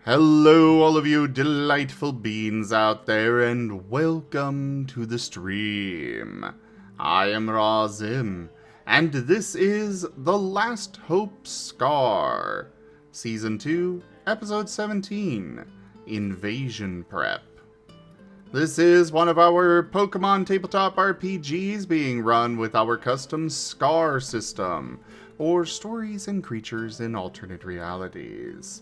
Hello, all of you delightful beings out there, and welcome to the stream. I am Razim, and this is The Last Hope Scar, Season 2, Episode 17, Invasion Prep. This is one of our Pokemon tabletop RPGs being run with our custom Scar system, or Stories and Creatures in Alternate Realities.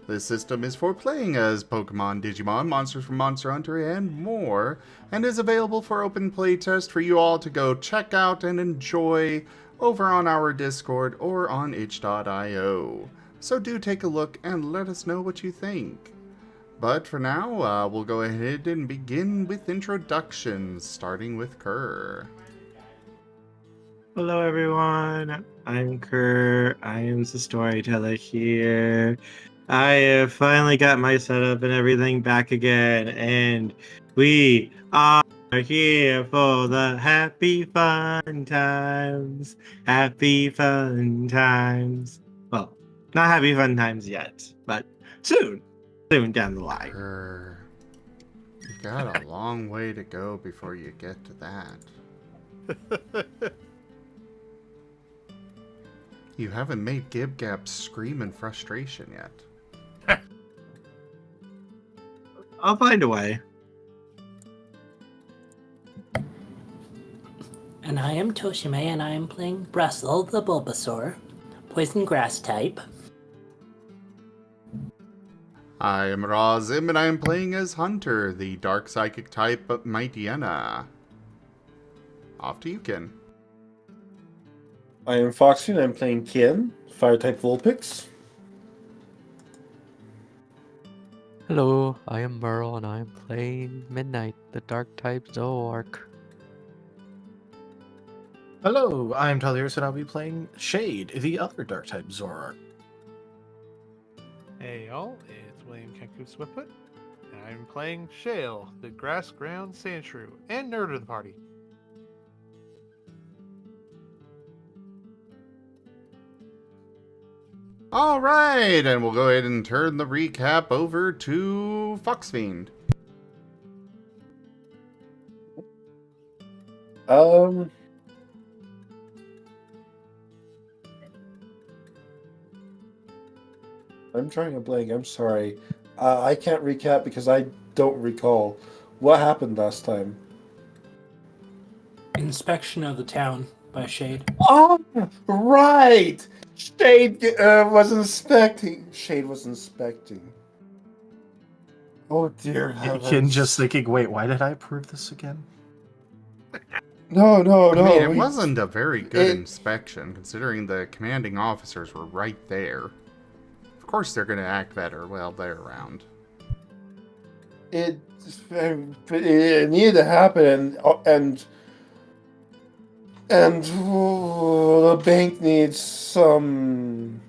This system is for playing as Pokemon, Digimon, monsters from Monster Hunter, and more, and is available for open playtest for you all to go check out and enjoy over on our Discord or on itch.io. So do take a look and let us know what you think. But for now, we'll go ahead and begin with introductions, starting with Kerr. Hello everyone, I'm Kerr. I am the storyteller here. I have finally got my setup and everything back again, and we are here for the happy fun times. Happy fun times. Well, not happy fun times yet, but soon down the line. Kerr, you've got a long way to go before you get to that. You haven't made Gibgap scream in frustration yet. I'll find a way. And I am Tochemay, and I am playing Brussel, the Bulbasaur, poison grass type. I am Razim, and I am playing as Hunter, the dark psychic type of Mightyena. Off to you, Ken. I am Foxy and I'm playing Kian, Fire-type Vulpix. Hello, I am Merl and I am playing Midnight, the Dark-type Zooark. Hello, I'm Talius and I'll be playing Shade, the other Dark-type Zoroark. Hey y'all, it's William Kenku Swiftfoot, and I'm playing Shale, the grass ground sandshrew, and nerd of the party. Alright, and we'll go ahead and turn the recap over to Foxfiend. I'm trying to blank, I'm sorry. I can't recap because I don't recall. What happened last time? Inspection of the town by Shade. Oh, right! Shade was inspecting. Shade was inspecting. Oh dear heavens. Kian just thinking, wait, why did I approve this again? No. I mean, it wasn't a very good inspection, considering the commanding officers were right there. Of course they're going to act better while they're around. It needed to happen, and the bank needs some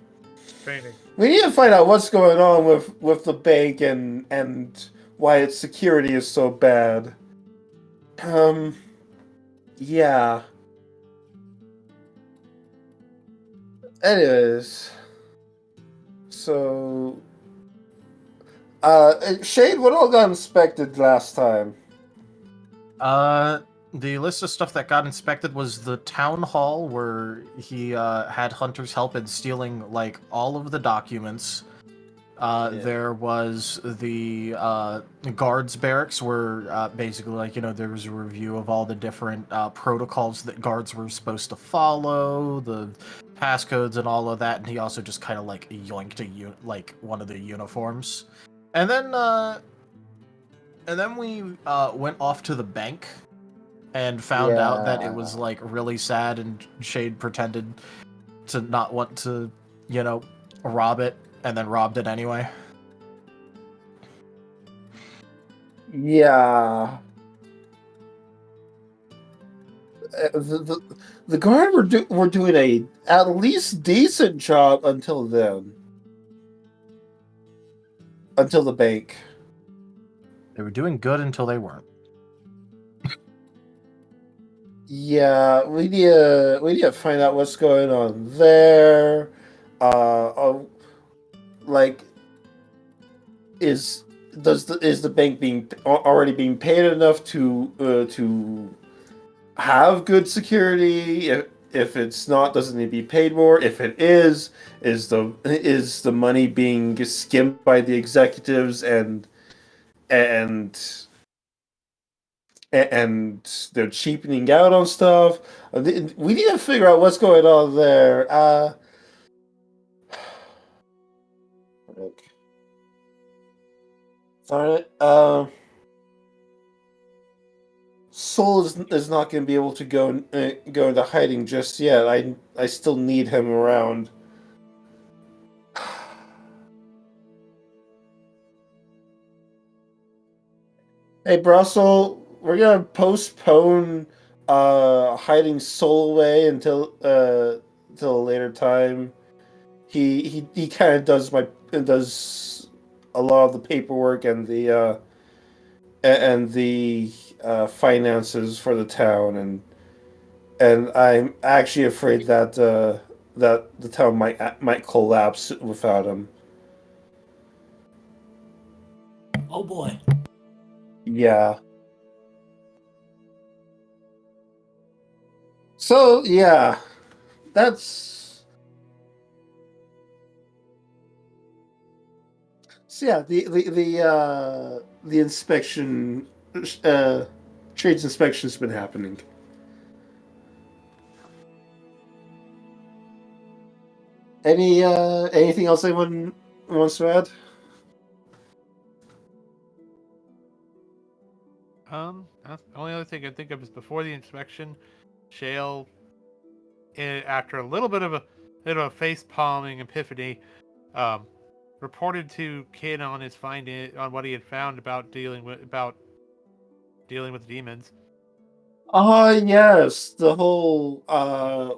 Training. We need to find out what's going on with the bank and why its security is so bad. Yeah. Anyways, so Shade, what all got inspected last time? The list of stuff that got inspected was the town hall where he had Hunter's help in stealing like all of the documents. There was the guards barracks where basically like, there was a review of all the different protocols that guards were supposed to follow, the passcodes and all of that, and he also just kind of like yoinked like one of the uniforms. And then we went off to the bank and found out that it was like really sad, and Shade pretended to not want to, rob it, and then robbed it anyway. Yeah. The guard were doing a at least decent job until then. Until the bank. They were doing good until they weren't. Yeah, we need to find out what's going on there. Like is the bank already being paid enough to have good security? If it's not, does it need to be paid more? If it is the money being skimmed by the executives and they're cheapening out on stuff? We need to figure out what's going on there. Darn it. Soul is not going to be able to go into hiding just yet. I still need him around. Hey, Brussel, we're gonna postpone hiding Soul away until a later time. He kind of does a lot of the paperwork and the finances for the town, and I'm actually afraid that that the town might collapse without him. Oh boy. Yeah. So yeah, that's so yeah. The inspection, trades inspection's been happening. Anything else anyone wants to add? The only other thing I can think of is before the inspection, Shale, after a little bit of a face palming epiphany, reported to Kid on his on what he had found about dealing with demons. Yes, the whole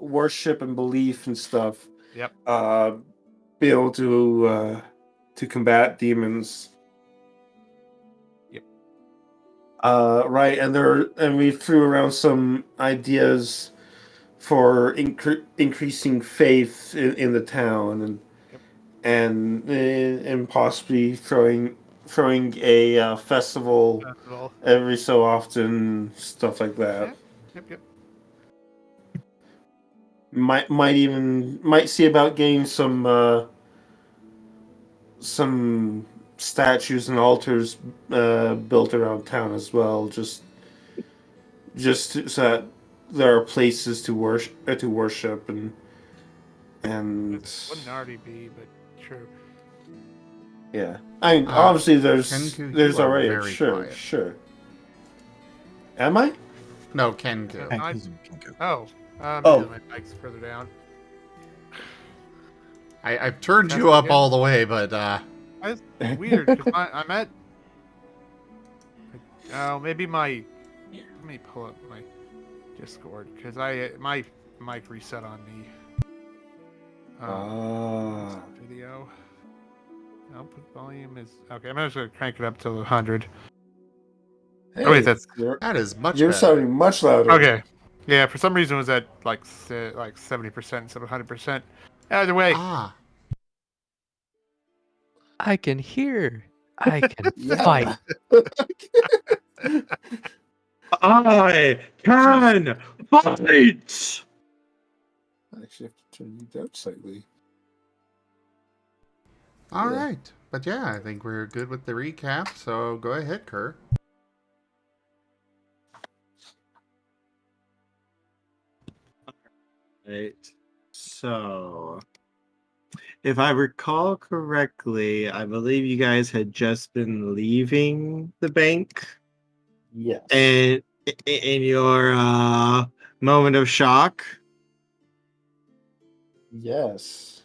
worship and belief and stuff. Yep. Be able to combat demons. Yep. Right, and we threw around some ideas for increasing faith in the town, and possibly throwing a festival every so often, stuff like that. Yep. Might see about getting some statues and altars built around town as well, just so that there are places to worship and wouldn't already be, but true. yeah. I mean, obviously there's already a sure. Am I? No, Kenku. Oh, Oh. my bike's further down. I've turned you up all the way, but It's weird because I'm at. Oh, maybe my. Let me pull up my Discord because my mic reset on me. Video. Output volume is okay. I'm just gonna crank it up to 100. Hey, oh wait, that is much you're better. sounding much louder. Okay. Yeah, for some reason it was at like 70% instead of 100%. Either way. I can hear. I can fight. I can fight. I actually have to turn you down slightly. All right. But yeah, I think we're good with the recap, so go ahead, Kerr. Right. So, if I recall correctly, I believe you guys had just been leaving the bank. Yes. And in your moment of shock. Yes.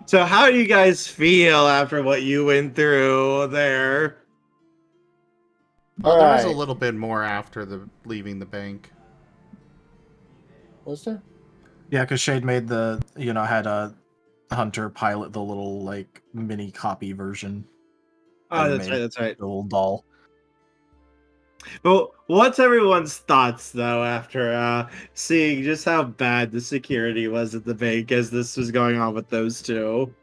So how do you guys feel after what you went through there? Well, there was a little bit more after leaving the bank. Was there? Yeah, because Shade made had a Hunter pilot the little like mini copy version. Oh, that's right. The little doll. But what's everyone's thoughts though after seeing just how bad the security was at the bank as this was going on with those two?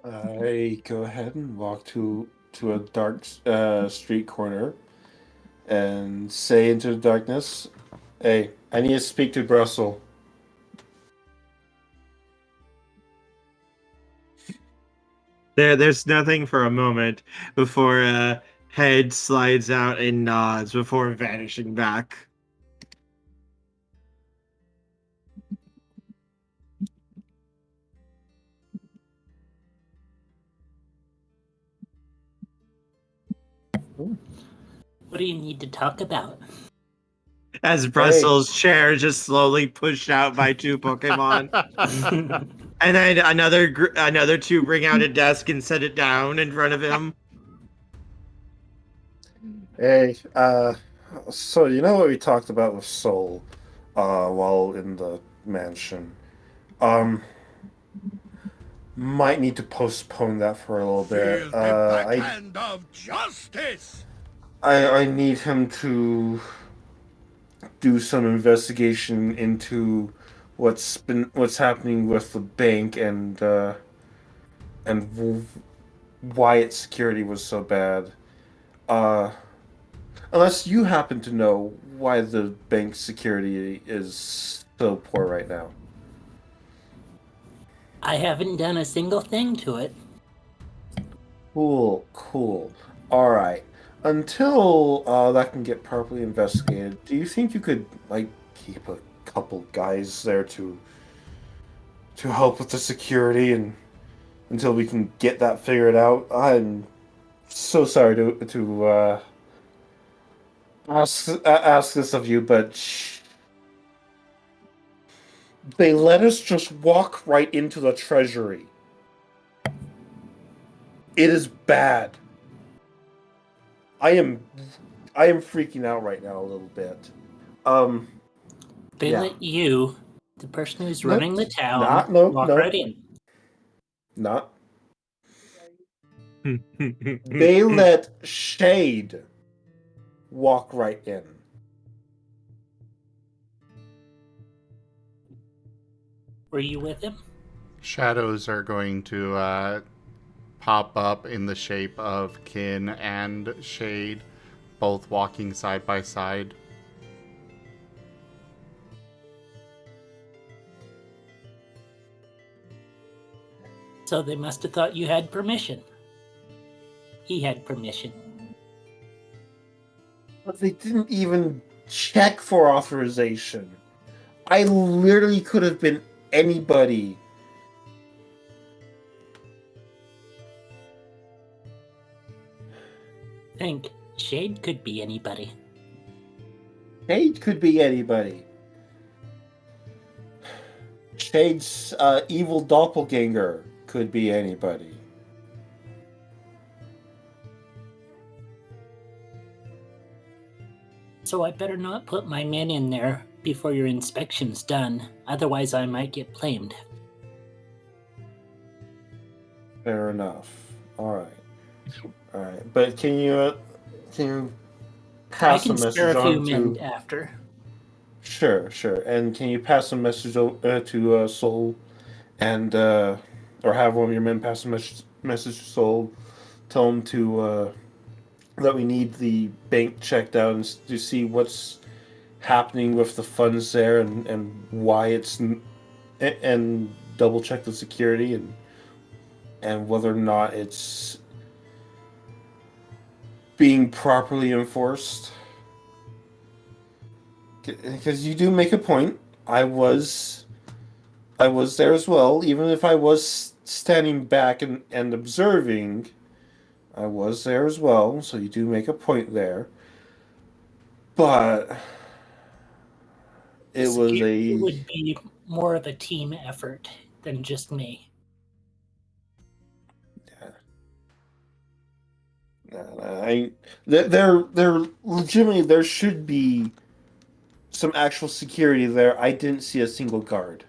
I go ahead and walk to a dark street corner and say into the darkness, "Hey, I need to speak to Brussel." There's nothing for a moment before head slides out and nods before vanishing back. What do you need to talk about? As Brussels' chair just slowly pushed out by two Pokemon. And then another two bring out a desk and set it down in front of him. Hey, so you know what we talked about with Soul, while in the mansion? Might need to postpone that for a little bit. Backhand of justice. I need him to do some investigation into what's happening with the bank and why its security was so bad. Unless you happen to know why the bank's security is so poor right now. I haven't done a single thing to it. Cool. All right. Until that can get properly investigated, do you think you could keep a couple guys there to help with the security and until we can get that figured out? I'm so sorry to ask this of you, but they let us just walk right into the treasury. It is bad. I am freaking out right now a little bit. They Yeah. let you, the person who's No, running the town, walk no. right in. Not. They let Shade walk right in. Were you with him? Shadows are going to pop up in the shape of Kin and Shade, both walking side by side. So they must have thought you had permission. He had permission. But they didn't even check for authorization. I literally could have been anybody. Think, Shade could be anybody. Shade could be anybody. Shade's evil doppelganger could be anybody. So I better not put my men in there before your inspection's done. Otherwise I might get blamed. Fair enough. All right. But can you pass I can a spare message a few on men to? after. Sure. And can you pass a message to Soul, and or have one of your men pass a message to Soul, tell him to that we need the bank checked out and to see what's happening with the funds there and why it's and double check the security and whether or not it's being properly enforced. Because you do make a point. I was there as well, even if I was standing back and observing. I was there as well, so you do make a point there. But it was Security a would be more of a team effort than just me. there legitimately there should be some actual security there. I didn't see a single guard.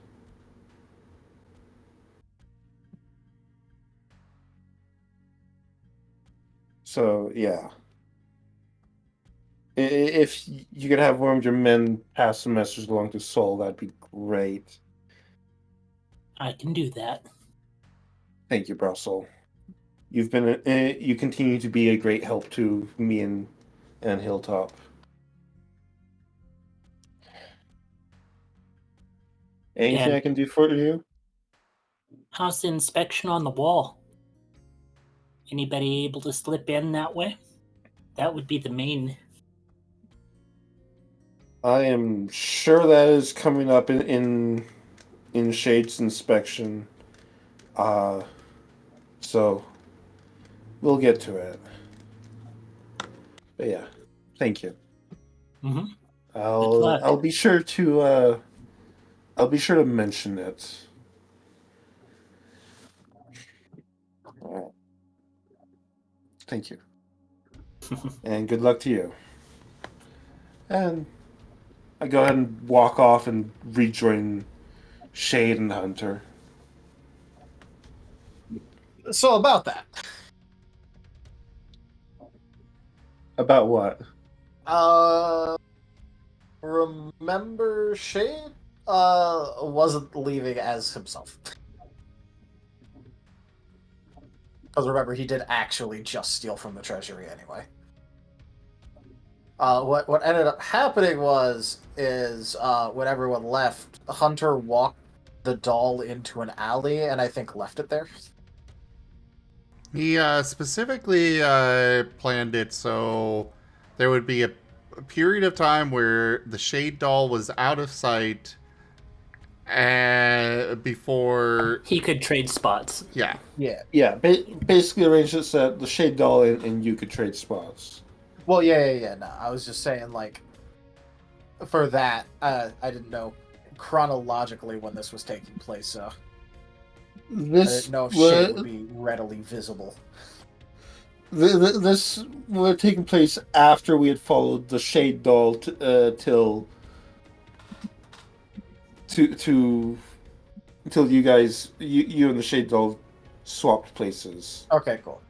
So yeah. If you could have one of your men pass the message along to Sol, that'd be great. I can do that. Thank you, Brussel. You've been you continue to be a great help to me and Hilltop. Anything And I can do for you? how's the inspection on the wall? Anybody able to slip in that way? That would be the main. I am sure that is coming up in Shade's inspection. So we'll get to it. But yeah, thank you. Mm-hmm. I'll be sure to mention it. Thank you. And good luck to you. And I go ahead and walk off and rejoin Shade and Hunter. So about that. About what? Remember Shade wasn't leaving as himself. Because remember, he did actually just steal from the treasury anyway. What ended up happening is when everyone left, Hunter walked the doll into an alley and I think left it there. He specifically planned it so there would be a period of time where the Shade doll was out of sight before He could trade spots. Yeah. Yeah. Basically arranged it so that the Shade doll and you could trade spots. Well, yeah. No, I was just saying, like, for that, I didn't know chronologically when this was taking place, so I didn't know if shit would be readily visible. This would have taken place after we had followed the Shade doll till you guys, you and the Shade doll swapped places. Okay, cool.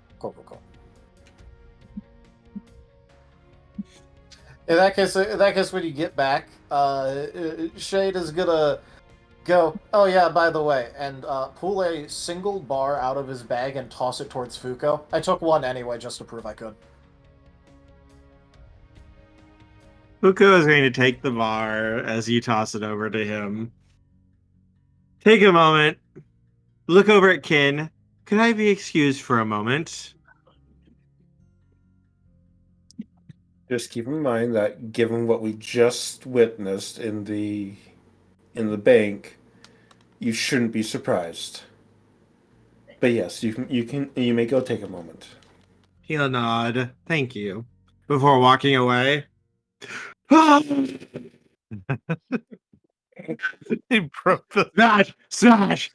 In that case, when you get back, Shade is gonna go, oh yeah, by the way, and pull a single bar out of his bag and toss it towards Fuko. I took one anyway, just to prove I could. Fuko is going to take the bar as you toss it over to him. Take a moment. Look over at Kin. Could I be excused for a moment? Just keep in mind that given what we just witnessed in the bank, you shouldn't be surprised. But yes, you may go take a moment. He'll nod. Thank you. Before walking away. He broke the. Smash!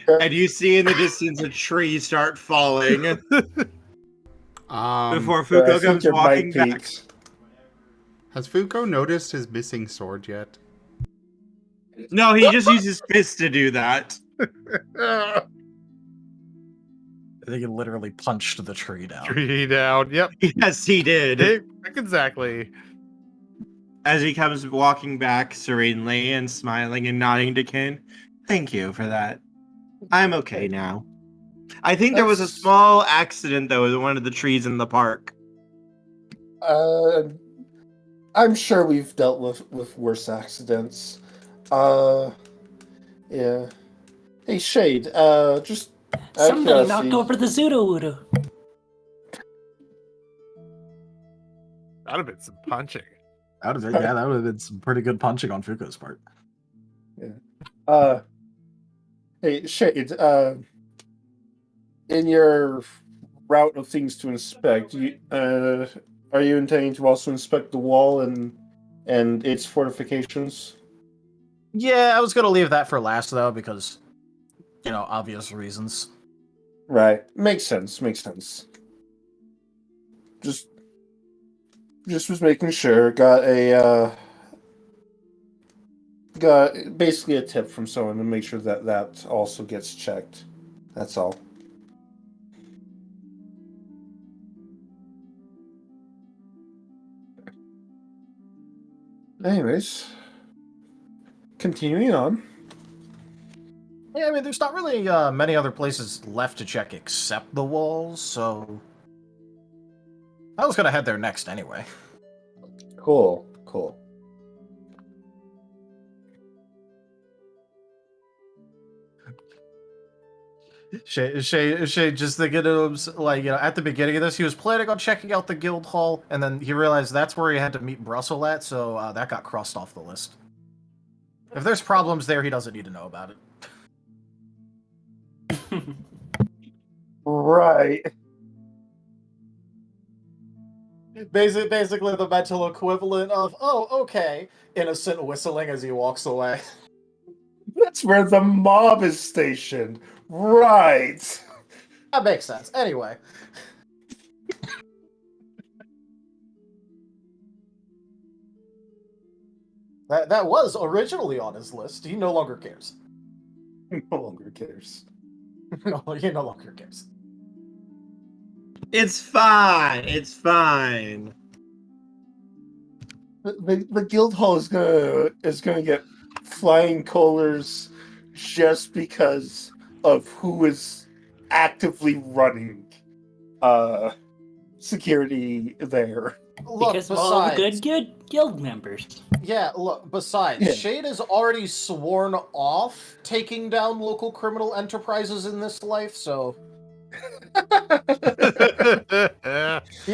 And you see in the distance a tree start falling before I Fuko think comes your walking mic back. peaked. Has Fuko noticed his missing sword yet? No, he just used his fist to do that. I think he literally punched the tree down. Tree down. Yep. Yes, he did. Exactly. As he comes walking back serenely and smiling and nodding to Kin. Thank you for that. I'm okay now. I think there was a small accident, though, with one of the trees in the park. I'm sure we've dealt with worse accidents. Yeah. Hey, Shade, just Somebody knocked over the Zoodoo-Woodoo. That'd have been some punching. That would have been some pretty good punching on Fuko's part. Yeah. Hey, Shade, in your route of things to inspect, are you intending to also inspect the wall and its fortifications? Yeah, I was gonna leave that for last though, because obvious reasons. Right. Makes sense. Just was making sure. Got basically a tip from someone to make sure that also gets checked. That's all. Anyways, continuing on. Yeah, I mean, there's not really many other places left to check except the walls, so I was gonna head there next anyway. Cool, cool. Shay just thinking of him, like, you know, at the beginning of this, he was planning on checking out the guild hall, and then he realized that's where he had to meet Brussel at, so that got crossed off the list. If there's problems there, he doesn't need to know about it. Right. Basically the mental equivalent of, oh, okay, innocent whistling as he walks away. That's where the mob is stationed. Right. That makes sense. Anyway. That was originally on his list. He no longer cares. No longer cares. No, he no longer cares. It's fine. It's fine. The guild hall is gonna get flying colors just because of who is actively running security there. Look, Because of all the good guild members. Yeah, look, besides, Yeah. Shade has already sworn off taking down local criminal enterprises in this life, so he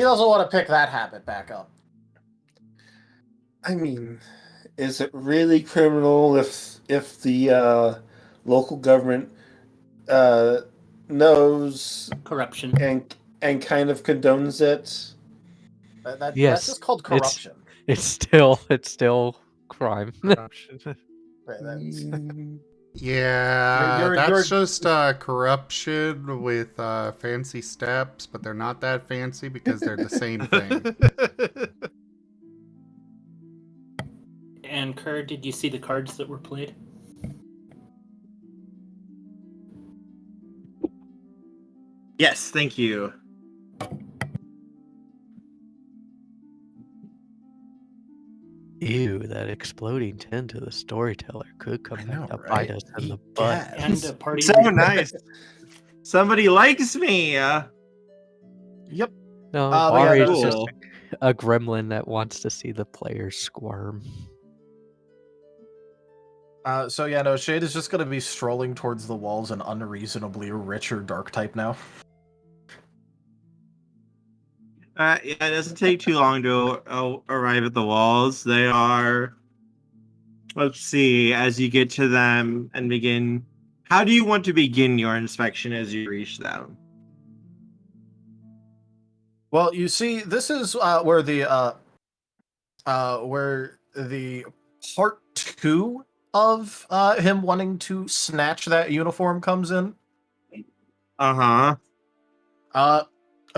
doesn't want to pick that habit back up. I mean, is it really criminal if the local government knows Corruption. and kind of condones it? That's Yes, just called corruption. It's still crime. Corruption. Yeah, You're- that's just corruption with fancy steps, but they're not that fancy because they're the same thing. And Kerr, did you see the cards that were played? Yes, thank you. Ew, that exploding tin to the storyteller could come I back know, to right? bite us in the butt. And a party. So nice. Somebody likes me. Yep. No, but yeah, Mari's that's just cool. a gremlin that wants to see the players squirm. So yeah, no, Shade is just gonna be strolling towards the walls an unreasonably richer dark type now. Yeah, it doesn't take too long to arrive at the walls. They are. Let's see. As you get to them and begin, how do you want to begin your inspection as you reach them? Well, you see, this is where the part 2 of him wanting to snatch that uniform comes in.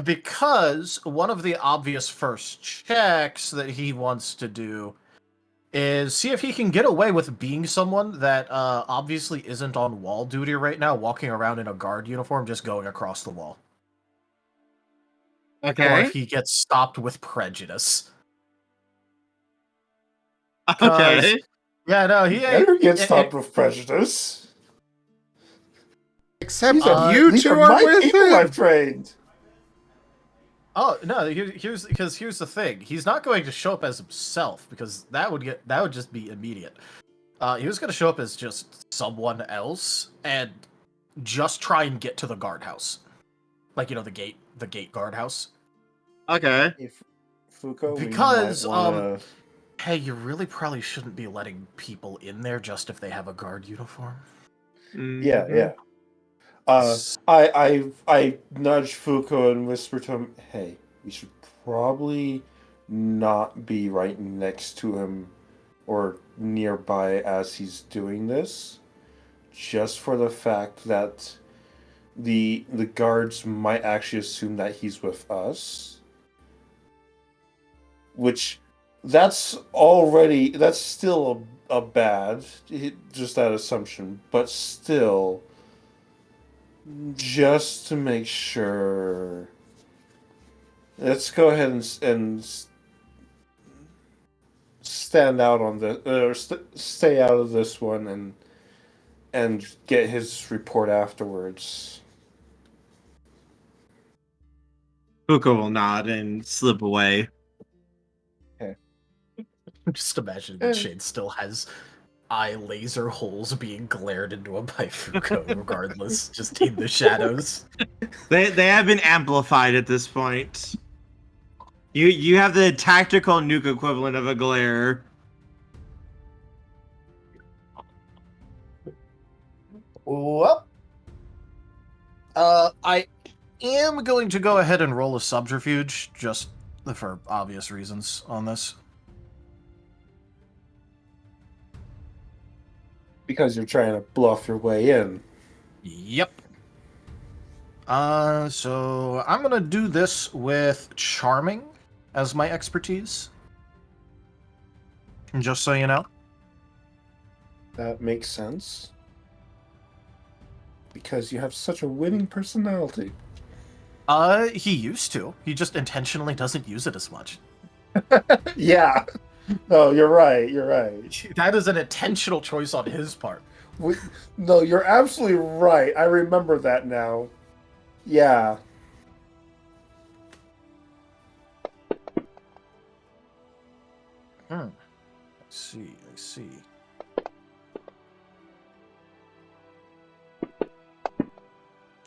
Because one of the obvious first checks that he wants to do is see if he can get away with being someone that obviously isn't on wall duty right now, walking around in a guard uniform, just going across the wall. Or Okay. if he gets stopped with prejudice. Okay. Yeah, no, he Never get stopped with prejudice. Except These you these two are are my with people him. I've trained. Oh no! Here's the thing. He's not going to show up as himself because that would just be immediate. He was going to show up as just someone else and just try and get to the guardhouse, like, you know, the gate guardhouse. Okay. If Fuko, Because we might wanna... hey, you really probably shouldn't be letting people in there just if they have a guard uniform. Yeah. I nudged Fuko and whispered to him, "Hey, we should probably not be right next to him or nearby as he's doing this, just for the fact that the guards might actually assume that he's with us." Which that's still a bad, just that assumption, but still. Just to make sure, let's go ahead and stand out on the stay out of this one and get his report afterwards. Puka will nod and slip away. Just imagine that Shade still has eye laser holes being glared into him by Fuko, regardless, just in the shadows. They have been amplified at this point. You have the tactical nuke equivalent of a glare. Well, I am going to go ahead and roll a subterfuge, just for obvious reasons on this. Because you're trying to bluff your way in. Yep. So I'm gonna do this with charming as my expertise. Just so you know. That makes sense. Because you have such a winning personality. He used to. He just intentionally doesn't use it as much. Yeah. No, you're right. You're right. That is an intentional choice on his part. No, you're absolutely right. I remember that now. Yeah. I see.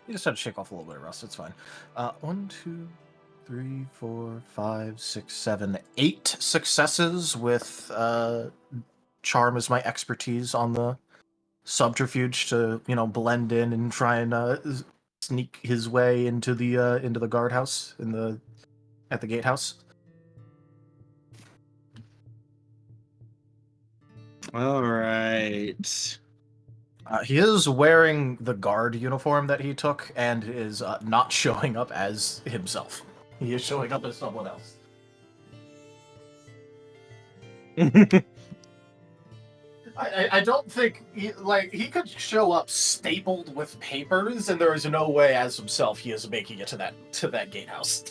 You just had to shake off a little bit of rust. It's fine. 1, 2, 3, 4, 5, 6, 7, 8 successes with charm as my expertise on the subterfuge to blend in and try and sneak his way into the guardhouse at the gatehouse. All right. He is wearing the guard uniform that he took and is not showing up as himself. He is showing up as someone else. I don't think he could show up stapled with papers, and there is no way as himself he is making it to that gatehouse.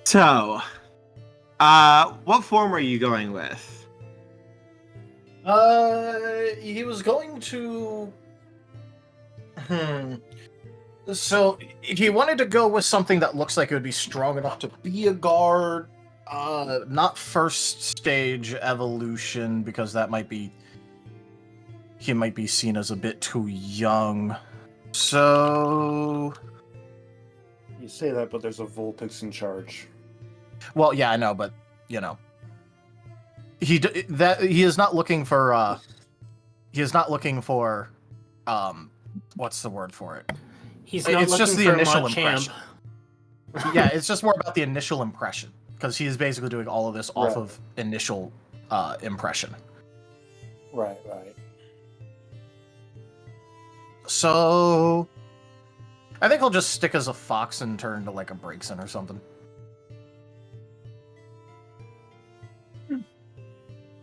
So, what form are you going with? He was going to. So he wanted to go with something that looks like it would be strong enough to be a guard. Not first stage evolution, because that might be. He might be seen as a bit too young. So. You say that, but there's a Vulpix in charge. Well, yeah, I know, but he is not looking for. He is not looking for. What's the word for it? He's not it's looking just the for initial Machamp. impression. Yeah, it's just more about the initial impression, because he is basically doing all of this off of initial impression. Right. So I think he'll just stick as a fox and turn to like a Braixen or something.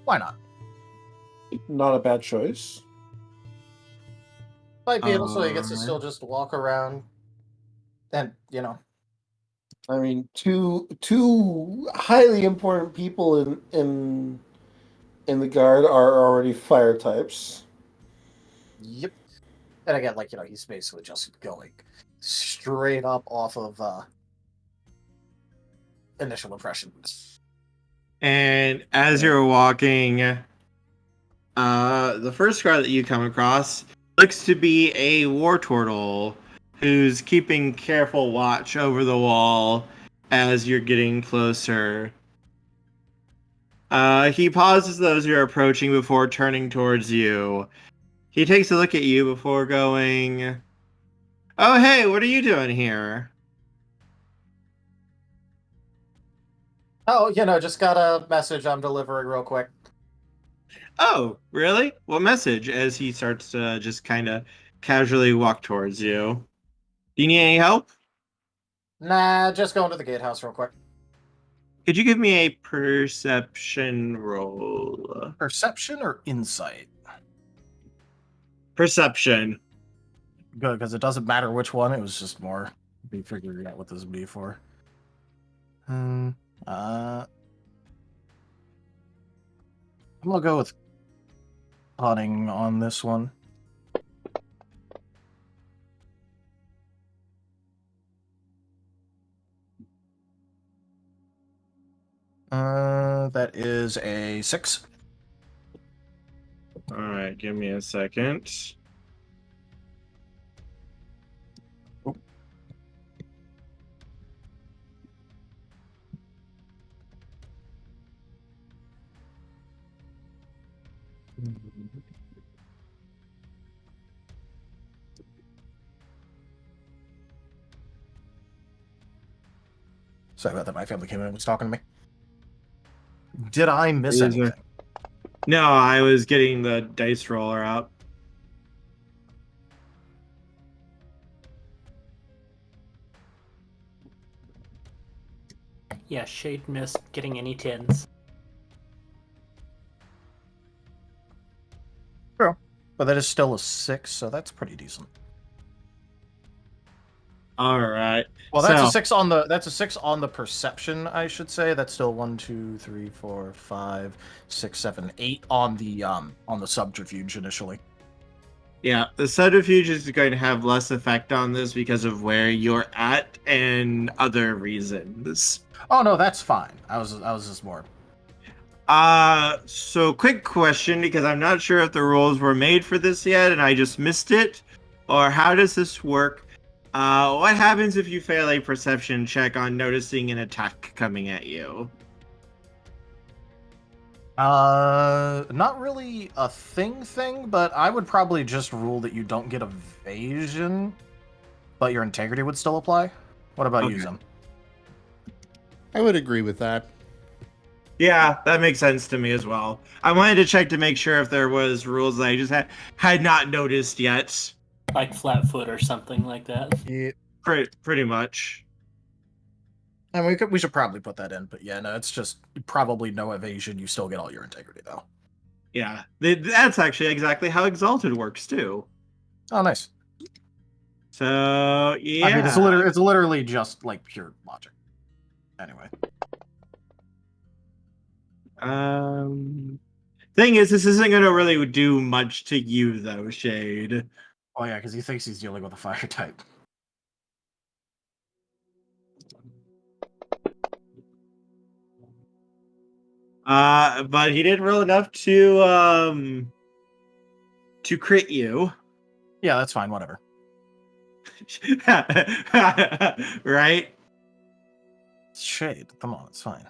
Why not? Not a bad choice. Might be able, so he gets to still just walk around, and I mean, two highly important people in the guard are already fire types. Yep. And again, he's basically just going straight up off of initial impression. And as you're walking, the first guard that you come across looks to be a war turtle who's keeping careful watch over the wall as you're getting closer. He pauses those you're approaching before turning towards you. He takes a look at you before going, "Oh, hey, what are you doing here?" Oh, just got a message I'm delivering real quick. "Oh, really? What message?" As he starts to just kind of casually walk towards you. "Do you need any help?" Nah, just going to the gatehouse real quick. Could you give me a perception roll? Perception or insight? Perception. Good, because it doesn't matter which one. It was just more me figuring out what this would be for. I'm gonna go with cunning on this one. That is a 6. All right, give me a second. Sorry about that. My family came in and was talking to me. Did I miss anything? No, I was getting the dice roller out. Yeah, Shade missed getting any 10s. True. But that is still a 6, so that's pretty decent. All right. Well, that's So- a 6 on the perception, I should say. That's still 1, 2, 3, 4, 5, 6, 7, 8 on the subterfuge initially. Yeah, the subterfuge is going to have less effect on this because of where you're at and other reasons. Oh no, that's fine. I was just more. So quick question, because I'm not sure if the rules were made for this yet and I just missed it, or how does this work? What happens if you fail a perception check on noticing an attack coming at you? Not really a thing, but I would probably just rule that you don't get evasion, but your integrity would still apply. What about you, Zim? I would agree with that. Yeah, that makes sense to me as well. I wanted to check to make sure if there was rules that I just had not noticed yet. Like Flatfoot or something like that. Yeah. Pretty much. And we should probably put that in, but yeah, no, it's just probably no evasion. You still get all your integrity though. Yeah, that's actually exactly how Exalted works too. Oh, nice. So yeah, I mean, it's literally just like pure logic. Anyway. Thing is, this isn't going to really do much to you though, Shade. Oh yeah, because he thinks he's dealing with a fire type. But he didn't roll enough to crit you. Yeah, that's fine. Whatever. Right? Shade. Come on, it's fine.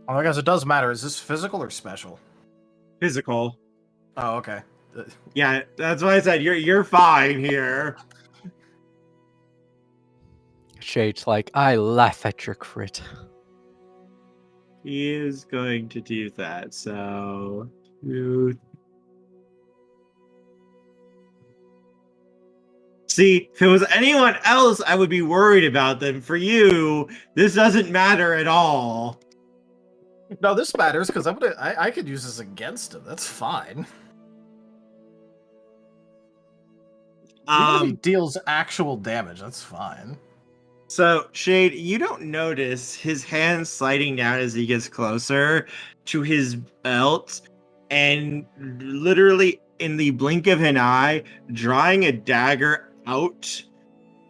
Oh, I guess it does matter. Is this physical or special? Physical. Oh, okay. Yeah, that's why I said you're fine here. Shade's like, I laugh at your crit. He is going to do that. So, you... See, if it was anyone else, I would be worried about them. For you, this doesn't matter at all. No, this matters because I could use this against him. That's fine. Even if he deals actual damage, that's fine. So, Shade, you don't notice his hand sliding down as he gets closer to his belt, and literally in the blink of an eye, drawing a dagger out,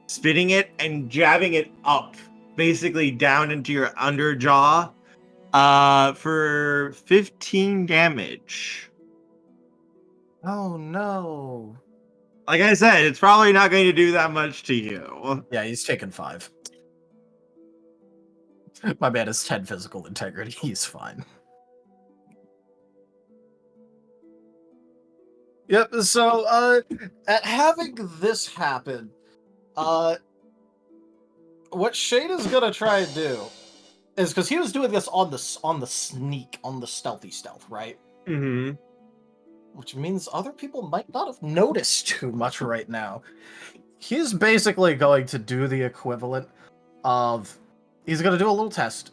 spitting it, and jabbing it up, basically down into your underjaw, for 15 damage. Oh no. Like I said, it's probably not going to do that much to you. Yeah, he's taken 5. My man has 10 physical integrity. He's fine. Yep, so, at having this happen, what Shade is gonna try and do is, because he was doing this on the sneak, on the stealthy stealth, right? Mm-hmm. Which means other people might not have noticed too much right now. He's basically going to do the equivalent of... He's going to do a little test.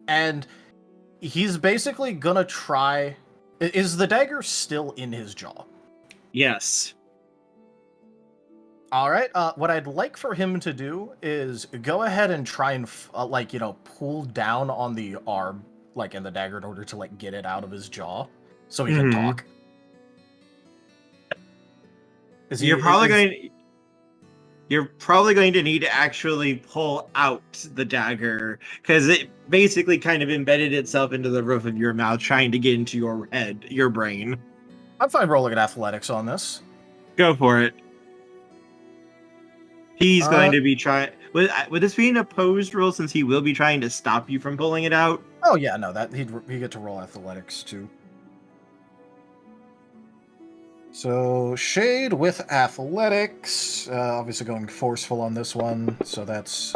And he's basically going to try Is the dagger still in his jaw? Yes. All right. What I'd like for him to do is go ahead and try and pull down on the arm, in the dagger, in order to get it out of his jaw, so he can talk. You're probably going to need to actually pull out the dagger, because it basically kind of embedded itself into the roof of your mouth, trying to get into your head, your brain. I'm fine rolling at athletics on this. Go for it. He's going to be trying. Would this be an opposed roll, since he will be trying to stop you from pulling it out? Oh yeah, no, that he'd get to roll athletics too. So Shade with athletics, obviously going forceful on this one. So that's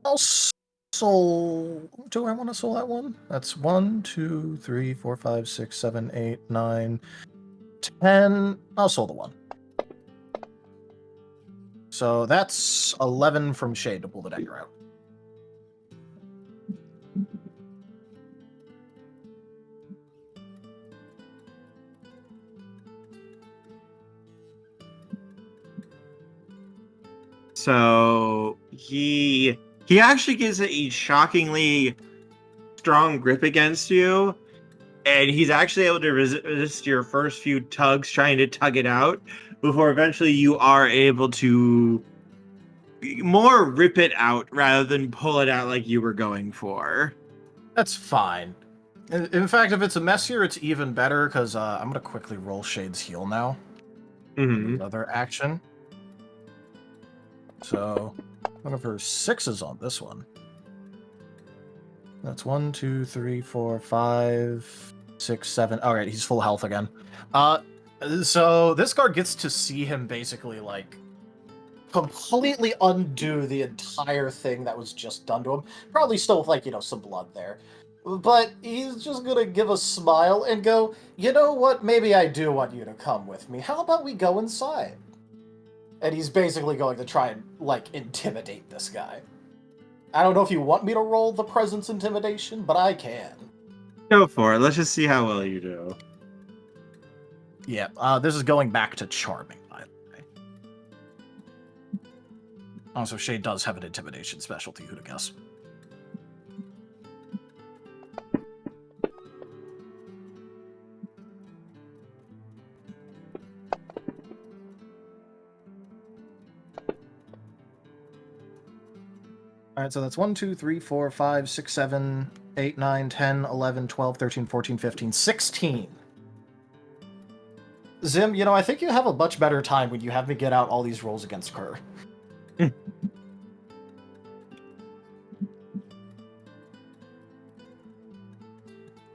I'll soul. Do I want to soul that one? That's 1, 2, 3, 4, 5, 6, 7, 8, 9, 10. I'll soul the 1. So that's 11 from Shade to pull the dagger out. So he actually gives it a shockingly strong grip against you, and he's actually able to resist your first few tugs, trying to tug it out, before eventually you are able to more rip it out rather than pull it out like you were going for. That's fine. In fact, if it's a messier, it's even better, because I'm going to quickly roll Shade's heal now. Mm-hmm. Another action. So, one of her 6s on this one. That's 1, 2, 3, 4, 5, 6, 7. All right, he's full health again. So this guard gets to see him basically completely undo the entire thing that was just done to him. Probably still with some blood there. But he's just gonna give a smile and go, you know what, maybe I do want you to come with me. How about we go inside? And he's basically going to try and, intimidate this guy. I don't know if you want me to roll the presence intimidation, but I can. Go for it. Let's just see how well you do. Yeah, this is going back to charming, by the way. Also, Shade does have an intimidation specialty, who'd have guessed? Alright, so that's 1, 2, 3, 4, 5, 6, 7, 8, 9, 10, 11, 12, 13, 14, 15, 16. Zim, I think you have a much better time when you have me get out all these rolls against her.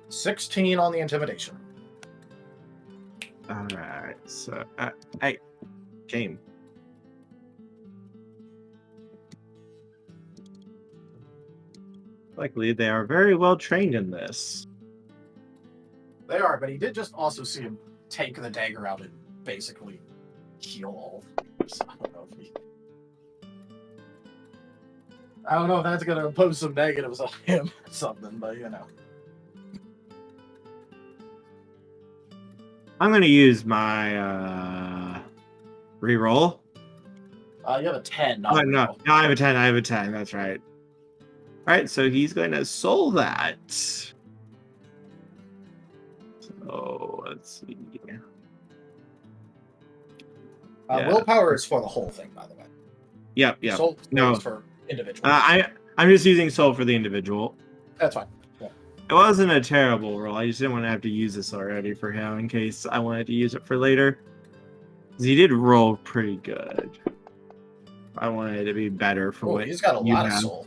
16 on the intimidation. Alright, so... hey, game. Likely they are very well trained in this. They are, but he did just also see him take the dagger out and basically heal all. So I don't know if that's going to impose some negatives on him or something, but I'm going to use my reroll. You have a 10. No, I have a 10. I have a 10. That's right. All right, so he's going to soul that. So let's see. Willpower is for the whole thing, by the way. Yep. Soul No, is for individual. I'm just using soul for the individual. That's fine. Yeah. It wasn't a terrible roll. I just didn't want to have to use this already for him in case I wanted to use it for later. 'Cause he did roll pretty good. I wanted it to be better for what he's got a you lot of have. soul.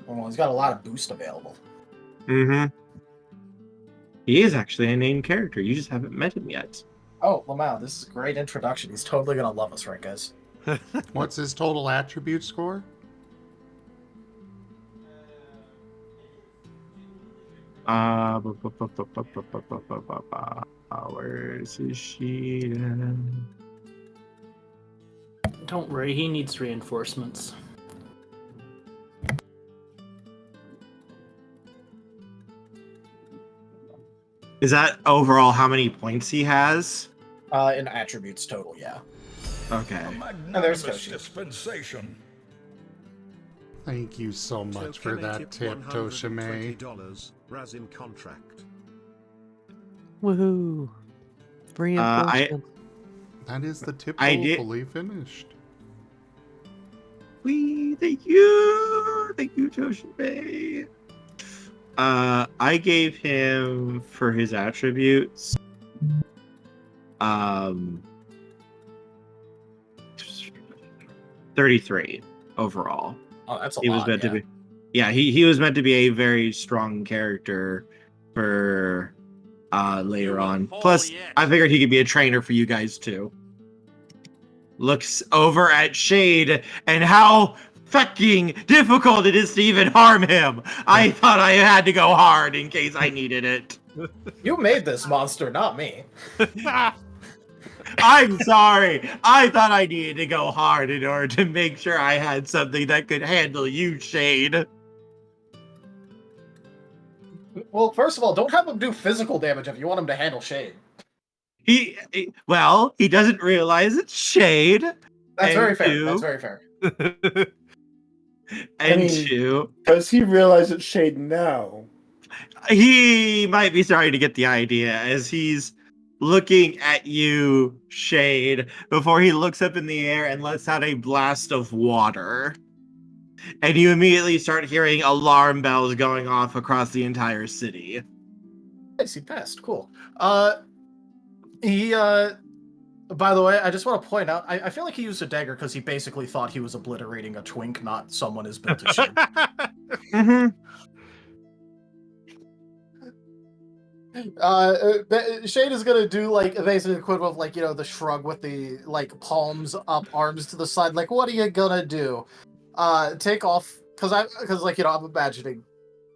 Well, he's got a lot of boost available. Mm-hmm. He is actually a named character. You just haven't met him yet. Oh, Lamau, this is a great introduction. He's totally going to love us, right, guys? What's his total attribute score? Where's his sheet? Don't worry, he needs reinforcements. Is that overall how many points he has? In attributes total, yeah. Okay. A there's magnanimous Toshi. dispensation. Thank you so much for that tip, Tochemay. $120 Razim contract. Woohoo! Reinforcements. That is the tip I did- fully finished. Thank you, Tochemay. I gave him for his attributes. 33 overall. Oh, that's a He lot. was meant yeah. to be. Yeah, he was meant to be a very strong character for later on. Plus, I figured he could be a trainer for you guys too. Looks over at Shade and how fucking difficult it is to even harm him. I thought I had to go hard in case I needed it. You made this monster, not me. I'm sorry. I thought I needed to go hard in order to make sure I had something that could handle you, Shade. Well, first of all, don't have him do physical damage if you want him to handle Shade. He doesn't realize it's Shade. That's And very fair. two- That's very fair. And mean- two, Does he realize it's Shade now? he might be starting to get the idea as he's looking at you, Shade, before he looks up in the air and lets out a blast of water. And you immediately start hearing alarm bells going off across the entire city. Nice, he passed. Cool. By the way, I just want to point out, I feel like he used a dagger because he basically thought he was obliterating a twink, not someone as built as Shade. Mm-hmm. Shade is gonna do like basically the equivalent of like the shrug with the like palms up, arms to the side. Like, what are you gonna do? Take off because I'm imagining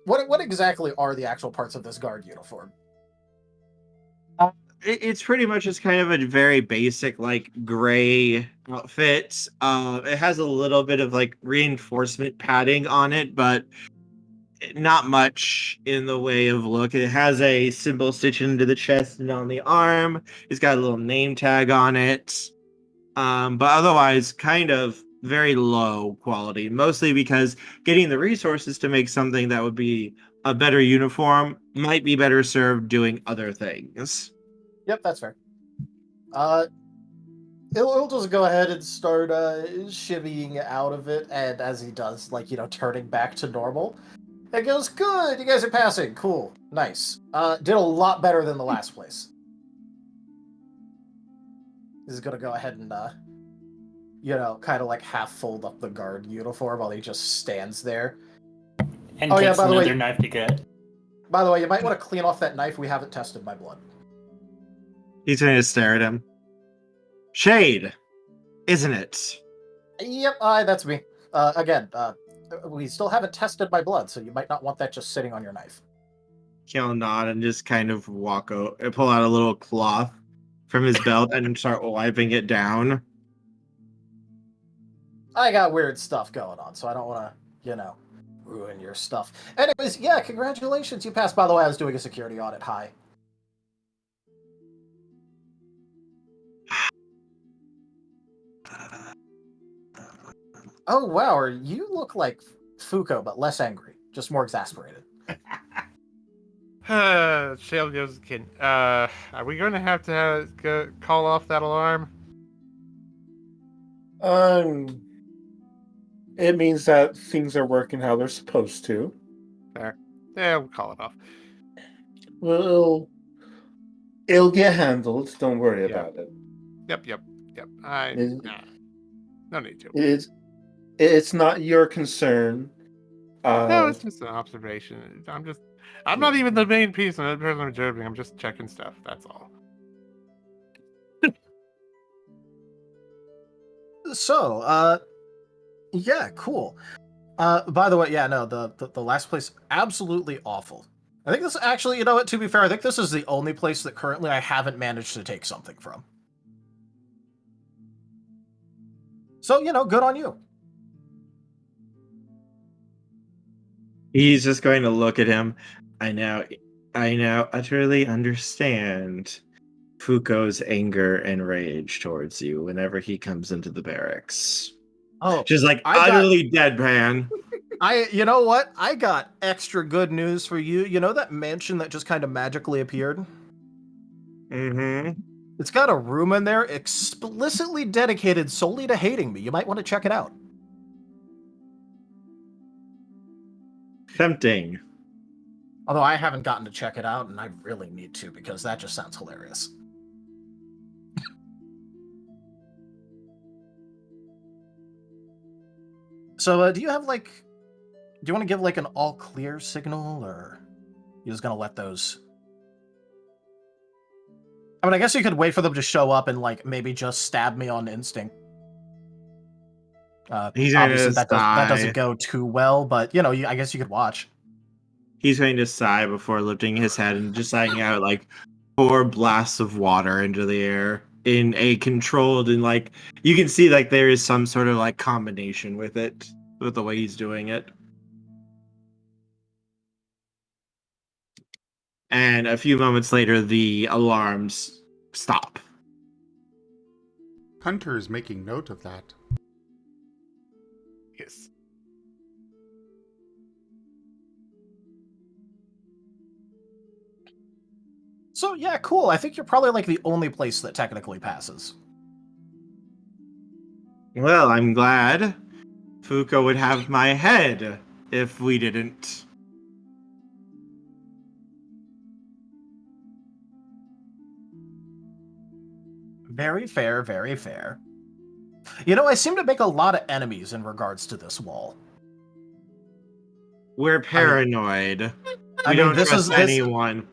what exactly are the actual parts of this guard uniform? It's pretty much just kind of a very basic like gray outfit. It has a little bit of like reinforcement padding on it, but not much in the way of look. It has a symbol stitched into the chest and on the arm. It's got a little name tag on it. But otherwise kind of very low quality, mostly because getting the resources to make something that would be a better uniform might be better served doing other things. Yep, that's fair. He'll just go ahead and start shivvying out of it, and as he does, like, turning back to normal, it goes, good, you guys are passing, cool, nice. Did a lot better than the last place. This is gonna go ahead and, kind of like half fold up the guard uniform while he just stands there. And Oh, yeah, takes by the way- another knife to get. By the way, you might want to clean off that knife, we haven't tested my blood. He's going to stare at him. Shade, isn't it? Yep, that's me. Again, we still haven't tested my blood, so you might not want that just sitting on your knife. He'll nod and just kind of walk out and pull out a little cloth from his belt and start wiping it down. I got weird stuff going on, so I don't want to, ruin your stuff. Anyways, yeah, congratulations, you passed. By the way, I was doing a security audit. Hi. Oh, wow, you look like Fuko, but less angry. Just more exasperated. Shale goes again. Are we going to have go call off that alarm? It means that things are working how they're supposed to. There. Yeah, we'll call it off. Well, it'll get handled. Don't worry Yeah. about it. Yep. Is- No need to. It's not your concern. No, it's just an observation. I'm not even the main person I'm observing. I'm just checking stuff. That's all. So, yeah, cool. By the way, yeah, no, the last place, absolutely awful. I think this actually, you know what, to be fair, I think this is the only place that currently I haven't managed to take something from. So, good on you. He's just going to look at him. I now utterly understand Fuko's anger and rage towards you whenever he comes into the barracks. Oh, Just like I got- utterly deadpan. you know what? I got extra good news for you. You know that mansion that just kind of magically appeared? Mm-hmm. It's got a room in there explicitly dedicated solely to hating me. You might want to check it out. Tempting. Although I haven't gotten to check it out, and I really need to, because that just sounds hilarious. So, do you want to give, an all-clear signal, or you're just going to let those... I mean, I guess you could wait for them to show up and, maybe just stab me on instinct. He's going Obviously, to that doesn't sigh. go too well, but, I guess you could watch. He's going to sigh before lifting his head and just letting out, 4 blasts of water into the air in a controlled and, you can see, there is some sort of, combination with it, with the way he's doing it. And a few moments later, the alarms stop. Hunter is making note of that. Yes. So, yeah, cool. I think you're probably, the only place that technically passes. Well, I'm glad Fuko would have my head if we didn't. Very fair, very fair. I seem to make a lot of enemies in regards to this wall. We're paranoid. We don't trust anyone.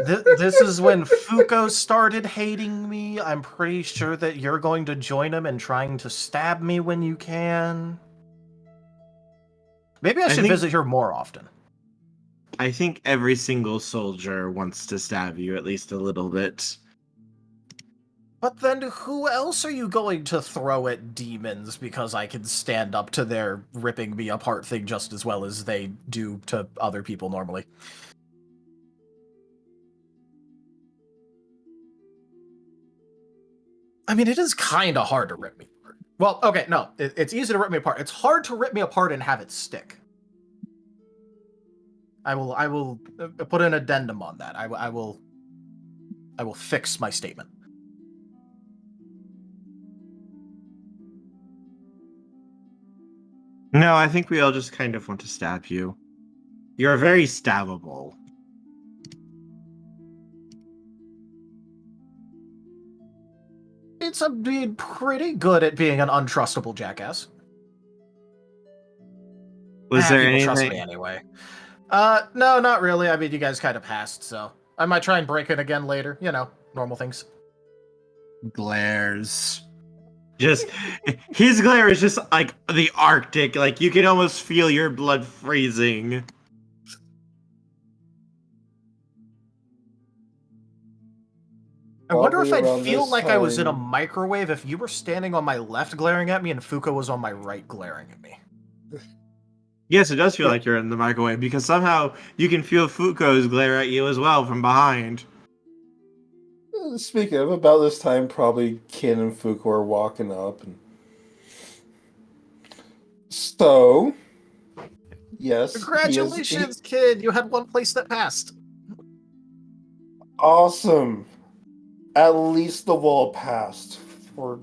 This is when Fuko started hating me. I'm pretty sure that you're going to join him in trying to stab me when you can. Maybe I should visit here more often. I think every single soldier wants to stab you at least a little bit. But then who else are you going to throw at demons because I can stand up to their ripping me apart thing just as well as they do to other people normally? I mean, it is kind of hard to rip me apart. Well, okay, no, it's easy to rip me apart. It's hard to rip me apart and have it stick. I will put an addendum on that. I will fix my statement. No, I think we all just kind of want to stab you. You're very stabbable. It's being pretty good at being an untrustable jackass. Was there People anything? trust me anyway. No, not really. I mean, you guys kind of passed, so I might try and break it again later. Normal things. Glares. Just his glare is just like the Arctic. You can almost feel your blood freezing. I wonder if Probably I'd around feel this like I was in a time. microwave if you were standing on my left glaring at me and Fuko was on my right glaring at me. Yes, it does feel like you're in the microwave because somehow you can feel Fuko's glare at you as well from behind. Speaking of, about this time, probably Kin and Fuko are walking up. So, yes. Congratulations, kid! You had one place that passed. Awesome. At least the wall passed. For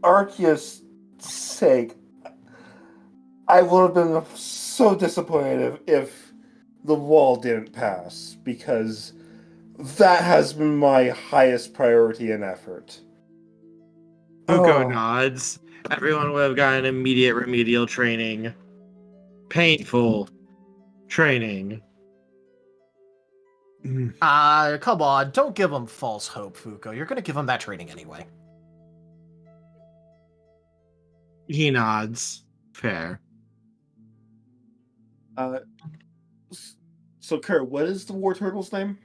Arceus' sake, I would have been so disappointed if the wall didn't pass, because that has been my highest priority and effort. Fuko nods. Everyone would have gotten immediate remedial training. Painful training. Come on, don't give him false hope, Fuko. You're gonna give him that training anyway. He nods. Fair. So, Kerr, what is the war turtle's name?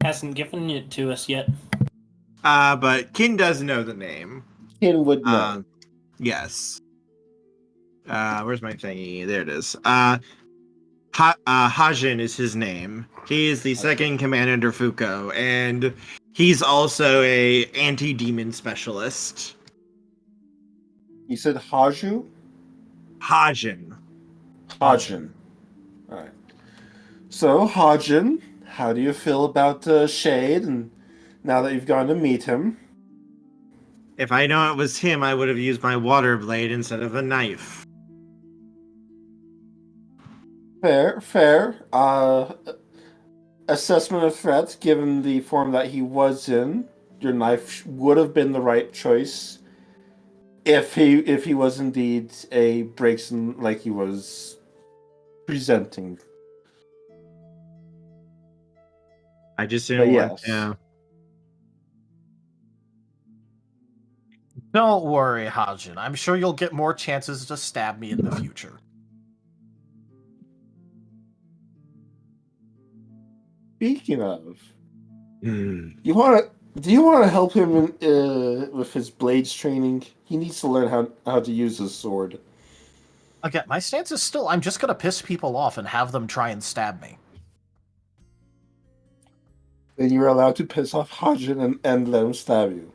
Hasn't given it to us yet. But Kin does know the name. Kin would know. Yes. Where's my thingy? There it is. Hajin is his name. He is the second commander under Fuko, and he's also a anti-demon specialist. You said Haju? Hajin. Hajin. Alright. So, Hajin, how do you feel about Shade, and now that you've gone to meet him? If I know it was him, I would have used my water blade instead of a knife. Fair. Assessment of threats, given the form that he was in, your knife would have been the right choice if he was indeed a Brakeson like he was presenting. I just didn't want. Yes. Yeah. Don't worry, Hajin. I'm sure you'll get more chances to stab me in the future. Speaking of, Hmm. do you want to help him with his blades training? He needs to learn how to use his sword. Again, my stance is still I'm just gonna piss people off and have them try and stab me. Then you're allowed to piss off Hajin and let him stab you.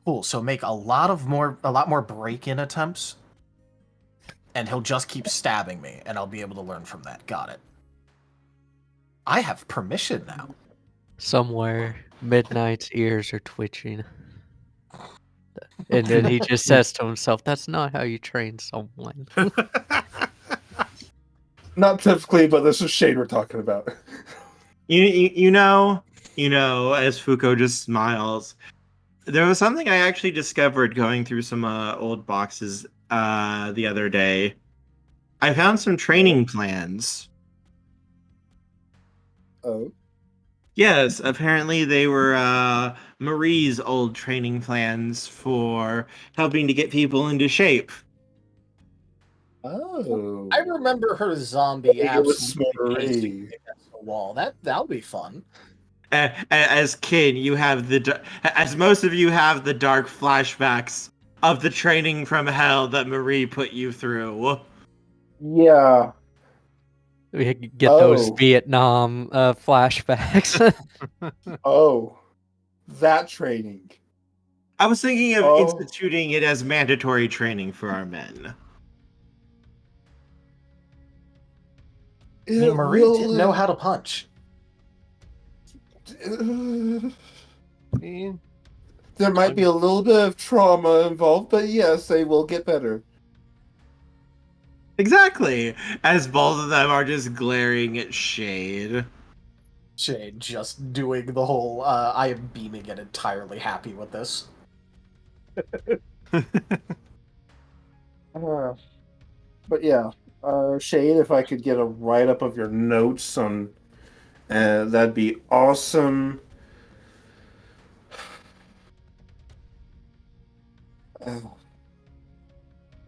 Cool. So make a lot more break-in attempts, and he'll just keep stabbing me, and I'll be able to learn from that. Got it. I have permission now. Somewhere, Midnight's ears are twitching. And then he just says to himself, that's not how you train someone. Not typically, but this is Shade we're talking about. You know, as Fuko just smiles, there was something I actually discovered going through some old boxes the other day. I found some training plans. Oh. Yes, apparently they were Marie's old training plans for helping to get people into shape. Oh. I remember her zombie It was absolutely pasting Marie. against the wall. That'll be fun. As Kin, you have as most of you have the dark flashbacks of the training from hell that Marie put you through. Yeah. We get those Vietnam flashbacks. Oh. That training. I was thinking of instituting it as mandatory training for our men. Marie did know how to punch. There might be a little bit of trauma involved, but yes, they will get better. Exactly, as both of them are just glaring at Shade. Shade just doing the whole, I am beaming and entirely happy with this. But yeah, Shade, if I could get a write-up of your notes on... that'd be awesome.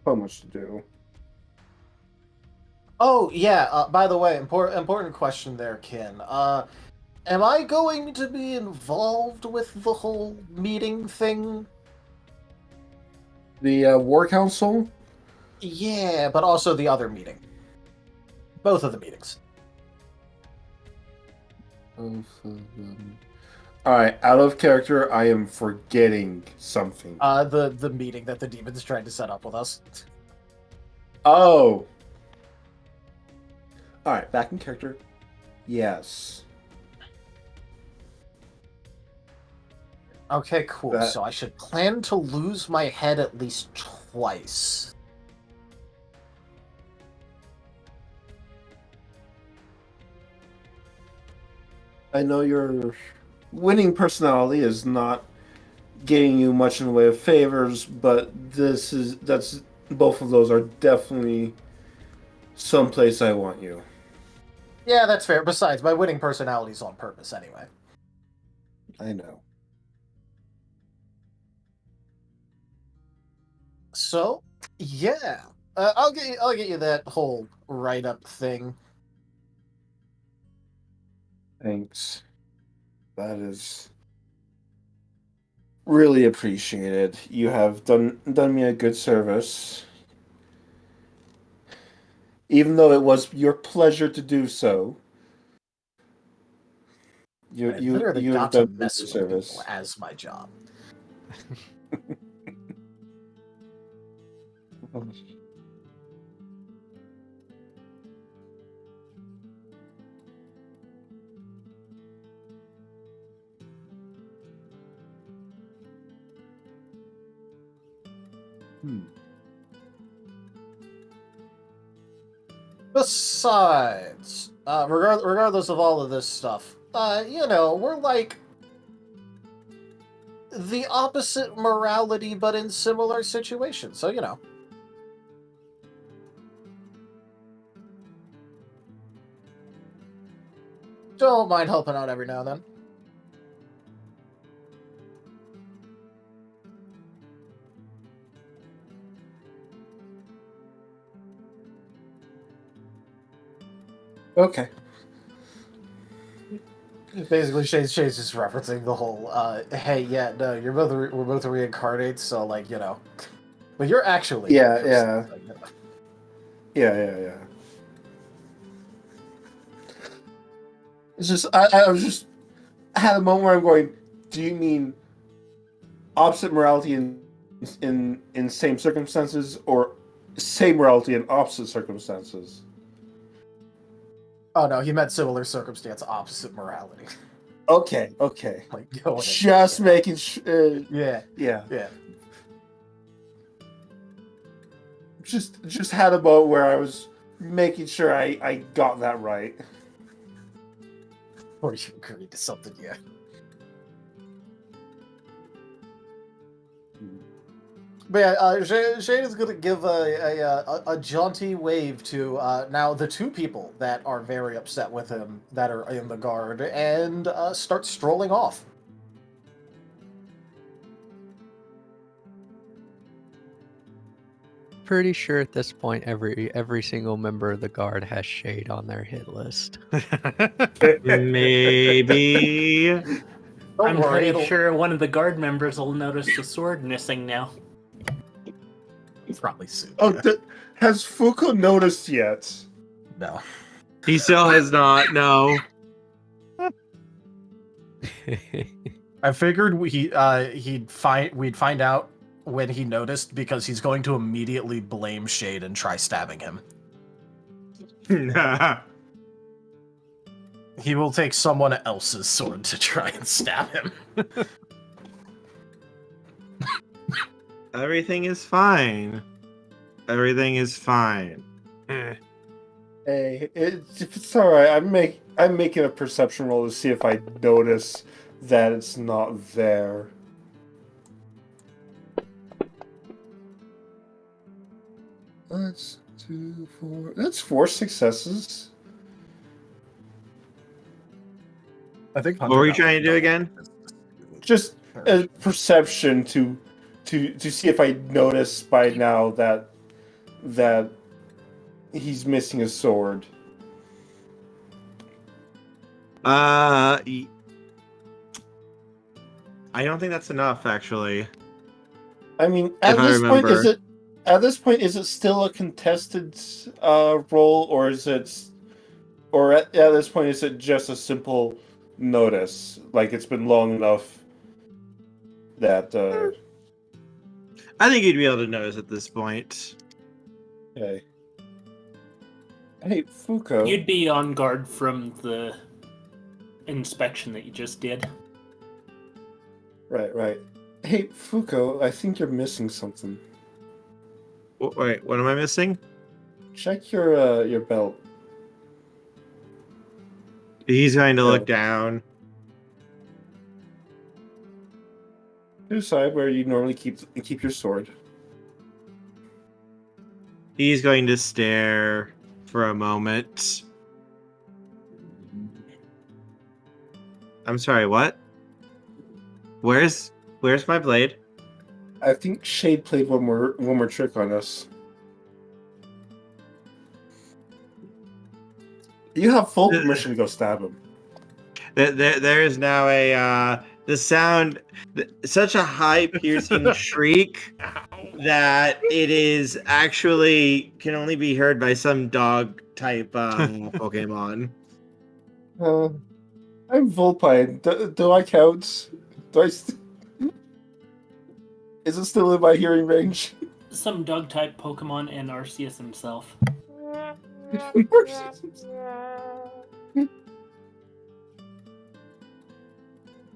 So much to do. Oh, yeah, by the way, important question there, Kin. Am I going to be involved with the whole meeting thing? The War Council? Yeah, but also the other meeting. Both of the meetings. Both of them. Alright, out of character, I am forgetting something. The meeting that the demons tried to set up with us. Oh! Alright, back in character. Yes. Okay, cool. So I should plan to lose my head at least twice. I know your winning personality is not getting you much in the way of favors, but both of those are definitely someplace I want you. Yeah, that's fair. Besides, my winning personality's on purpose anyway. I know. So, yeah. I'll get you that whole write-up thing. Thanks. That is really appreciated. You have done me a good service. Even though it was your pleasure to do so. I literally You have got to done mess good with people service. as my job. Besides, regardless of all of this stuff, we're like the opposite morality, but in similar situations. So, don't mind helping out every now and then. Okay. Basically, Shane's just referencing the whole, hey, yeah, no, we're both reincarnates, so, like, but you're actually Yeah, a person, yeah. so, Yeah. It's just I was just I had a moment where I'm going, do you mean opposite morality in same circumstances or same morality in opposite circumstances? Oh no, he meant similar circumstance, opposite morality. Okay. Like going Just making yeah. yeah. Just had a moment where I was making sure I got that right. Or you agreed to something, yeah. But yeah, Shane is going to give a jaunty wave to now the two people that are very upset with him that are in the guard and start strolling off. Pretty sure at this point every single member of the guard has shade on their hit list. Maybe. I'm pretty sure one of the guard members will notice the sword missing now. Probably soon. Oh, has Fuko noticed yet? No. He still has not, no. I figured we'd find out when he noticed because he's going to immediately blame Shade and try stabbing him. He will take someone else's sword to try and stab him. Everything is fine. Everything is fine. Hey, it's all right. I'm making a perception roll to see if I notice that it's not there. That's 2, 4. That's 4 successes. I think. What were you trying to do again? Just a perception to see if I notice by now that he's missing a sword. I don't think that's enough, actually. I mean, at this point, is it still a contested roll, or is it, or at this point, is it just a simple notice? Like it's been long enough that. I think you'd be able to notice at this point. Okay. Hey, Fuko. You'd be on guard from the inspection that you just did. Right. Hey, Fuko, I think you're missing something. Wait, what am I missing? Check your belt. He's going to look down. To the side where you normally keep your sword. He's going to stare for a moment. I'm sorry, what? Where's my blade? I think Shade played one more trick on us. You have full permission to go stab him. There is now the sound, such a high piercing shriek that it is actually can only be heard by some dog type Pokemon. I'm Vulpine. Do I count? Do I? Is it still in my hearing range? Some dog type Pokemon and Arceus himself.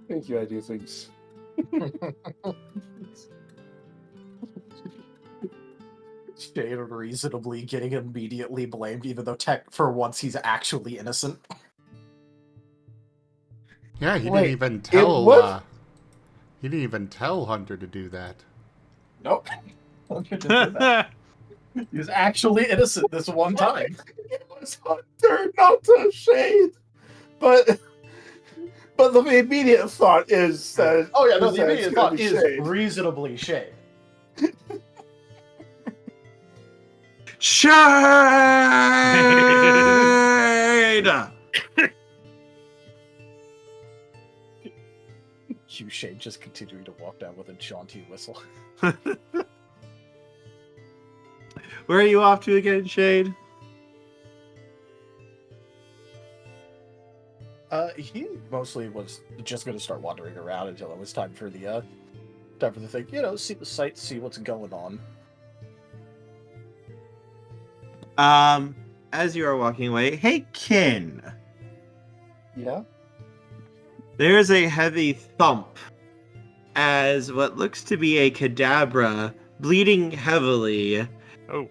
Thank you, I do things. Shade reasonably getting immediately blamed, even though for once he's actually innocent. Yeah, he Wait, didn't even tell. what? He didn't even tell Hunter to do that. Nope. He was actually innocent this one time. It was Hunter, not to Shade. But the immediate thought is that. Oh yeah, no, is the that immediate it's gonna thought be is Shade. reasonably Shade. Shade! Hugh Shade just continuing to walk down with a jaunty whistle. Where are you off to again, Shade? He mostly was just going to start wandering around until it was time for the thing. You know, see the sights, see what's going on. As you are walking away, hey, Kin. Yeah? There's a heavy thump as what looks to be a Kadabra bleeding heavily. Oh.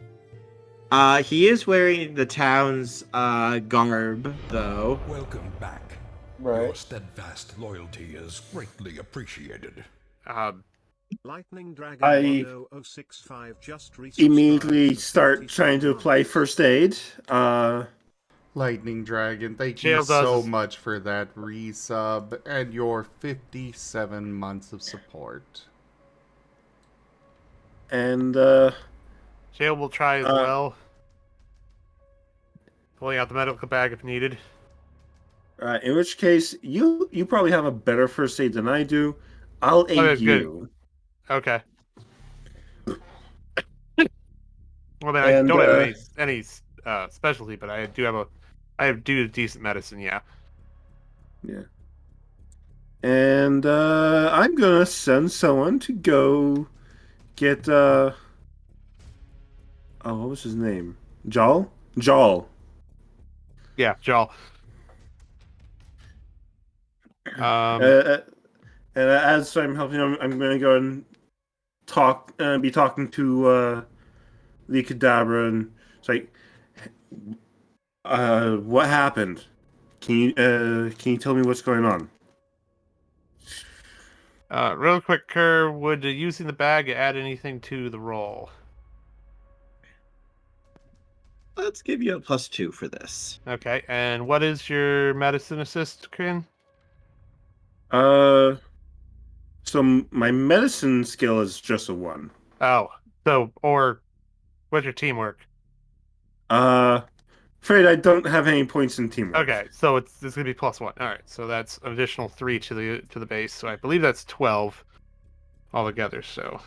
He is wearing the town's garb, though. Welcome back. Right. Your steadfast loyalty is greatly appreciated. Lightning Dragon I 1065 just immediately resubscribed start 37 trying to apply first aid. Lightning Dragon, thank Jail you so does- much for that resub and your 57 months of support. And Jail will try as well. Pulling out the medical bag if needed. in which case, you probably have a better first aid than I do. I'll aid Okay, good. you. Okay. Well, then I And, don't have any specialty, but I do decent medicine. Yeah. Yeah. And I'm gonna send someone to go get oh, what was his name? Jal? Jal. Yeah, Jaw. And as I'm helping him, I'm gonna go and be talking to the Kadabra, and it's like, what happened? Can you tell me what's going on? Real quick, Kerr, would using the bag add anything to the roll? Let's give you a +2 for this. Okay, and what is your medicine assist, Krin? So my medicine skill is just a 1. Oh, so, or what's your teamwork? Afraid I don't have any points in teamwork. Okay, so it's gonna be +1. All right, so that's an additional 3 to the base. So I believe that's 12 altogether. So,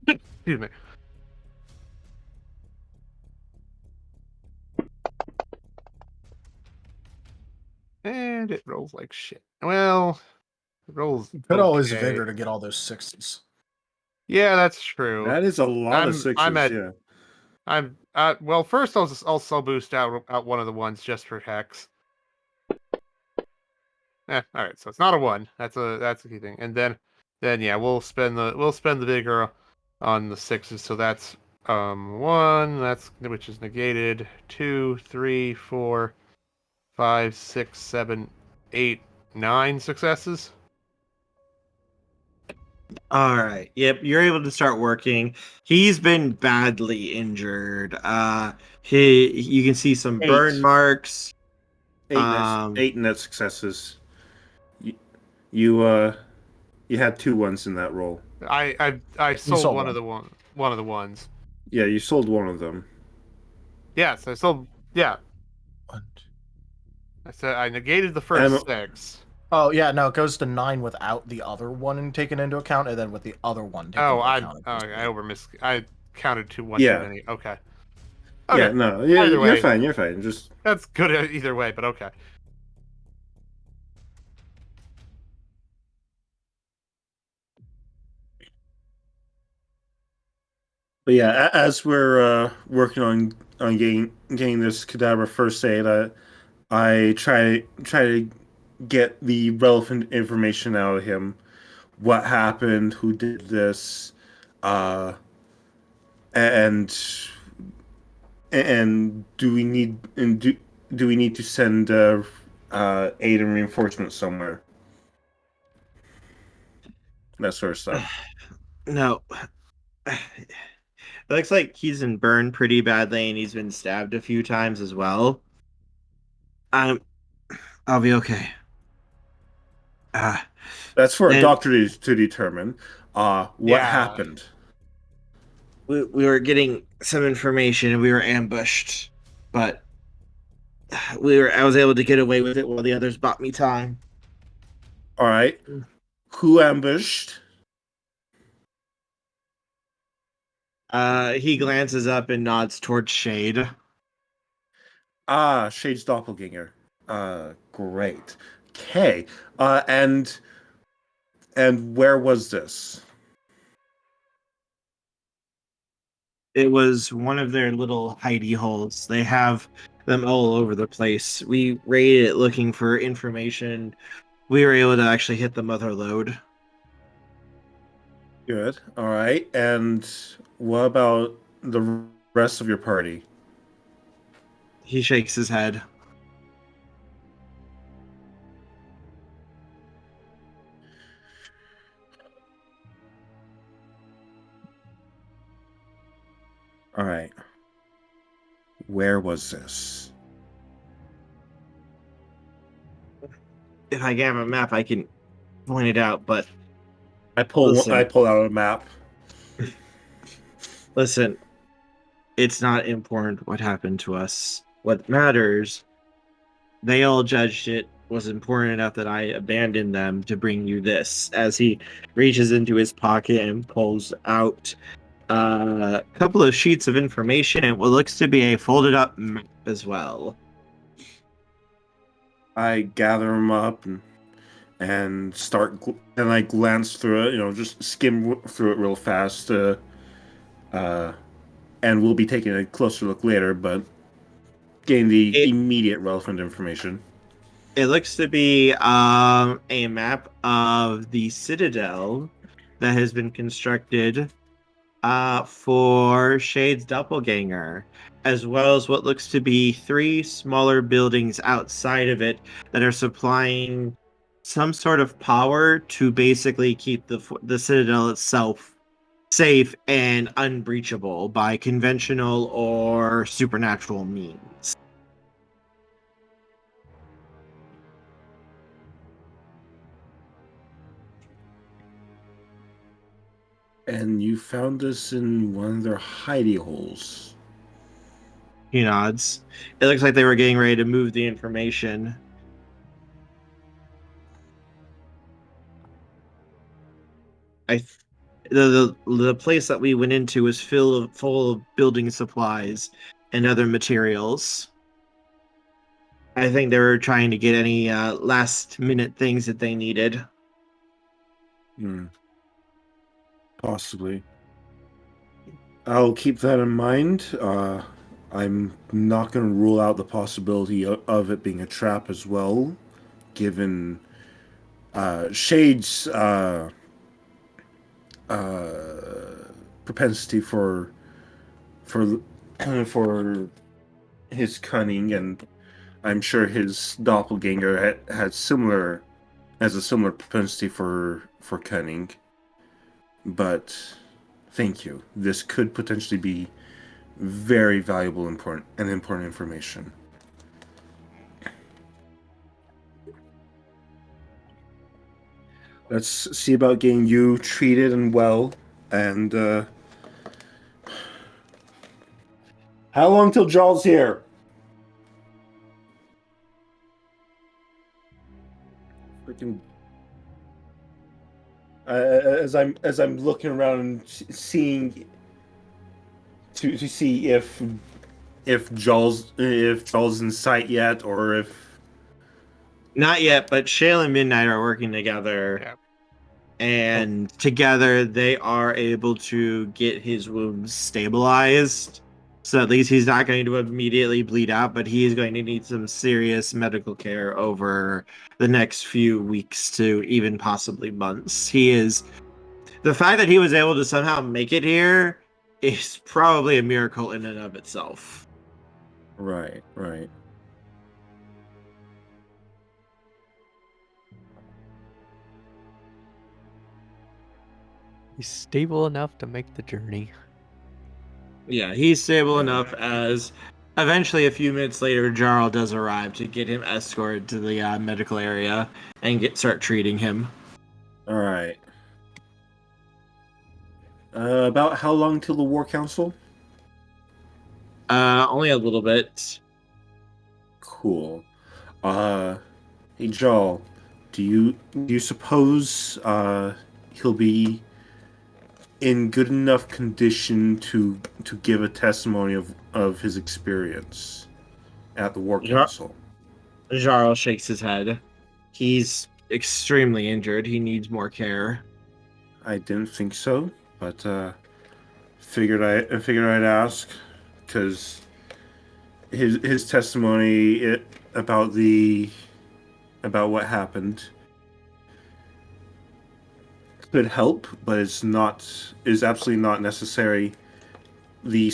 excuse me. And it rolls like shit. Well, it rolls. Could always okay. vigor to get all those 6s. Yeah, that's true. That is a lot of 6s. Yeah. Well, first I'll boost out one of the ones just for hex. All right, so it's not a 1. That's a key thing. And then yeah, we'll spend the vigor on the 6s. So that's 1, which is negated. 2, 3, 4, 5, 6, 7, 8, 9 successes. All right. Yep, you're able to start working. He's been badly injured. You can see some 8. burn marks. 8 net successes. You had 2 ones in that roll. I sold one of the ones. Yeah, you sold one of them. Yes, I sold. Yeah, I said I negated the first 6. Oh yeah, no, it goes to 9 without the other one taken into account, and then with the other one taken into account. I counted too much Yeah. too many. Okay. Yeah, Okay. no, Either you're way. fine. You're fine. Just That's good either way, but okay. But yeah, as we're working on getting this cadaver first aid, I try to get the relevant information out of him. What happened? Who did this? Uh, and and do we need to send aid and reinforcements somewhere? That sort of stuff. No. It looks like he's been burned pretty badly and he's been stabbed a few times as well. I'll be okay. That's for a And doctor to determine. What happened? we were getting some information and we were ambushed, but I was able to get away with it while the others bought me time. All right. Who ambushed? He glances up and nods towards Shade. Shade's doppelganger. Great. Okay. And where was this? It was one of their little hidey holes. They have them all over the place. We raided it looking for information. We were able to actually hit the mother lode. Good. All right. And what about the rest of your party? He shakes his head. All right. Where was this? If I have a map, I can point it out, but I pull listen. out a map. Listen, it's not important what happened to us. What matters, they all judged it was important enough that I abandoned them to bring you this. As he reaches into his pocket and pulls out a couple of sheets of information and what looks to be a folded up map as well. I gather them up and and I glance through it. Just skim through it real fast. And we'll be taking a closer look later, but getting the immediate relevant information. It looks to be a map of the citadel that has been constructed for Shade's doppelganger, as well as what looks to be 3 smaller buildings outside of it that are supplying some sort of power to basically keep the citadel itself safe and unbreachable by conventional or supernatural means. And you found this in one of their hidey holes. He nods. It looks like they were getting ready to move the information. The place that we went into was full of building supplies and other materials. I think they were trying to get any last minute things that they needed. Possibly. I'll keep that in mind. I'm not going to rule out the possibility of it being a trap as well, given Shade's propensity for his cunning, and I'm sure his doppelganger has a similar propensity for cunning. But thank you. This could potentially be very valuable, important information. Let's see about getting you treated and well. And how long till Jarl's here? freaking. As I'm looking around and seeing to see if Joel's in sight yet, or if Not yet, but Shale and Midnight are working together. Yeah. And together they are able to get his wounds stabilized. So at least he's not going to immediately bleed out, but he is going to need some serious medical care over the next few weeks to even possibly months. The fact that he was able to somehow make it here is probably a miracle in and of itself. right. He's stable enough to make the journey. Yeah, he's stable enough as eventually a few minutes later, Jarl does arrive to get him escorted to the medical area and start treating him. All right. About how long till the War Council? Only a little bit. Cool. Hey Joel, do you suppose he'll be in good enough condition to give a testimony of his experience at the War Council? Jarl shakes his head. He's extremely injured. He needs more care. I didn't think so, but figured I'd ask, because his testimony about what happened could help, but is absolutely not necessary. The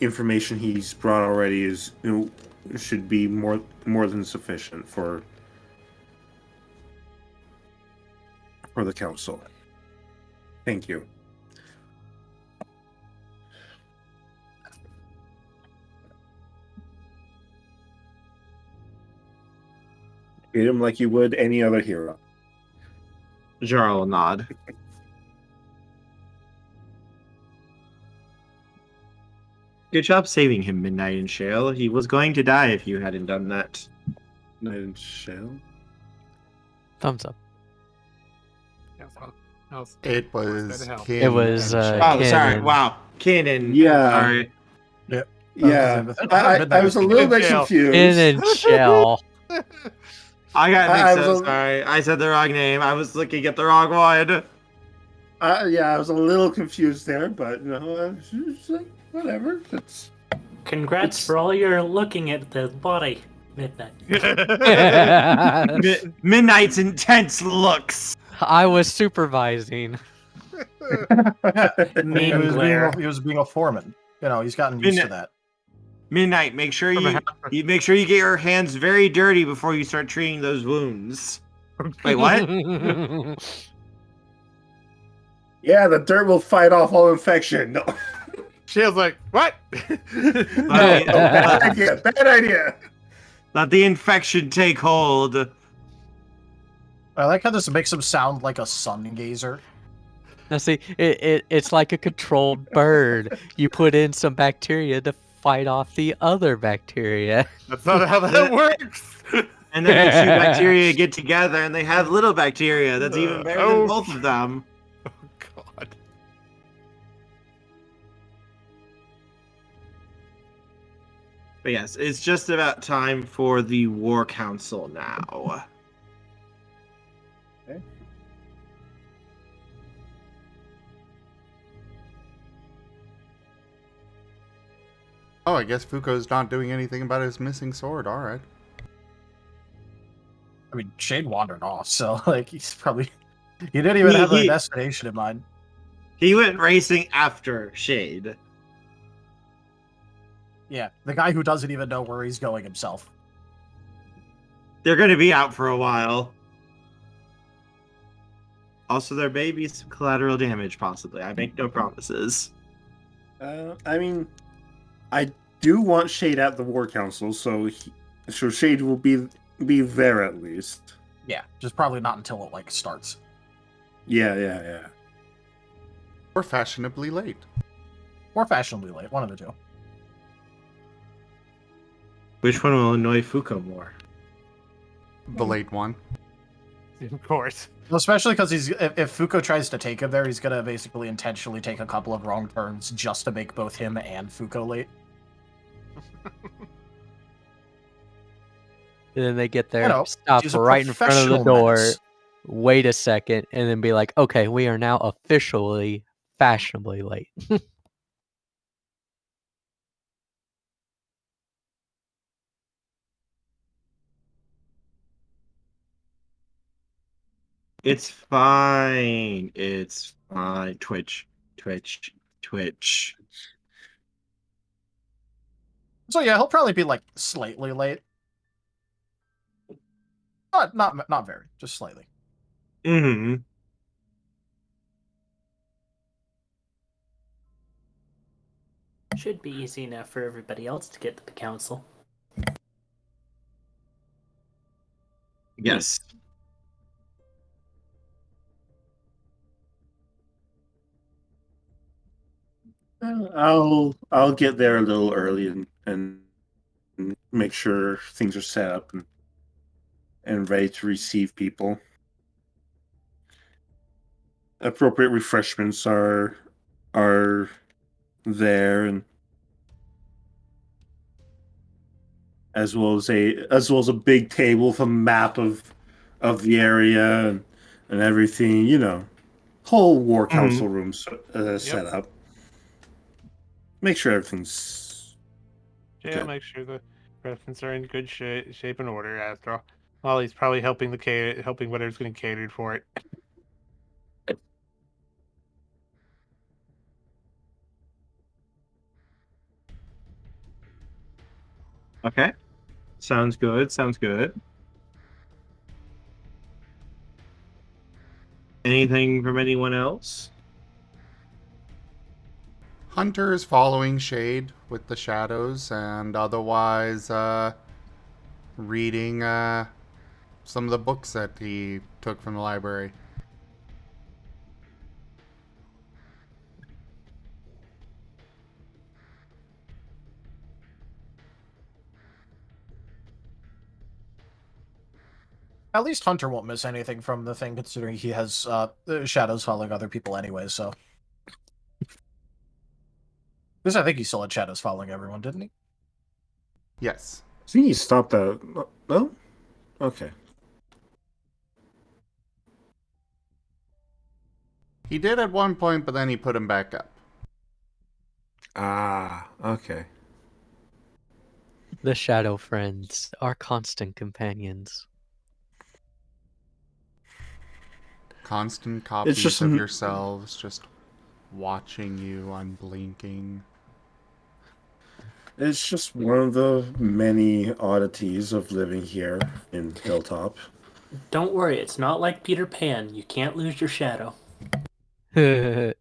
information he's brought already should be more than sufficient for the council. Thank you. Treat him like you would any other hero. Jarl will nod. Good job saving him, Midnight and Shale. He was going to die if you hadn't done that. Night and Shale? Thumbs up. It was Kin It was, and Shale. Oh, sorry. Canon. Wow. Canon. Yeah. Sorry. Yeah, I was a little bit confused. In and shell. I got I mixed was up. Sorry. I said the wrong name. I was looking at the wrong one. Yeah, I was a little confused there, but no, I was just like, whatever. Congrats for all your looking at the body, Midnight. Midnight's intense looks. I was supervising. Mean glare. He was being a foreman. You know, he's gotten used to that. Midnight, make sure you get your hands very dirty before you start treating those wounds. Wait, what? Yeah, the dirt will fight off all infection. No. Shale's like, what? Bad idea. Bad idea. Let the infection take hold. I like how this makes him sound like a sun gazer. Now see, it's like a controlled bird. You put in some bacteria to fight off the other bacteria. That's not how that works. And then the two bacteria get together and they have little bacteria. That's even better than both of them. Oh, God. But yes, it's just about time for the War Council now. Okay. Oh, I guess Fuko's not doing anything about his missing sword. All right. I mean, Shade wandered off, so like he's probably he didn't even have a destination in mind. He went racing after Shade. Yeah, the guy who doesn't even know where he's going himself. They're going to be out for a while. Also, there may be some collateral damage, possibly. I make no promises. I mean, I do want Shade at the War Council, so Shade will be there at least. Yeah, just probably not until it like starts. Yeah. Or fashionably late. Or fashionably late, one of the two. Which one will annoy Fuko more? The late one. Of course. Well, especially because if Fuko tries to take him there, he's gonna basically intentionally take a couple of wrong turns just to make both him and Fuko late. And then they get there, You know, stop she's a right in front of the professional door, menace. wait a second, and then be like, okay, we are now officially fashionably late. It's fine. It's fine. Twitch. So yeah, he'll probably be like slightly late. Not very, just slightly. Mm-hmm. Should be easy enough for everybody else to get to the council. Yes. I'll get there a little early and make sure things are set up and ready to receive people. Appropriate refreshments are there, and as well as a big table with a map of the area and everything. You know, whole war council room set up. Make sure everything's Yeah, good. make sure the residents are in good shape and order. After all, well, he's probably helping helping whatever's getting catered for it. Okay. Sounds good. Anything from anyone else? Hunter is following Shade with the shadows, and otherwise reading some of the books that he took from the library. At least Hunter won't miss anything from the thing, considering he has shadows following other people anyway. So, because I think he still had shadows following everyone, didn't he? Yes. I think he stopped that. No? Okay. He did at one point, but then he put him back up. Ah, okay. The shadow friends, our constant companions. Constant copies just of yourselves, just watching you unblinking. It's just one of the many oddities of living here in Hilltop. Don't worry, it's not like Peter Pan. You can't lose your shadow. That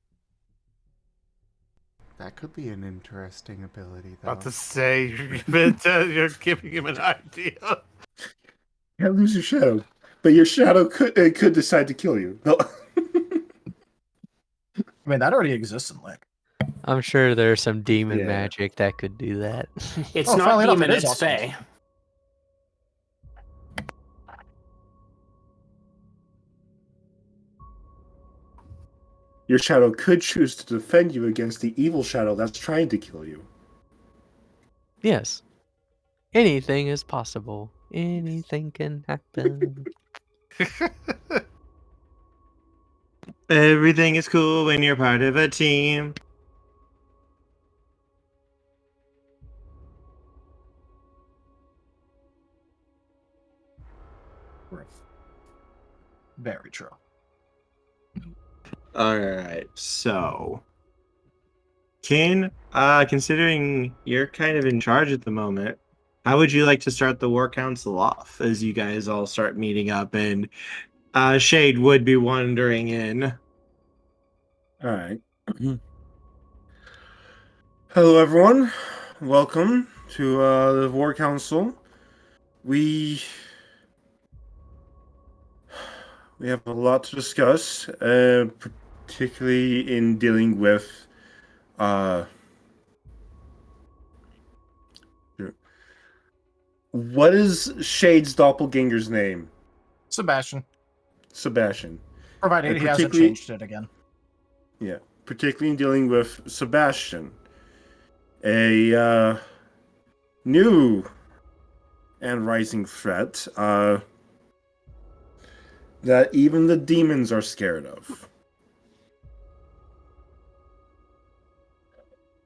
could be an interesting ability, though. About to say, you're giving him an idea. You can't lose your shadow, but your shadow could decide to kill you. No. I mean, that already exists in Lick. I'm sure there's some demon Yeah. magic that could do that. It's Oh, not funnily enough, demon, it is it's awesome. Fae. Your shadow could choose to defend you against the evil shadow that's trying to kill you. Yes. Anything is possible. Anything can happen. Everything is cool when you're part of a team. Very true. All right. So, considering you're kind of in charge at the moment, how would you like to start the War Council off as you guys all start meeting up and Shade would be wandering in? All right. Hello, everyone. Welcome to the War Council. We have a lot to discuss, particularly in dealing with what is Shade's doppelganger's name? Sebastian. Sebastian. Provided And he hasn't particularly- changed it again. Yeah, particularly in dealing with Sebastian, a new and rising threat that even the demons are scared of.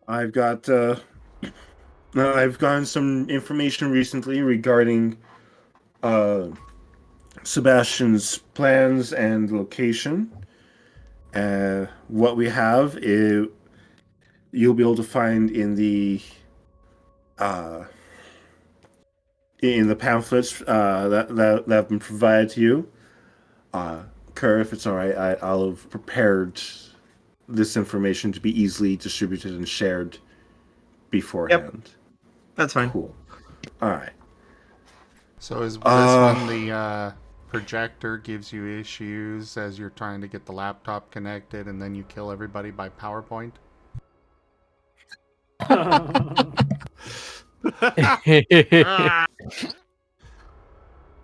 I've gotten some information recently regarding Sebastian's plans and location. What we have is you'll be able to find in the pamphlets that have been provided to you. Kerr, if it's all right, I'll have prepared this information to be easily distributed and shared beforehand. That's fine. Cool. All right. So is this when the projector gives you issues as you're trying to get the laptop connected and then you kill everybody by PowerPoint?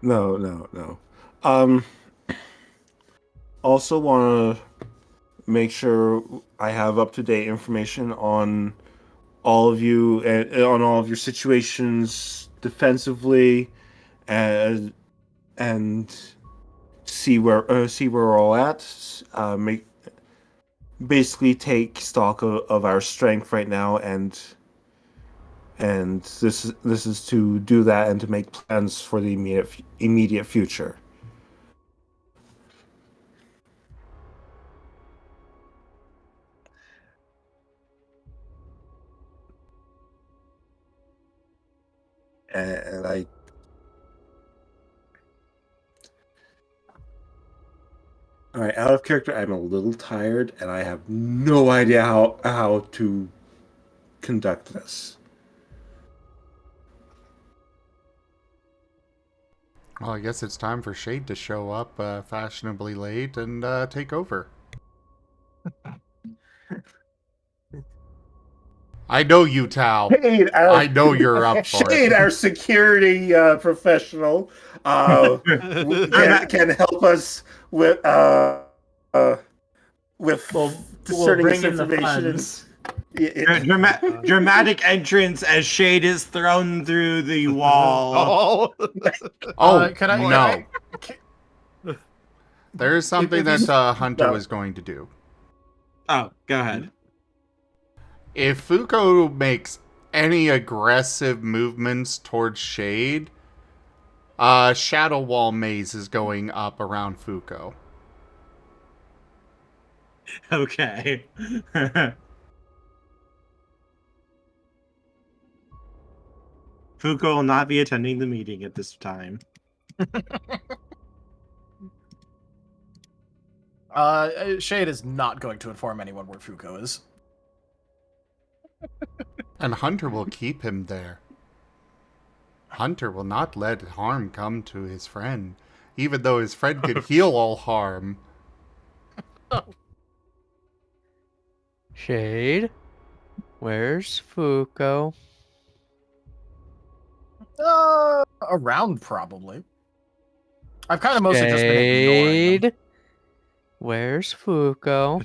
No. Also want to make sure I have up-to-date information on all of you and on all of your situations defensively, and see where we're all at. Basically take stock of our strength right now, and this is to do that and to make plans for the immediate future. And all right, out of character, I'm a little tired, and I have no idea how to conduct this. Well, I guess it's time for Shade to show up fashionably late and take over. I know you, Tao. I know you're up for Shade, it. our security professional, can help us with discerning bring this in the information. funds. Dramatic entrance as Shade is thrown through the wall. Oh, can I- no. can There's something if you- that Hunter no. was going to do. Oh, go ahead. If Foucault makes any aggressive movements towards Shade, Shadow Wall Maze is going up around Foucault. Okay. Foucault will not be attending the meeting at this time. Shade is not going to inform anyone where Foucault is. And Hunter will keep him there. Hunter will not let harm come to his friend, even though his friend could heal all harm. Shade, where's Foucault? Around, probably. I've kind of mostly just been ignoring them. Shade, where's Foucault?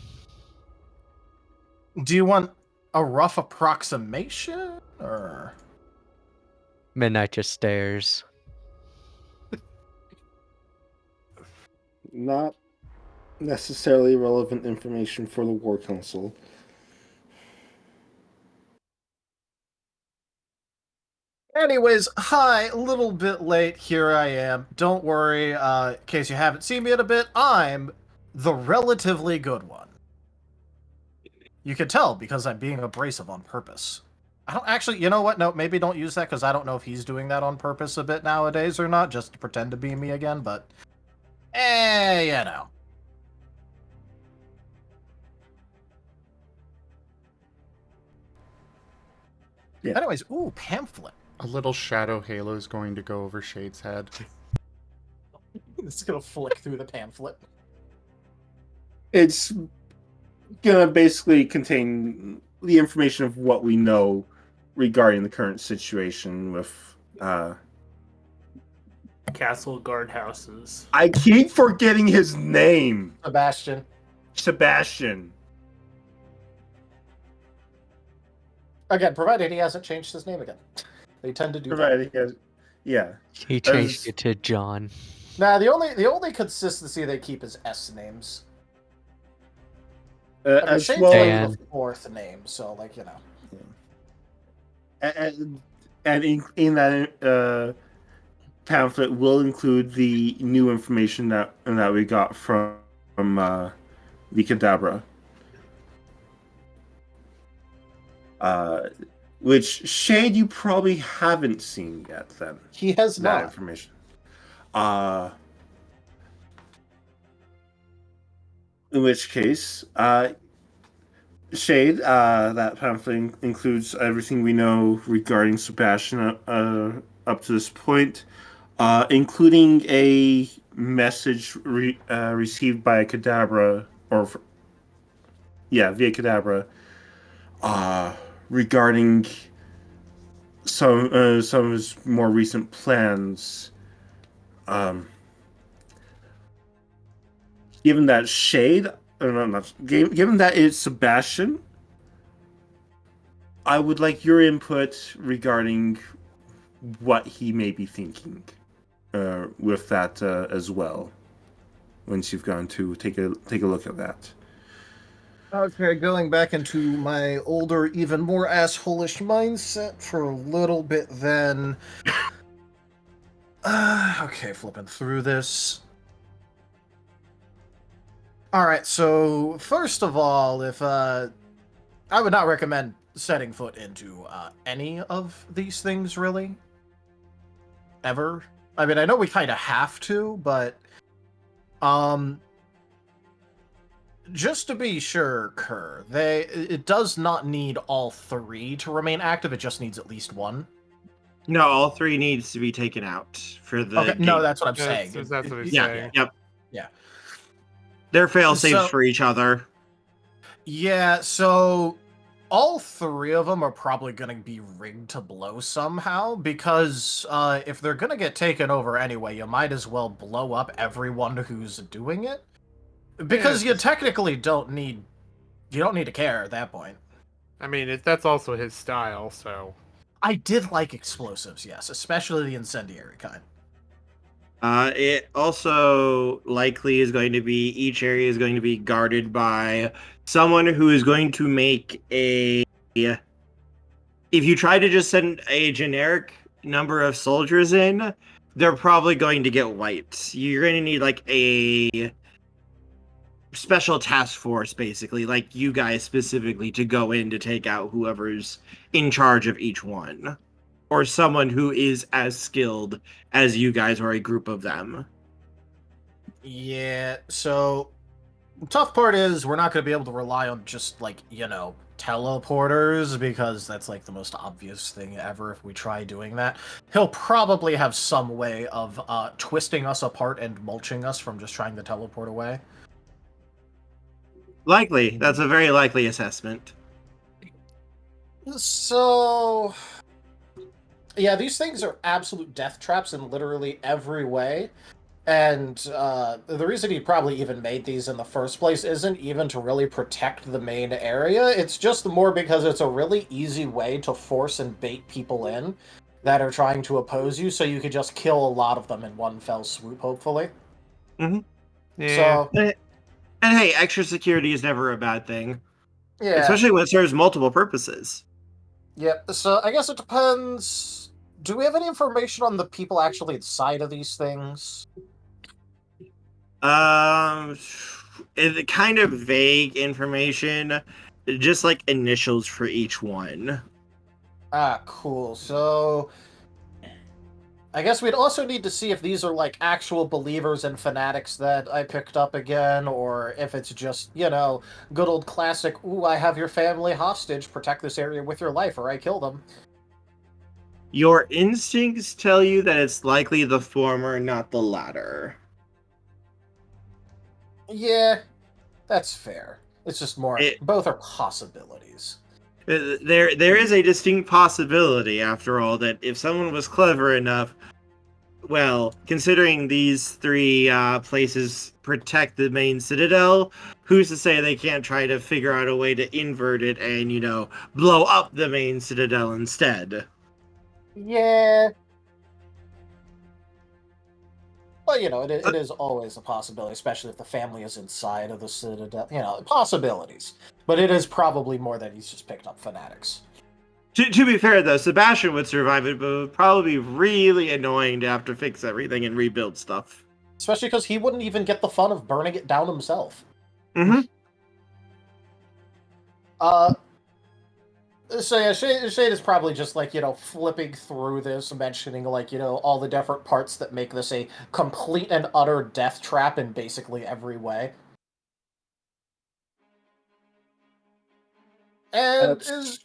Do you want a rough approximation, or...? Midnight just stares. Not necessarily relevant information for the War Council. Anyways, hi, a little bit late, here I am. Don't worry, in case you haven't seen me in a bit, I'm the relatively good one. You can tell because I'm being abrasive on purpose. I don't actually, you know what, no, maybe don't use that because I don't know if he's doing that on purpose a bit nowadays or not, just to pretend to be me again, but... you know. Yeah. Anyways, ooh, pamphlet. A little shadow halo is going to go over Shade's head. It's gonna flick through the pamphlet. It's gonna basically contain the information of what we know regarding the current situation with castle guardhouses. I keep forgetting his name. Sebastian. Sebastian. Again, provided he hasn't changed his name again. They tend to do that. Provided he has, yeah. He changed it to John. Nah, the only consistency they keep is S names. I mean, As Shane's well, like the fourth name, so like you know. and in that pamphlet will include the new information that we got from the Cadabra. Which Shade you probably haven't seen yet. Then He has that not. information. In which case, Shade, that pamphlet includes everything we know regarding Sebastian up to this point, including a message received by a Cadabra, via Cadabra, regarding some of his more recent plans. Given that given that it's Sebastian, I would like your input regarding what he may be thinking with that as well. Once you've gone to take a look at that. Okay, going back into my older, even more assholish mindset for a little bit then. Okay, flipping through this. Alright, so first of all, if I would not recommend setting foot into any of these things, really. Ever. I mean, I know we kind of have to, but just to be sure, Kerr, it does not need all three to remain active. It just needs at least one. No, all three needs to be taken out for the Okay, game. no, that's what I'm saying. That's what he's Yeah, saying. yep. Yeah. They're fail-safes So- for each other. Yeah, so all three of them are probably going to be rigged to blow somehow, because if they're going to get taken over anyway, you might as well blow up everyone who's doing it. Because you technically don't need to care at that point. I mean, that's also his style, so. I did like explosives, yes, especially the incendiary kind. It also likely is going to be, each area is going to be guarded by someone who is going to make a... If you try to just send a generic number of soldiers in, they're probably going to get wiped. You're going to need like a special task force, basically, like you guys specifically, to go in to take out whoever's in charge of each one. Or someone who is as skilled as you guys or a group of them. Yeah, so the tough part is we're not going to be able to rely on just, like, teleporters, because that's, like, the most obvious thing ever if we try doing that. He'll probably have some way of twisting us apart and mulching us from just trying to teleport away. Likely. That's a very likely assessment. So... yeah, these things are absolute death traps in literally every way. And the reason he probably even made these in the first place isn't even to really protect the main area. It's just more because it's a really easy way to force and bait people in that are trying to oppose you, so you could just kill a lot of them in one fell swoop, hopefully. Mm-hmm. Yeah. So, and hey, extra security is never a bad thing. yeah. Especially when it serves multiple purposes. Yep, so I guess it depends. Do we have any information on the people actually inside of these things? It kind of vague information, just like initials for each one. Ah, cool. So, I guess we'd also need to see if these are, like, actual believers and fanatics that I picked up again, or if it's just, good old classic, ooh, I have your family hostage, protect this area with your life, or I kill them. Your instincts tell you that it's likely the former, not the latter. Yeah, that's fair. It's just more, both are possibilities. There is a distinct possibility, after all, that if someone was clever enough, well, considering these three places protect the main citadel, who's to say they can't try to figure out a way to invert it and, blow up the main citadel instead? Yeah. But, it is always a possibility, especially if the family is inside of the citadel. Possibilities. But it is probably more that he's just picked up fanatics. To be fair, though, Sebastian would survive it, but it would probably be really annoying to have to fix everything and rebuild stuff. Especially because he wouldn't even get the fun of burning it down himself. Mm-hmm. So yeah, Shade is probably just flipping through this, mentioning all the different parts that make this a complete and utter death trap in basically every way. And is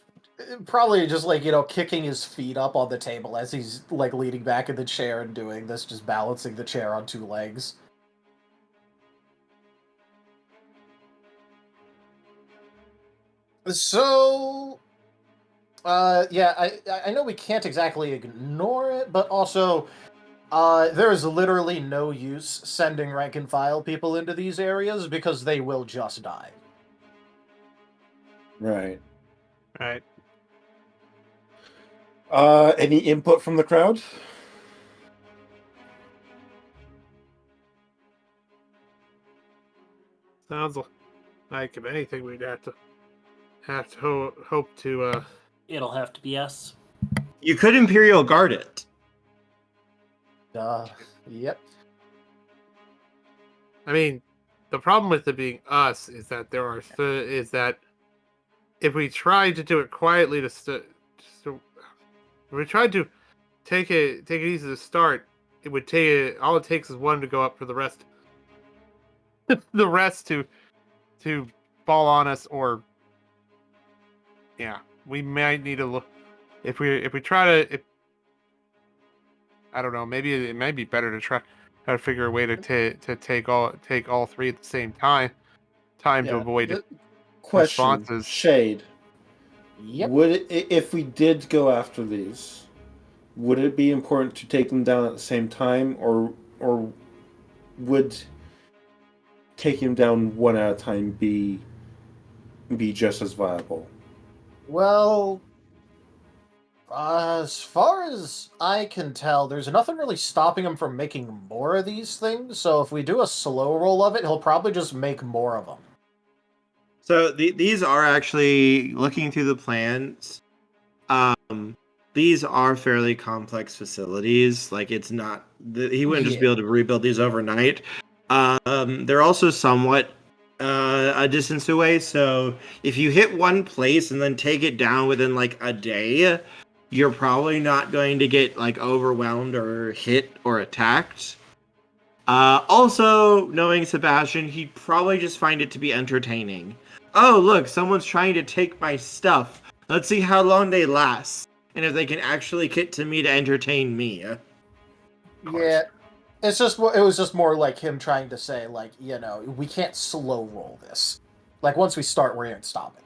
probably just kicking his feet up on the table as he's leaning back in the chair and doing this, just balancing the chair on two legs. So, yeah, I know we can't exactly ignore it, but also, there is literally no use sending rank and file people into these areas because they will just die. Right. Right. Any input from the crowd? Sounds like if anything, we'd have to hope to. It'll have to be yes. You could Imperial Guard it. Yep. I mean, the problem with it being us is that if we tried to do it quietly if we tried to take it easy to start, it would take all it takes is one to go up for the rest. The rest to fall on us, or we might need to look if we try to. I don't know. Maybe it might be better to try to figure a way to take all three at the same time to avoid responses. Shade. Yep. If we did go after these, would it be important to take them down at the same time, or would taking them down one at a time be just as viable? Well, as far as I can tell, there's nothing really stopping him from making more of these things, so if we do a slow roll of it, he'll probably just make more of them. So these are actually, looking through the plans, these are fairly complex facilities. It's not, he wouldn't just be able to rebuild these overnight. They're also somewhat a distance away, so if you hit one place and then take it down within a day, you're probably not going to get overwhelmed or hit or attacked. Also, knowing Sebastian, he'd probably just find it to be entertaining. Oh, look, someone's trying to take my stuff. Let's see how long they last, and if they can actually get to me to entertain me. Yeah. It was just more like him trying to say, we can't slow roll this. Once we start, we ain't stopping.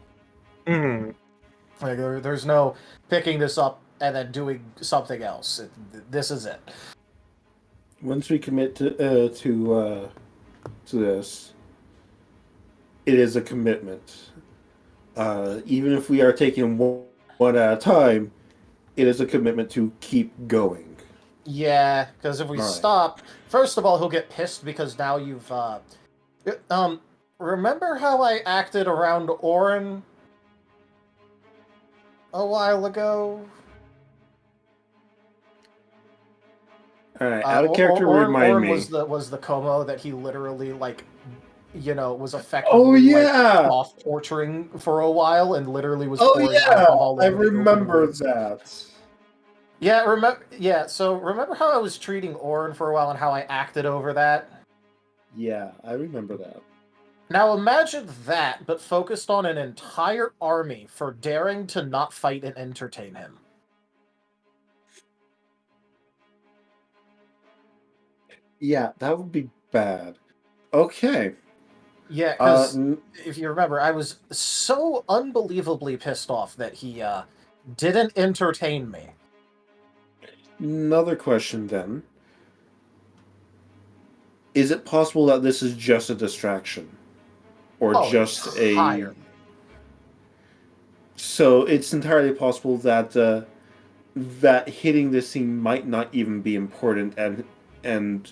Mm-hmm. There's no picking this up and then doing something else. This is it. Once we commit to this, it is a commitment. Even if we are taking one at a time, it is a commitment to keep going. Yeah, because if we stop, first of all, he'll get pissed because now you've remember how I acted around Orin a while ago? Alright, out of character, remind me. Was the Como that he literally was effectively off torturing for a while and literally was pouring alcohol. I remember that. Yeah, so remember how I was treating Orin for a while and how I acted over that? Yeah, I remember that. Now imagine that, but focused on an entire army for daring to not fight and entertain him. Yeah, that would be bad. Okay. Yeah, because if you remember, I was so unbelievably pissed off that he didn't entertain me. Another question then. is it possible that this is just a distraction? Or just entirely. So it's entirely possible that that hitting this thing might not even be important, and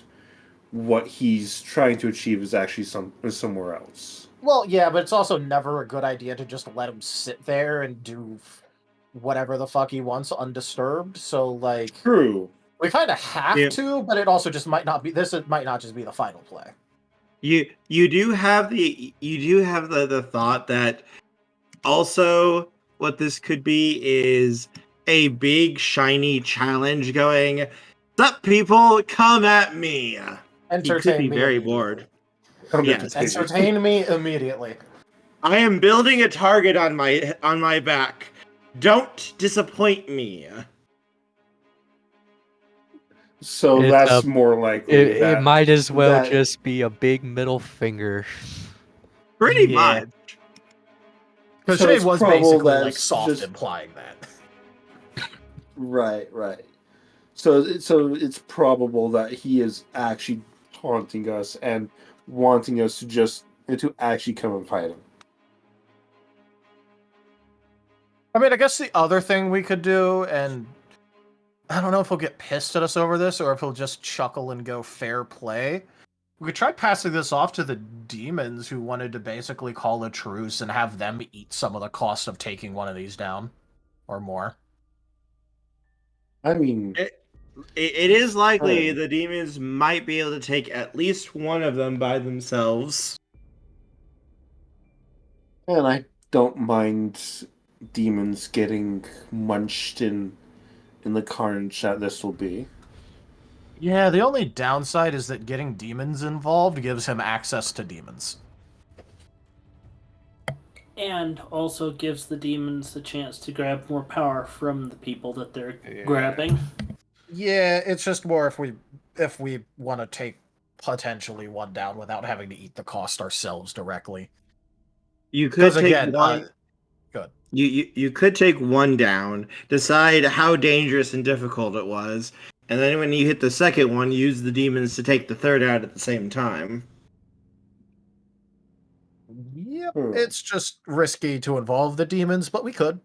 what he's trying to achieve is actually somewhere else. Well, yeah, but it's also never a good idea to just let him sit there and do whatever the fuck he wants undisturbed. So, like, True. we kind of have to, but it also just might not be. It might not just be the final play. You do have the thought that also what this could be is a big shiny challenge going, "Sup, people, come at me." He could be very bored. Yes. Entertain me immediately. I am building a target on my back. Don't disappoint me. So that's more likely. It might as well just be a big middle finger. Pretty much. Because Shade was basically like soft implying that. Right. So it's probable that he is actually taunting us and wanting us to actually come and fight him. I mean, I guess the other thing we could do, and I don't know if he'll get pissed at us over this or if he'll just chuckle and go fair play. We could try passing this off to the demons who wanted to basically call a truce and have them eat some of the cost of taking one of these down. Or more. I mean... It is likely the demons might be able to take at least one of them by themselves. And I don't mind demons getting munched in the carnage that this will be. Yeah, the only downside is that getting demons involved gives him access to demons. And also gives the demons the chance to grab more power from the people that they're grabbing. Yeah, it's just more if we want to take potentially one down without having to eat the cost ourselves directly. You could take again, one. Good. You could take one down, decide how dangerous and difficult it was, and then when you hit the second one, use the demons to take the third out at the same time. Yep, it's just risky to involve the demons, but we could.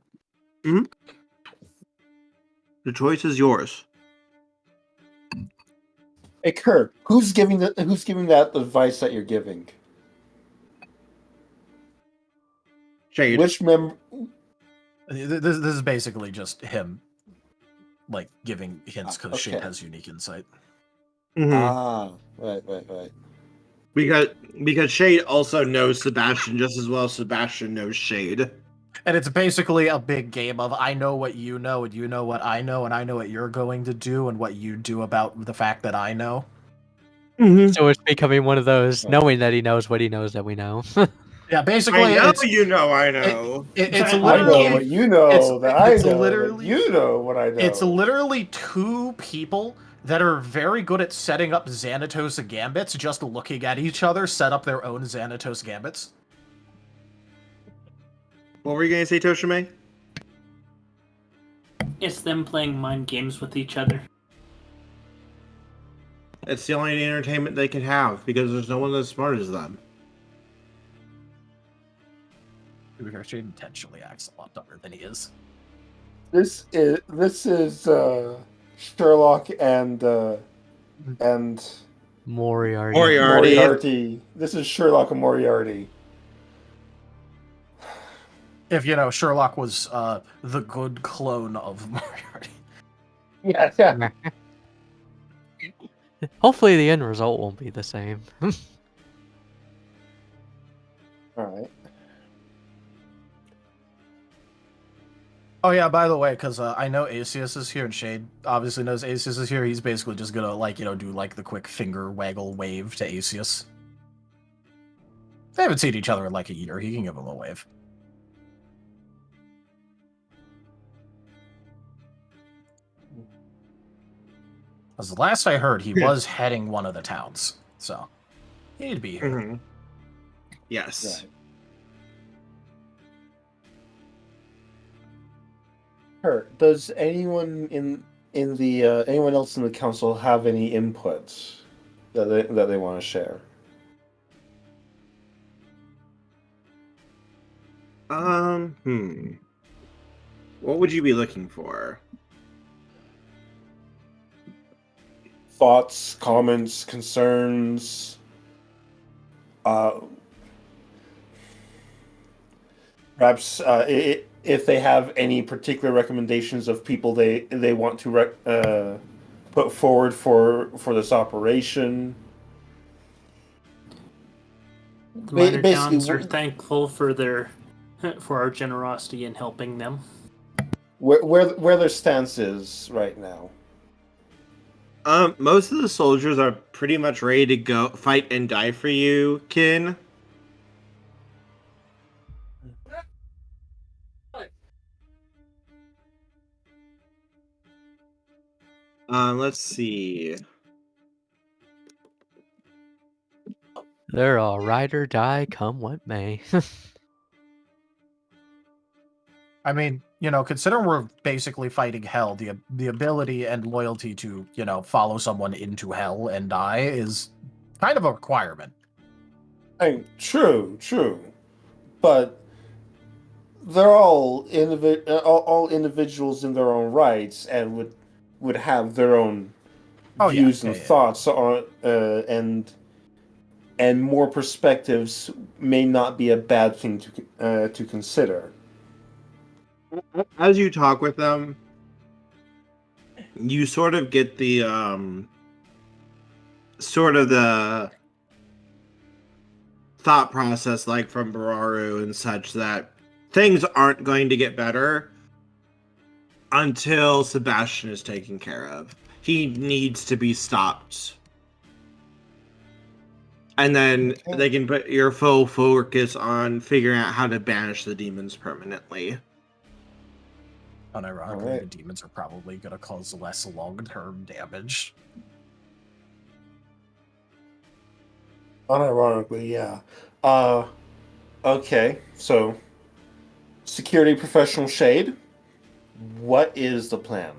Mm-hmm. The choice is yours. Hey, Kurt, who's giving that advice that you're giving? Shade. Which member? This is basically just him, like, giving hints because Shade has unique insight. Mm-hmm. Right. Because Shade also knows Sebastian just as well as Sebastian knows Shade. And it's basically a big game of I know what you know, and you know what I know, and I know what you're going to do, and what you do about the fact that I know. Mm-hmm. So it's becoming one of those, knowing that he knows what he knows that we know. Yeah, basically, I know you know I know. It's I literally know what you know that I know. Literally, that you know what I know. It's literally two people that are very good at setting up Xanatos gambits, just looking at each other, set up their own Xanatos gambits. What were you gonna say, Tochemay? It's them playing mind games with each other. It's the only entertainment they can have because there's no one as smart as them. Shade intentionally acts a lot dumber than he is. This is Sherlock and Moriarty. This is Sherlock and Moriarty. If Sherlock was the good clone of Moriarty. Yeah. Hopefully the end result won't be the same. Alright. Oh yeah, by the way, because I know Asius is here, and Shade obviously knows Asius is here. He's basically just gonna do like the quick finger waggle wave to Asius. They haven't seen each other in like a year. He can give him a wave. Because the last I heard, he was heading one of the towns, so he need to be here. Mm-hmm. Yes. Right. Does anyone anyone else in the council have any inputs? that they want to share? What would you be looking for? Thoughts, comments, concerns. Perhaps if they have any particular recommendations of people they want to put forward for this operation. The minor Basically, towns are thankful for our generosity in helping them. where their stance is right now. Most of the soldiers are pretty much ready to go fight and die for you, Kin. Let's see. They're all ride or die, come what may. I mean, considering we're basically fighting hell, the ability and loyalty to, follow someone into hell and die is kind of a requirement. True, but they're all individuals in their own rights and would have their own views and thoughts on and more perspectives may not be a bad thing to consider. As you talk with them, you sort of get the thought process, like from Bararu and such, that things aren't going to get better until Sebastian is taken care of. He needs to be stopped. And then they can put your full focus on figuring out how to banish the demons permanently. Unironically, the demons are probably going to cause less long-term damage. Unironically, yeah. Okay, so security professional Shade, what is the plan?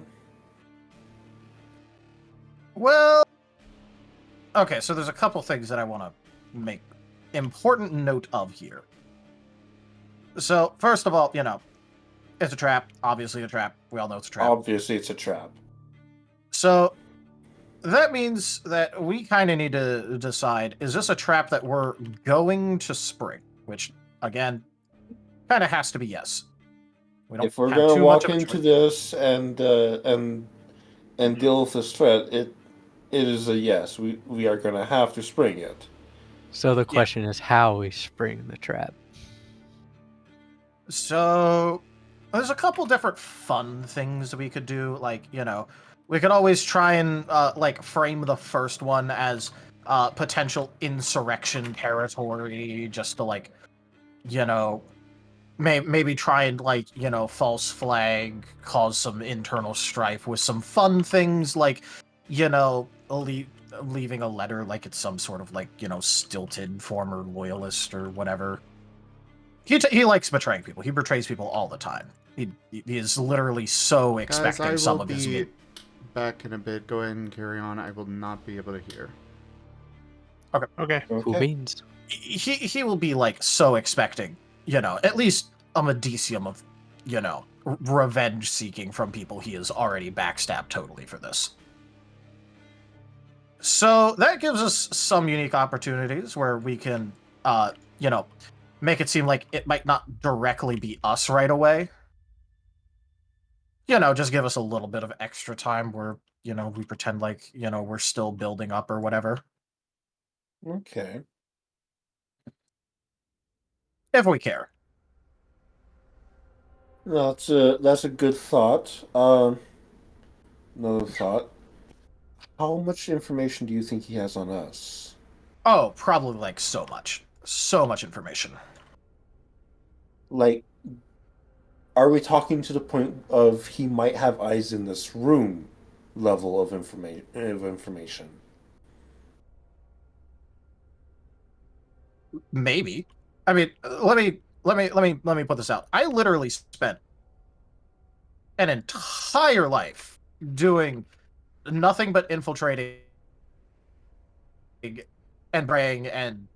Well, okay, so there's a couple things that I want to make important note of here. So, first of all, it's a trap. Obviously a trap. We all know it's a trap. Obviously it's a trap. So, that means that we kind of need to decide, is this a trap that we're going to spring? Which, again, kind of has to be yes. If we're going to walk into this and deal with this threat, it is a yes. We are going to have to spring it. So the question is how we spring the trap. So there's a couple different fun things we could do. Like, we could always try and frame the first one as potential insurrection territory, just to maybe try and false flag, cause some internal strife with some fun things like leaving a letter like it's some sort of stilted former loyalist or whatever. He likes betraying people. He betrays people all the time. He is literally so expecting Guys, some of his. Back in a bit. Go ahead and carry on. I will not be able to hear. Okay. Cool beans. He will be so expecting, at least a medicium of, revenge seeking from people he has already backstabbed totally for this. So that gives us some unique opportunities where we can, make it seem like it might not directly be us right away. Just give us a little bit of extra time where, we pretend like, we're still building up or whatever. Okay. If we care. No, that's a good thought. Another thought. How much information do you think he has on us? Oh, probably so much. So much information. Are we talking to the point of he might have eyes in this room level of information? Maybe. I mean, let me put this out. I literally spent an entire life doing nothing but infiltrating and praying and,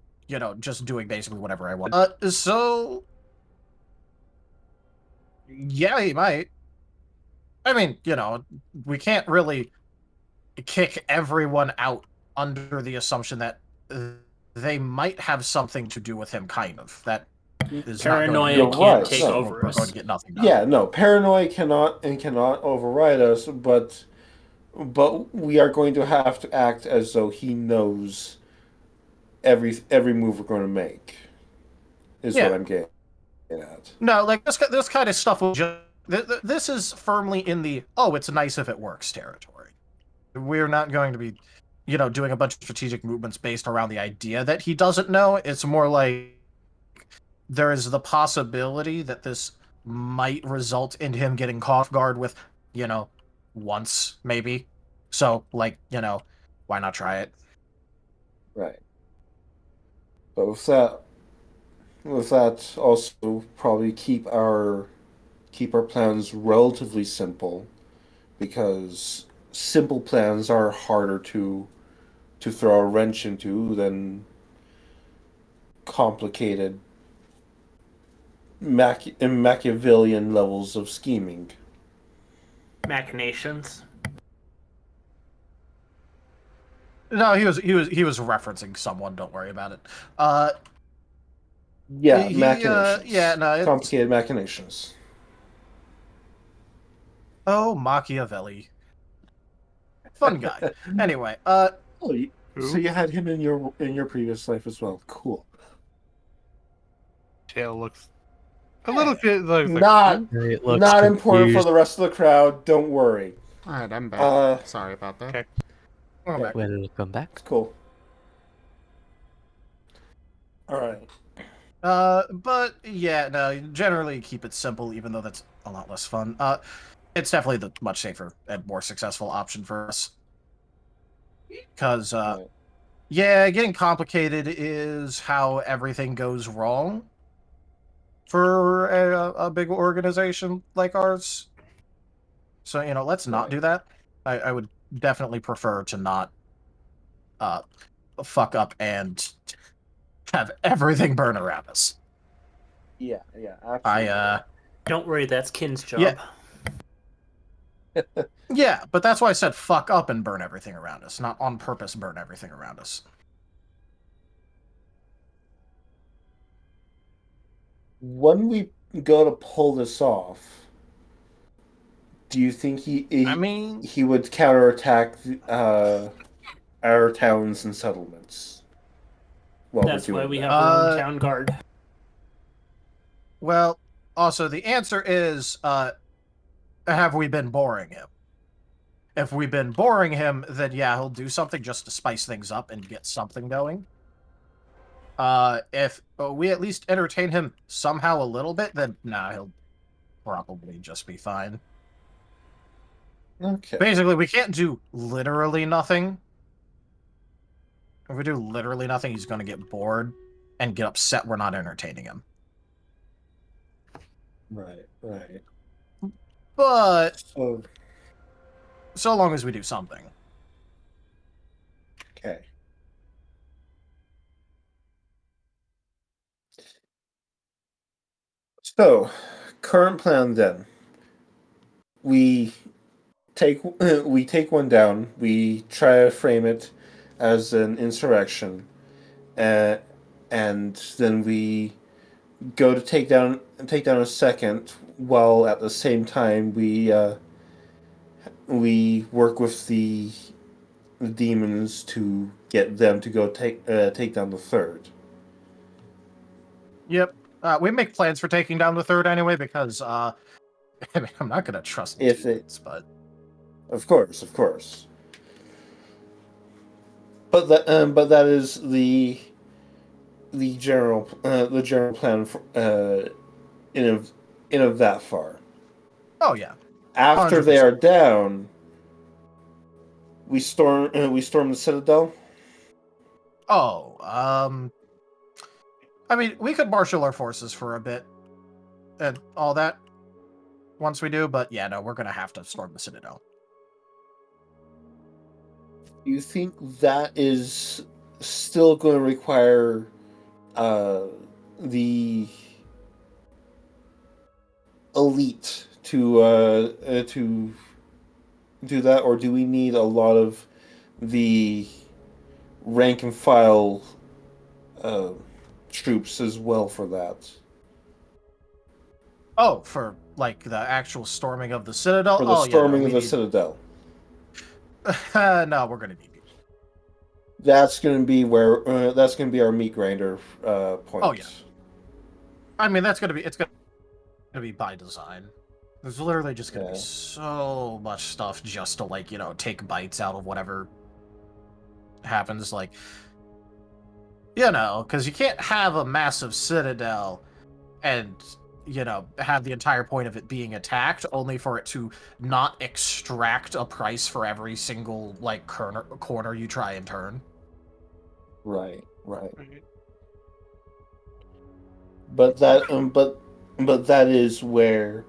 just doing basically whatever I want. So yeah, he might. I mean, we can't really kick everyone out under the assumption that they might have something to do with him, kind of. That is Paranoia not can't going to take so over we're us. going to get nothing done. Yeah, no, paranoia cannot override us, but we are going to have to act as though he knows every move we're going to make. Is what I'm getting at. No, like this kind of stuff will just. This is firmly in the it's nice if it works territory. We're not going to be, doing a bunch of strategic movements based around the idea that he doesn't know. It's more like there is the possibility that this might result in him getting caught off guard with, once maybe. So, why not try it? Right. But with that, also probably keep our plans relatively simple, because simple plans are harder to throw a wrench into than complicated Machiavellian levels of scheming. Machinations. No, he was referencing someone. Don't worry about it. Machinations. Complicated machinations. Oh, Machiavelli. Fun guy. Anyway, so you had him in your previous life as well. Cool. Tail looks a little bit not important for the rest of the crowd. Don't worry. All right, I'm back. Sorry about that. Okay. When it'll come back. It's cool. All right. But yeah, no. Generally, keep it simple, even though that's a lot less fun. It's definitely the much safer and more successful option for us. Because, getting complicated is how everything goes wrong for a big organization like ours. So, let's not do that. I would definitely prefer to not fuck up and have everything burn around us. Yeah, absolutely. Don't worry, that's Kin's job. Yeah, but that's why I said fuck up and burn everything around us, not on purpose burn everything around us. When we go to pull this off, do you think he would counterattack our towns and settlements? That's why we have our own town guard. Well, also the answer is, have we been boring him? If we've been boring him, then yeah, he'll do something just to spice things up and get something going. If we at least entertain him somehow a little bit, then he'll probably just be fine. Okay. Basically, we can't do literally nothing. If we do literally nothing, he's going to get bored and get upset we're not entertaining him. Right. But so long as we do something. Okay. So, current plan then. We take one down. We try to frame it as an insurrection, and then we go to take down a second, while at the same time we work with the demons to get them to go take down the third. Yep. We make plans for taking down the third anyway, because I mean, I'm not gonna trust demons, but of course. But that is the general plan for, in of that far. Oh yeah. After 100%. They are down, we storm the citadel. I mean, we could marshal our forces for a bit and all that once we do, but yeah, no, we're gonna have to storm the citadel. Do you think that is still going to require the elite to do that, or do we need a lot of the rank and file troops as well for that? Oh, for like the actual storming of the Citadel? For the Oh, storming yeah, of the Citadel. No, we're gonna need people. That's going to be where that's going to be our meat grinder point. Oh, yeah. I mean, it's gonna be by design. There's literally just gonna be so much stuff just to, like, you know, take bites out of whatever happens. Like, you know, because you can't have a massive Citadel and, you know, have the entire point of it being attacked only for it to not extract a price for every single, like, corner you try and turn. Right. But that is where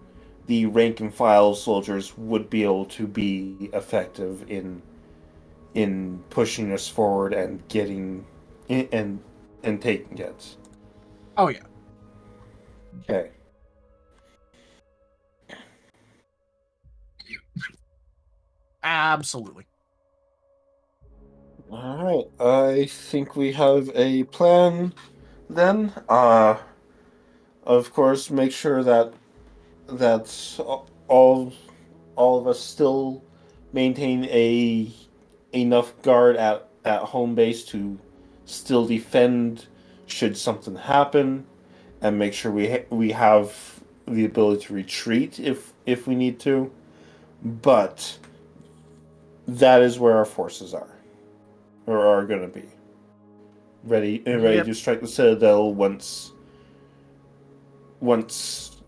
the rank and file soldiers would be able to be effective in pushing us forward and getting and taking it. Oh yeah. Okay. Absolutely. All right. I think we have a plan then. Of course, make sure that all of us still maintain enough guard at home base to still defend should something happen, and make sure we have the ability to retreat if we need to. But that is where our forces are, or are going to be ready to strike the Citadel once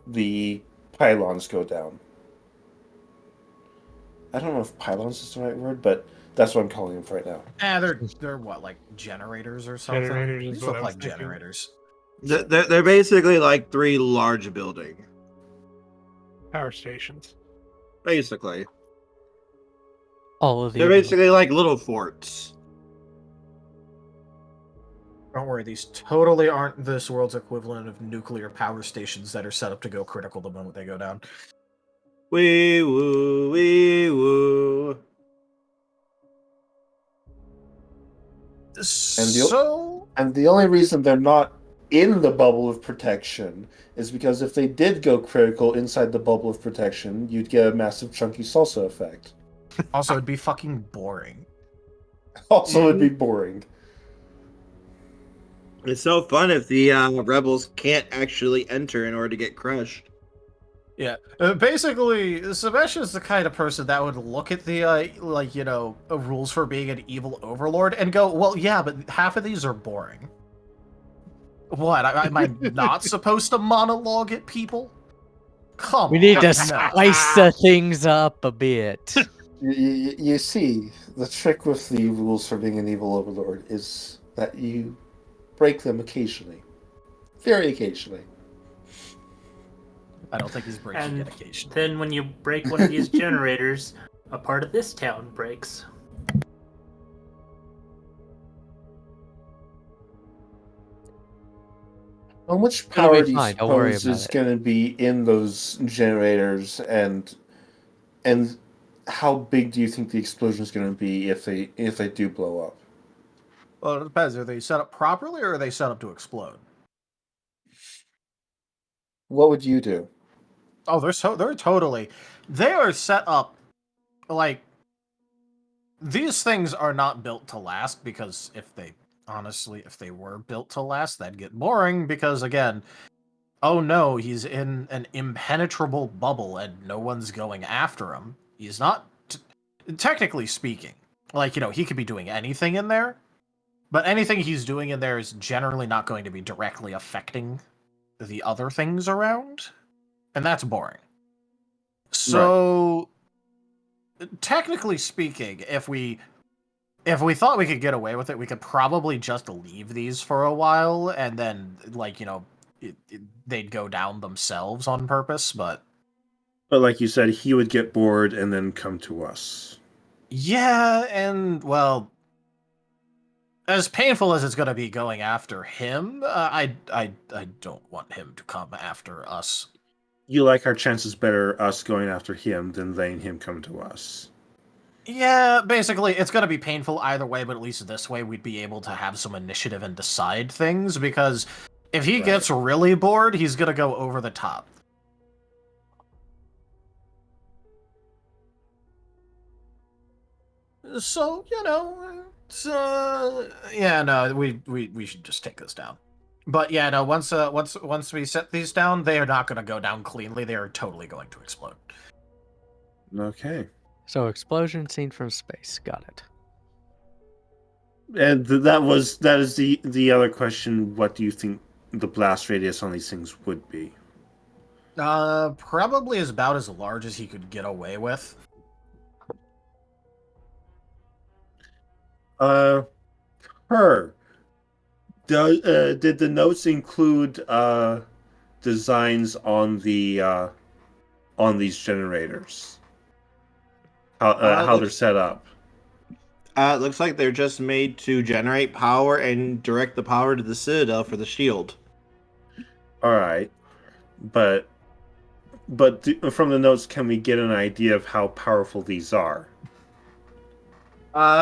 the pylons go down. I don't know if pylons is the right word, but that's what I'm calling them for right now. They're what, like generators or something? Generators These is what look I was like thinking. generators. They're basically like 3 large buildings. Power stations. Basically. All of the They're basically like little forts. Don't worry, these totally aren't this world's equivalent of nuclear power stations that are set up to go critical the moment they go down. Wee woo, wee woo. And the only reason they're not in the bubble of protection is because if they did go critical inside the bubble of protection, you'd get a massive chunky salsa effect. Also, it'd be fucking boring. It'd be boring. It's so fun if the rebels can't actually enter in order to get crushed. Yeah, basically, Sebastian's the kind of person that would look at the, like, you know, rules for being an evil overlord and go, well, yeah, but half of these are boring. What, am I not supposed to monologue at people? Come on. We need to spice the things up a bit. You see, the trick with the rules for being an evil overlord is that you break them occasionally. Very occasionally. I don't think he's breaking And it occasionally. then when you break one of these generators, a part of this town breaks. How much It'll power be do you fine, don't worry suppose about is it. going to be in those generators, and how big do you think the explosion is going to be if they do blow up? Well, it depends. Are they set up properly or are they set up to explode? What would you do? Oh, they are set up like these things are not built to last, because if they were built to last, that'd get boring because, again, oh no, he's in an impenetrable bubble and no one's going after him. He's not technically speaking. Like, you know, he could be doing anything in there, but anything he's doing in there is generally not going to be directly affecting the other things around. And that's boring. So, technically speaking, if we thought we could get away with it, we could probably just leave these for a while, and then, like, you know, they'd go down themselves on purpose, but like you said, he would get bored and then come to us. yeah, and, well, As painful as it's going to be going after him, I don't want him to come after us. You like our chances better us going after him than letting him come to us. Yeah, basically, it's going to be painful either way, but at least this way we'd be able to have some initiative and decide things, because if he gets really bored, he's going to go over the top. So, yeah, no, we should just take this down. But yeah, no, once we set these down, they are not going to go down cleanly. They are totally going to explode. Okay. So explosion seen from space. Got it. And that is the other question. What do you think the blast radius on these things would be? Probably is about as large as he could get away with. Did the notes include designs on these generators? How they're set up? It looks like they're just made to generate power and direct the power to the Citadel for the shield. All right, but from the notes, can we get an idea of how powerful these are?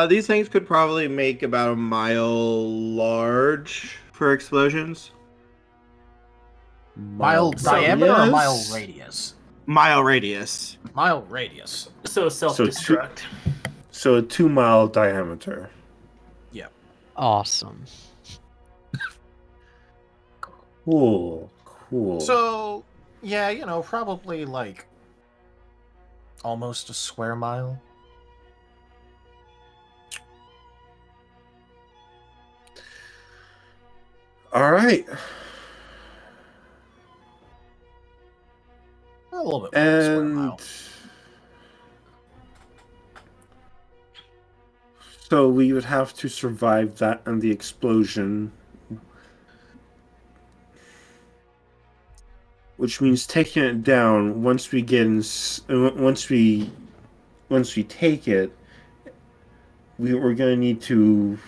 These things could probably make about a mile large for explosions. Mile diameter or mile radius? Mile radius. Mile radius. So self-destruct. So a 2-mile diameter. Yeah. Awesome. Cool. So, yeah, probably like almost a square mile. All right. A little bit more than a square mile. So we would have to survive that and the explosion, which means taking it down. Once we take it, we're going to need to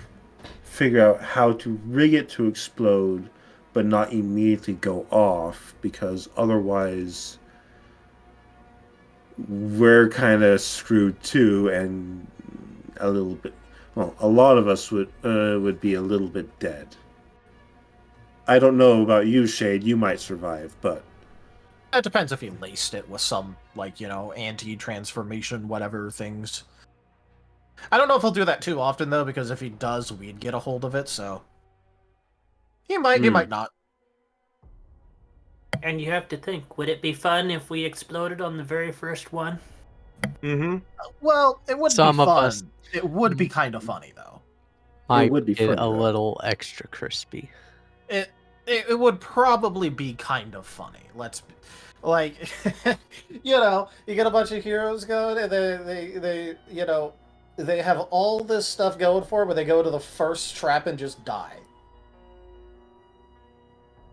figure out how to rig it to explode, but not immediately go off, because otherwise we're kind of screwed too, and a little bit. Well, a lot of us would be a little bit dead. I don't know about you, Shade. You might survive, but it depends if he laced it with some, anti-transformation whatever things. I don't know if he'll do that too often though, because if he does, we'd get a hold of it. So he might not. And you have to think: would it be fun if we exploded on the very first one? Mm-hmm. Well, it would be Some of fun. us It would be kind of funny though. Might would be get fun, a though. little extra crispy. It would probably be kind of funny. You get a bunch of heroes going, and they have all this stuff going for them, but they go to the first trap and just die.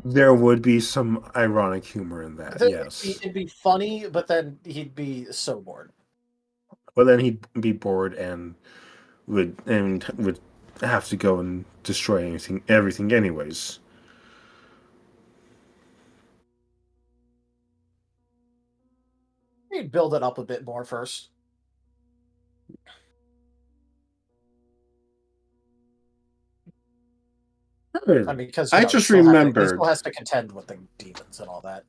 there would be some ironic humor in that. Yes, It'd be funny, but then he'd be so bored. but then he'd be bored and would have to go and destroy everything anyways. He'd build it up a bit more first. I mean, because I just remembered. He still has to contend with the demons and all that.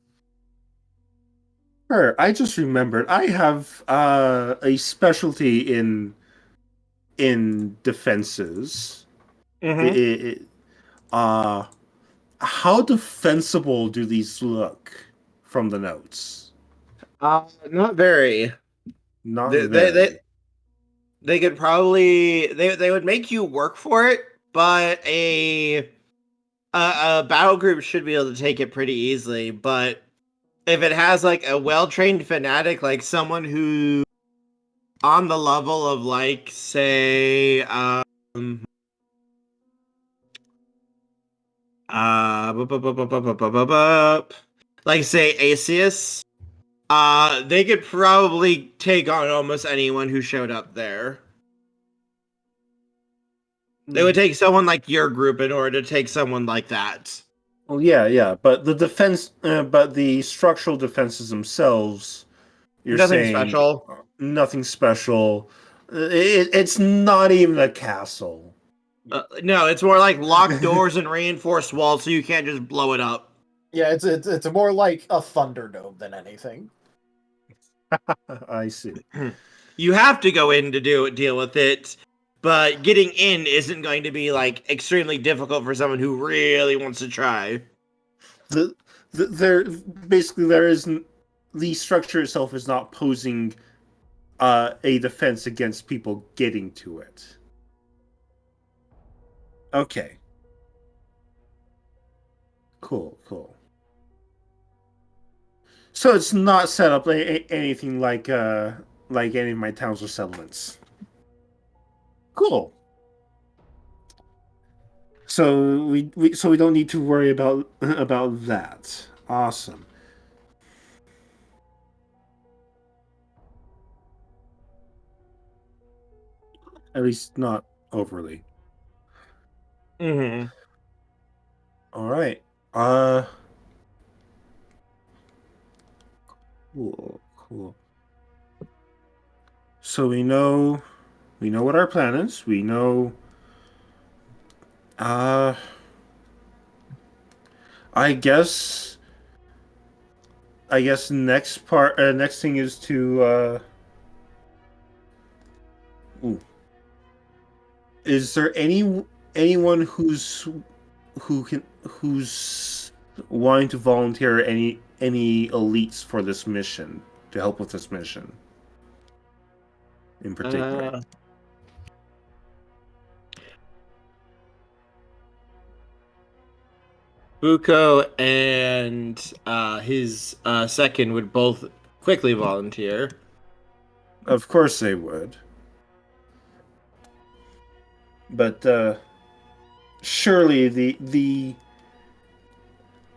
Sure, I just remembered. I have a specialty in defenses. Mm-hmm. How defensible do these look from the notes? Not very. Not They- very. They could probably they would make you work for it, but a battle group should be able to take it pretty easily. But if it has like a well-trained fanatic, like someone who on the level of say like say Asius, they could probably take on almost anyone who showed up there. It would take someone like your group in order to take someone like that. Well, yeah, but the defense, but the structural defenses themselves, you're Nothing saying special. nothing special. It's not even a castle. No, it's more like locked doors and reinforced walls, so you can't just blow it up. Yeah, it's more like a Thunderdome than anything. I see. You have to go in to deal with it, but getting in isn't going to be like extremely difficult for someone who really wants to try. There isn't, the structure itself is not posing a defense against people getting to it. Okay. Cool. So it's not set up anything like any of my towns or settlements. Cool. So we don't need to worry about that. Awesome. At least not overly. Mm-hmm. All right. Cool. So we know what our plan is. We know. I guess next thing is to. Is there anyone who's wanting to volunteer any elites for this mission to help with this mission in particular? Buko and his second would both quickly volunteer. Of course they would. But surely the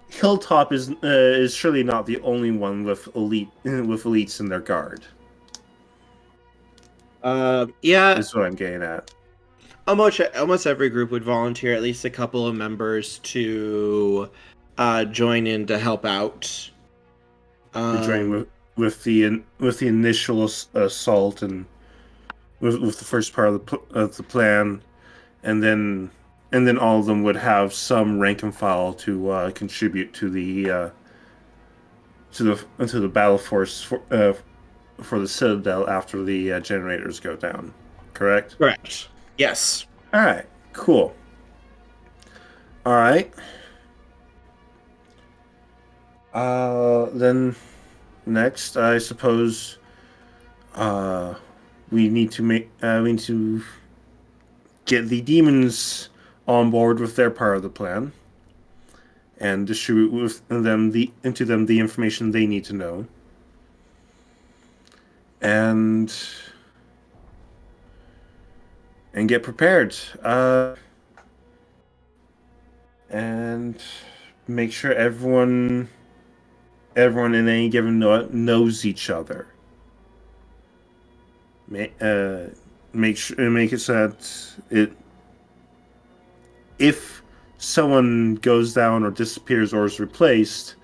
Hilltop is surely not the only one with elites in their guard. Yeah, That's what I'm getting at. almost every group would volunteer at least a couple of members to join in to help out. Join with the initial assault and with the first part of the plan, and then all of them would have some rank and file to contribute to the battle force for the Citadel after the generators go down. Correct? Correct. Yes. All right. Cool. All right. Then next, I suppose, we need to get the demons on board with their part of the plan, and distribute into them the information they need to know, and get prepared. And make sure everyone in any given knows each other. Make it so that if someone goes down or disappears or is replaced,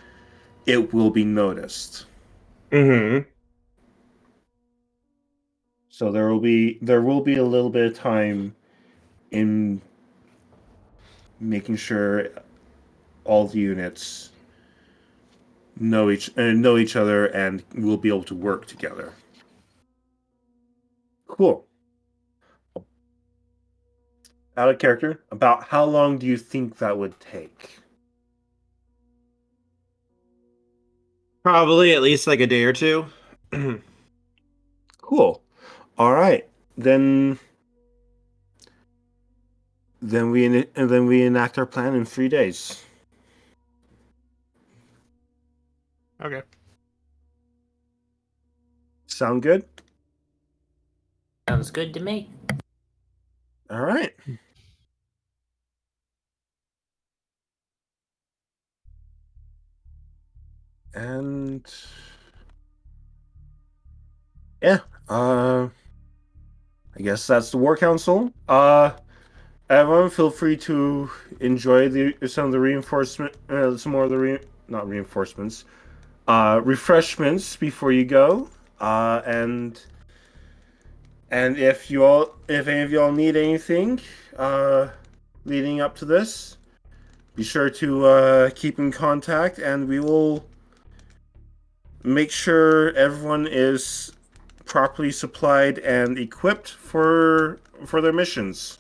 it will be noticed. Mm-hmm. So there will be a little bit of time in making sure all the units know each other and will be able to work together. Cool. Out of character, about how long do you think that would take? Probably at least like a day or two. Cool. All right. Then we enact our plan in 3 days. Okay. Sound good? Sounds good to me. All right. And yeah, I guess that's the War Council. everyone, feel free to enjoy some of the reinforcement, some more of the not reinforcements, refreshments before you go. And if any of y'all need anything, leading up to this, be sure to keep in contact, and we will make sure everyone is properly supplied and equipped for their missions.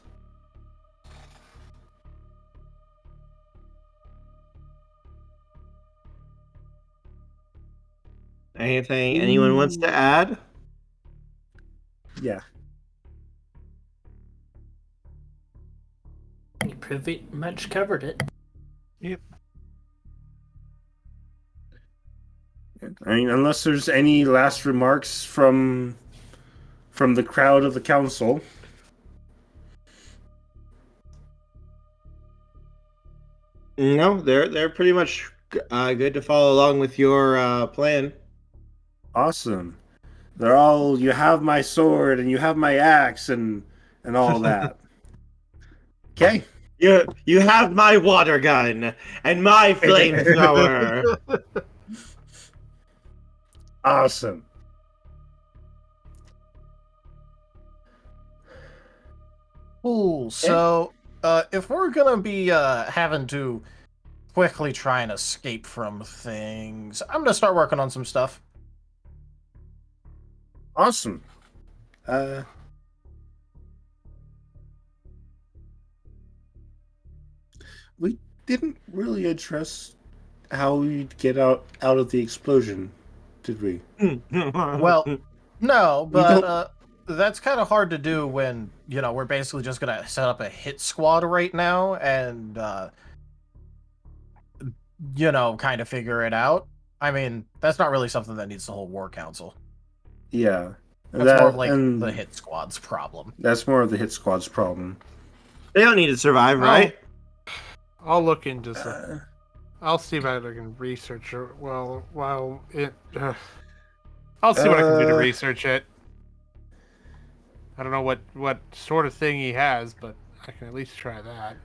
Anything anyone wants to add? Yeah. You pretty much covered it. Yep. I mean, unless there's any last remarks from the crowd of the council. No, they're pretty much good to follow along with your plan. Awesome. They're all, you have my sword and you have my axe and all that. Okay. You have my water gun and my flamethrower. Awesome. Cool. So, if we're gonna be having to quickly try and escape from things, I'm gonna start working on some stuff. Awesome. We didn't really address how we'd get out of the explosion, did we? Well, no, but that's kind of hard to do when, we're basically just gonna set up a hit squad right now and, kind of figure it out. I mean, that's not really something that needs the whole war council. Yeah. That's more of like the hit squad's problem. That's more of the hit squad's problem. They don't need to survive, right? I'll look into some. I'll see if I can research it. Well, while it. I'll see what I can do to research it. I don't know what sort of thing he has, but I can at least try that.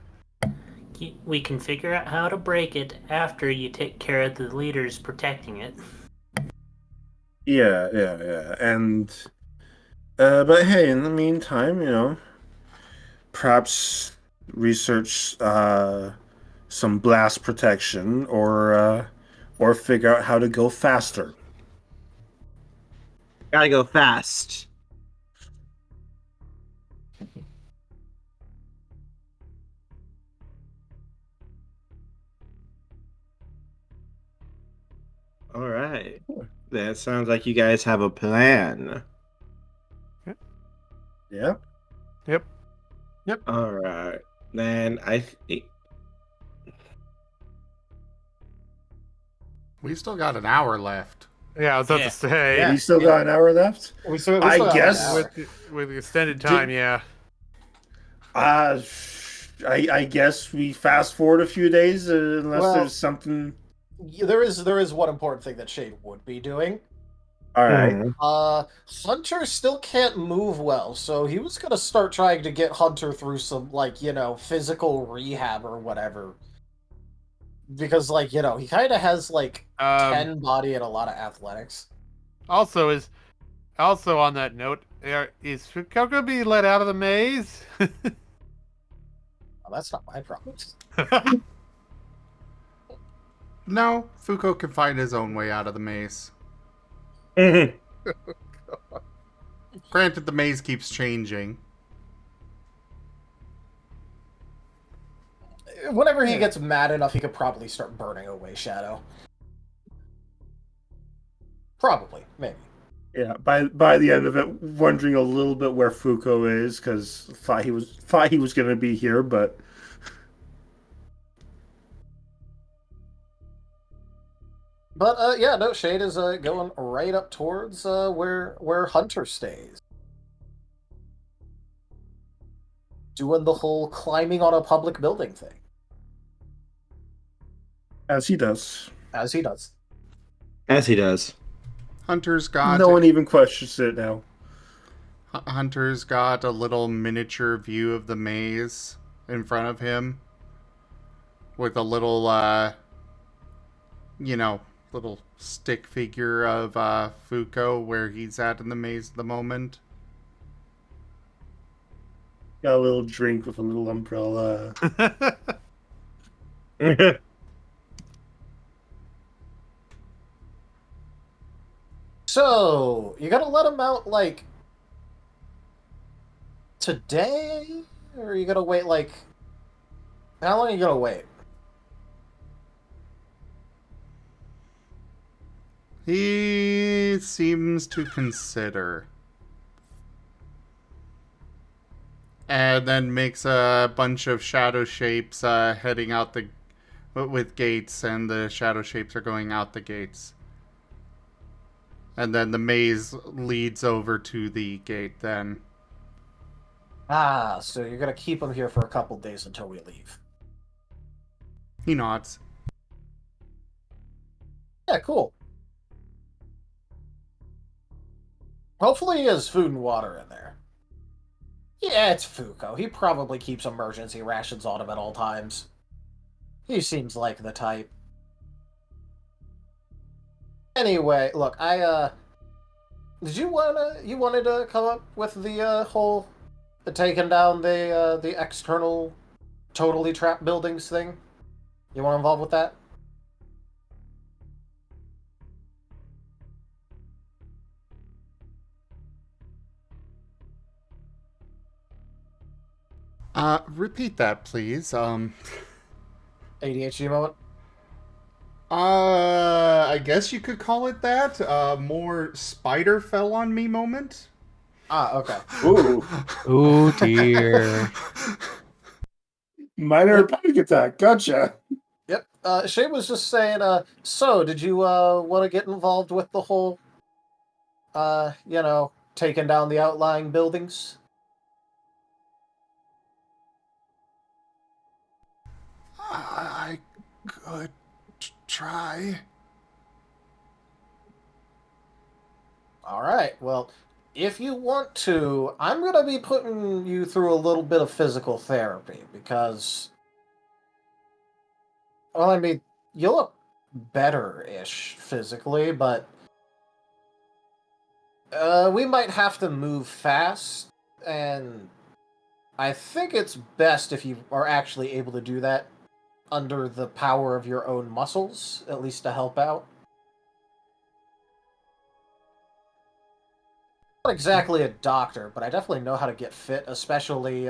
We can figure out how to break it after you take care of the leaders protecting it. Yeah. And but hey, in the meantime, perhaps research some blast protection or figure out how to go faster. Gotta go fast. All right. That sounds like you guys have a plan. Yeah. Yep. All right. Then I think We still got an hour left. Yeah, I was about to say. Yeah. We still got an hour left? We still I got guess. an hour. With the extended time, yeah. I guess we fast forward a few days unless there's something. There is one important thing that Shade would be doing. All right. Hunter still can't move well, so he was gonna start trying to get Hunter through some, physical rehab or whatever. Because, he kind of has, 10 body and a lot of athletics. Also on that note, is Fuko gonna be let out of the maze? Well, that's not my problem. No, Fuko can find his own way out of the maze. Granted, the maze keeps changing. Whenever he gets mad enough, he could probably start burning away Shadow. Probably, maybe. Yeah, by the end of it, wondering a little bit where Fuko is, because thought he was going to be here, but. But no, Shade is going right up towards where Hunter stays, doing the whole climbing on a public building thing. As he does. As he does. As he does. Hunter's got... No one even questions it now. Hunter's got a little miniature view of the maze. in front of him with a little, little stick figure of Fuko where he's at in the maze at the moment. Got a little drink with a little umbrella. So, you gonna let him out, like, today? Or are you gonna wait, like... How long are you gonna wait? He seems to consider. And then makes a bunch of shadow shapes heading out with gates, and the shadow shapes are going out the gates. And then the maze leads over to the gate then. Ah, so you're gonna keep him here for a couple days until we leave. He nods. Yeah, cool. Hopefully he has food and water in there. Yeah, it's Fuko. He probably keeps emergency rations on him at all times. He seems like the type. Anyway, look, did you wanted to come up with the whole taking down the external totally trapped buildings thing? You want to involve with that? Repeat that, please. ADHD moment? I guess you could call it that. More spider fell on me moment. Ah, okay. Ooh. Oh dear. Minor panic attack. Gotcha. Yep. Shay was just saying, so did you want to get involved with the whole, taking down the outlying buildings? I could try. Alright, well, if you want to, I'm going to be putting you through a little bit of physical therapy, because, well, I mean, you look better-ish physically, but we might have to move fast, and I think it's best if you are actually able to do that under the power of your own muscles, at least to help out. Not exactly a doctor, but I definitely know how to get fit, especially,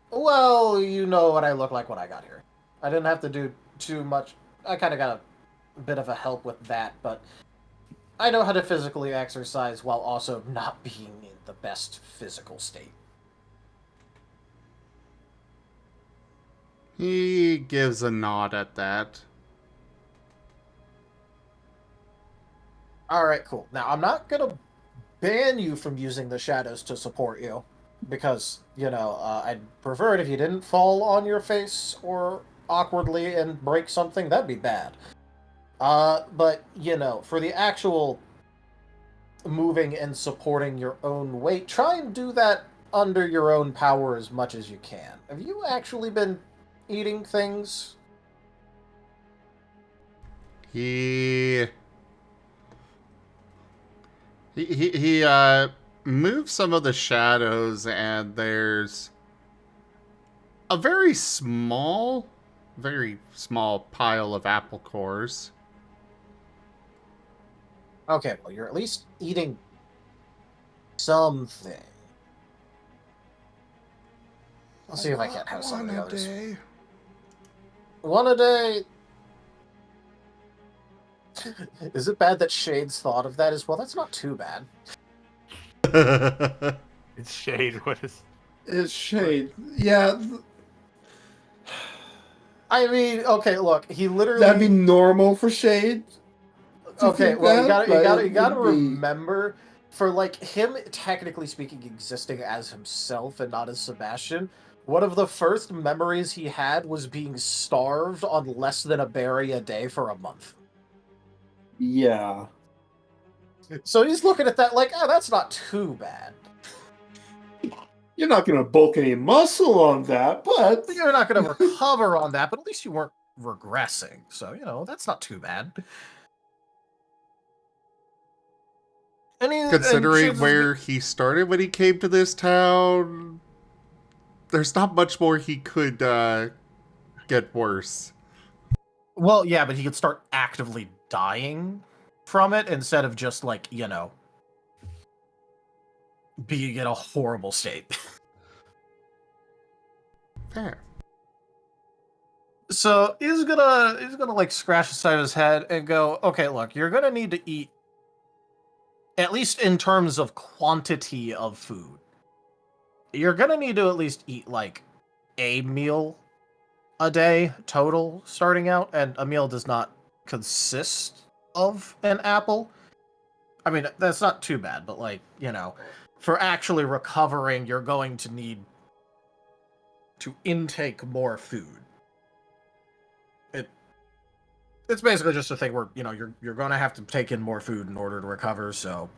well, you know what I look like when I got here. I didn't have to do too much. I kind of got a bit of a help with that, but I know how to physically exercise while also not being in the best physical state. He gives a nod at that. Alright, cool. Now, I'm not gonna ban you from using the shadows to support you, because, I'd prefer it if you didn't fall on your face or awkwardly and break something. That'd be bad. But, for the actual moving and supporting your own weight, try and do that under your own power as much as you can. Have you actually been eating things? He moves some of the shadows, and there's a very small pile of apple cores. Okay, well, you're at least eating something. Let's see if I can't have some of the others. Day. One a day. Is it bad that Shade's thought of that as well? That's not too bad. It's Shade. What is? It's shade. Yeah. I mean, okay, look, he literally. That'd be normal for shade. Okay, well, you gotta would be- remember, for like him technically speaking existing as himself and not as Sebastian, one of the first memories he had was being starved on less than a berry a day for a month. Yeah. So he's looking at that like, oh, that's not too bad. You're not going to bulk any muscle on that, but You're not going to recover on that, but at least you weren't regressing. So, that's not too bad. Considering where he started when he came to this town, there's not much more he could get worse. Well, yeah, but he could start actively dying from it instead of just, like, being in a horrible state. Fair. So he's gonna like scratch the side of his head and go, okay, look, you're gonna need to eat, at least in terms of quantity of food, you're gonna need to at least eat like a meal a day total starting out, and a meal does not consist of an apple. I mean, that's not too bad, but like, for actually recovering, you're going to need to intake more food. It's basically just a thing where, you're going to have to take in more food in order to recover, so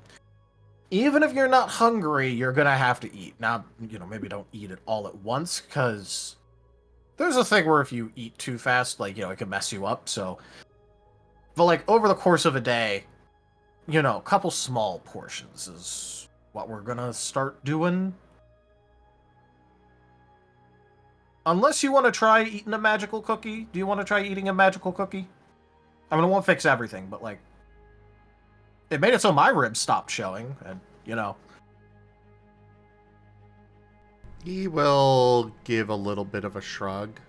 even if you're not hungry, you're going to have to eat. Now, maybe don't eat it all at once, because there's a thing where if you eat too fast, like, it can mess you up, so... But, like, over the course of a day, a couple small portions is what we're going to start doing. Unless you want to try eating a magical cookie. Do you want to try eating a magical cookie? I mean, it won't fix everything, but, like, it made it so my ribs stopped showing, and, He will give a little bit of a shrug.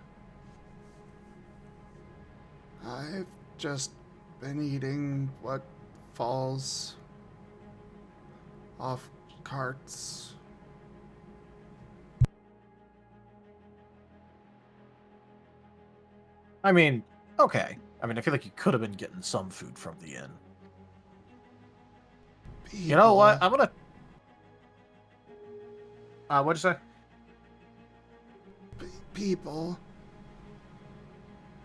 I've just been eating what falls off carts. I mean, okay. I mean, I feel like you could have been getting some food from the inn. People. You know what? I'm gonna... what'd you say? People.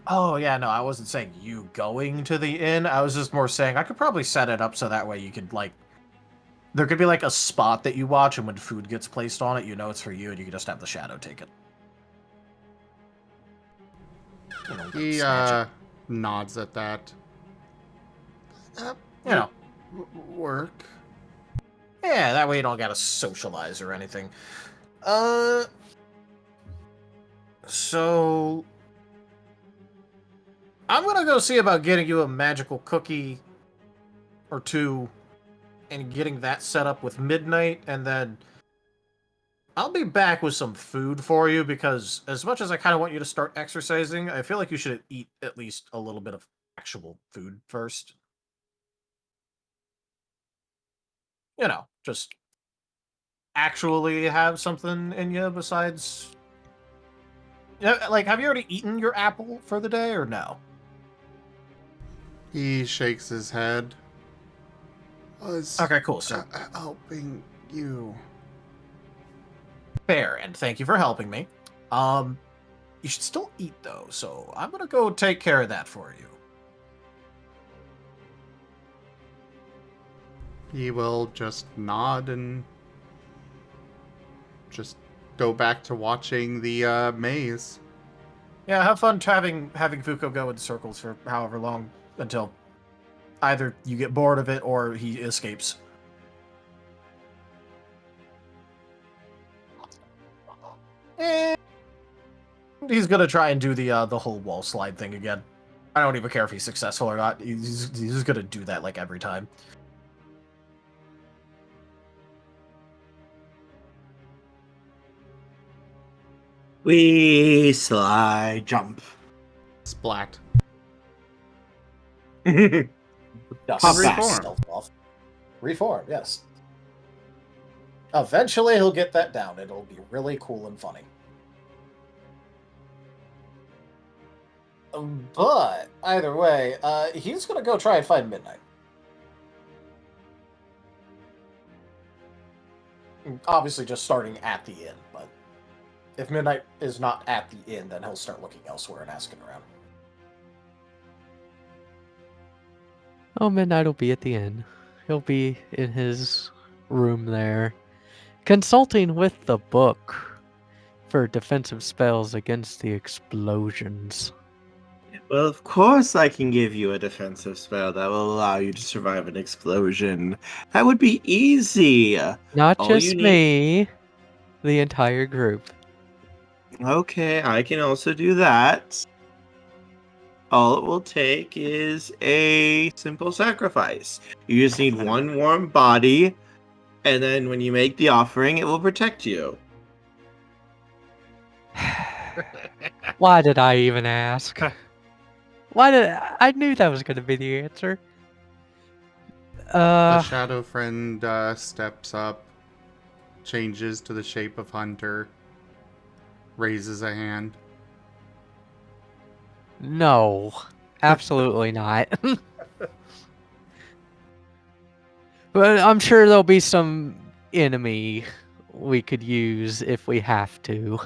Oh, yeah, no, I wasn't saying you going to the inn. I was just more saying I could probably set it up so that way you could, like... There could be, like, a spot that you watch, and when food gets placed on it, you know it's for you, and you can just have the shadow take it. He nods at that. Work. Yeah, that way you don't gotta socialize or anything. So... I'm gonna go see about getting you a magical cookie or two and getting that set up with Midnight, and then I'll be back with some food for you, because as much as I kind of want you to start exercising, I feel like you should eat at least a little bit of actual food first. Just actually have something in you besides... Like, have you already eaten your apple for the day, or no? He shakes his head. Okay, cool, so... helping you. Fair, and thank you for helping me. You should still eat, though, so I'm gonna go take care of that for you. He will just nod and just go back to watching the maze. Yeah, have fun having Fuko go in circles for however long, until either you get bored of it or he escapes. And he's gonna try and do the whole wall slide thing again. I don't even care if he's successful or not. He's just gonna do that like every time. We slide jump. Splat. Just Reform. stealth off. Reform, yes. Eventually he'll get that down. It'll be really cool and funny. But either way, he's gonna go try and find Midnight. Obviously just starting at the inn, but if Midnight is not at the inn, then he'll start looking elsewhere and asking around. Oh, Midnight will be at the inn. He'll be in his room there, Consulting with the book for defensive spells against the explosions. Well, of course I can give you a defensive spell that will allow you to survive an explosion. That would be easy. Not All you just need- me, the entire group. Okay, I can also do that. All it will take is a simple sacrifice. You just need one warm body, and then when you make the offering, it will protect you. Why did I even ask? I knew that was going to be the answer. The shadow friend steps up, changes to the shape of Hunter, raises a hand. No, absolutely not. But I'm sure there'll be some enemy we could use if we have to.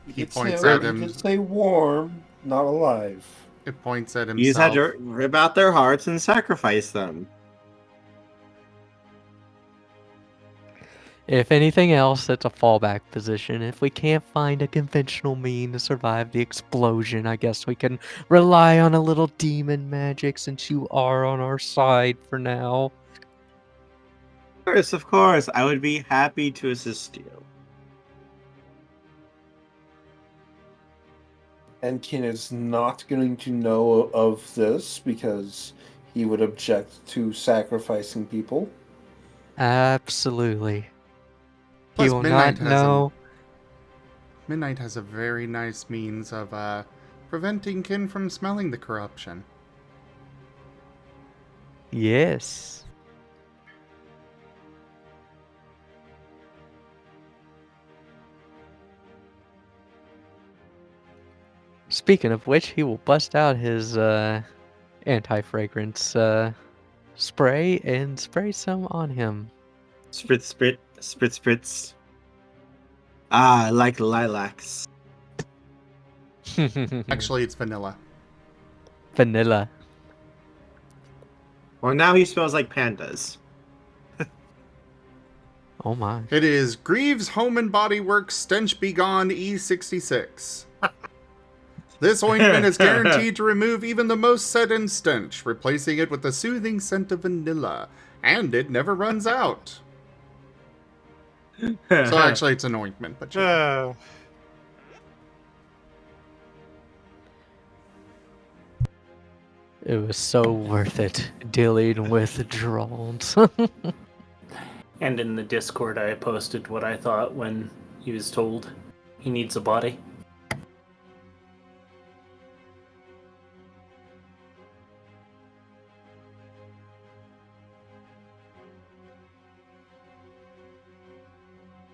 He points at him. You did say warm, not alive. It points at himself. You just had to rip out their hearts and sacrifice them. If anything else, it's a fallback position. If we can't find a conventional mean to survive the explosion, I guess we can rely on a little demon magic since you are on our side for now. Of course, I would be happy to assist you. And Kin is not going to know of this because he would object to sacrificing people. Absolutely. Plus, He will not know. Midnight has a very nice means of preventing Kin from smelling the corruption. Yes. Speaking of which, he will bust out his anti-fragrance spray and spray some on him. Spritz, spritz, spritz, spritz. Ah, I like lilacs. Actually, it's vanilla. Vanilla. Well, now he smells like pandas. Oh my. It is Greaves Home and Body Works Stench Begone E66. This ointment is guaranteed to remove even the most set-in stench, replacing it with the soothing scent of vanilla, and it never runs out. So actually, it's an ointment, but It was so worth it dealing with drones. And in the Discord, I posted what I thought when he was told he needs a body.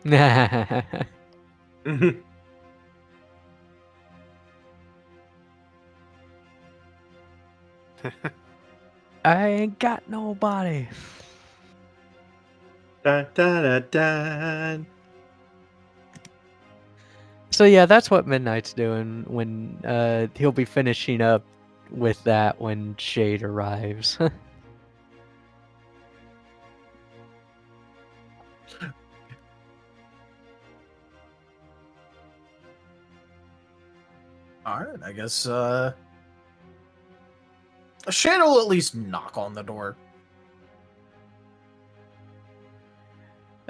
I ain't got nobody. Dun, dun, dun, dun. So yeah, that's what Midnight's doing when he'll be finishing up with that when Shade arrives. Alright, I guess Shade will at least knock on the door.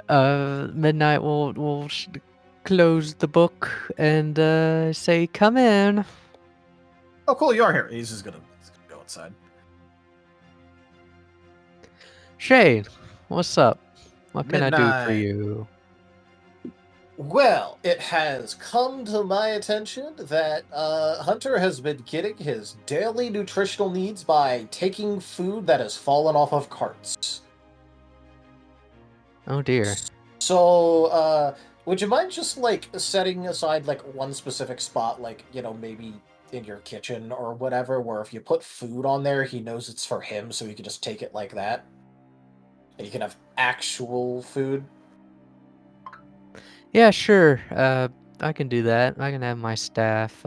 Midnight will close the book and say, "Come in." Oh, cool, you are here. He's gonna go inside. Shade, what's up? What can I do for Midnight. you? Well, it has come to my attention that Hunter has been getting his daily nutritional needs by taking food that has fallen off of carts. Oh dear. So, would you mind just like setting aside like one specific spot, like, you know, maybe in your kitchen or whatever, where if you put food on there, he knows it's for him, so he can just take it like that? And you can have actual food? Yeah, sure. I can do that. I can have my staff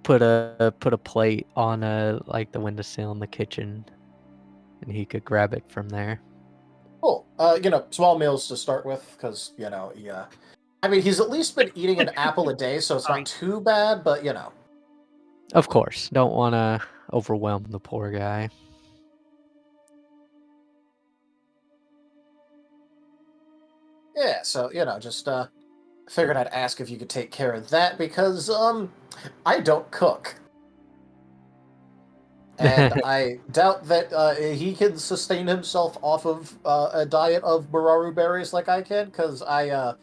put a plate on like the windowsill in the kitchen. and he could grab it from there. Cool. Small meals to start with, because, yeah. I mean, he's at least been eating an apple a day, so it's not too bad, but, Of course, don't want to overwhelm the poor guy. Yeah, so, just figured I'd ask if you could take care of that, because, I don't cook. And I doubt that he can sustain himself off of a diet of Bararu berries like I can, because I'm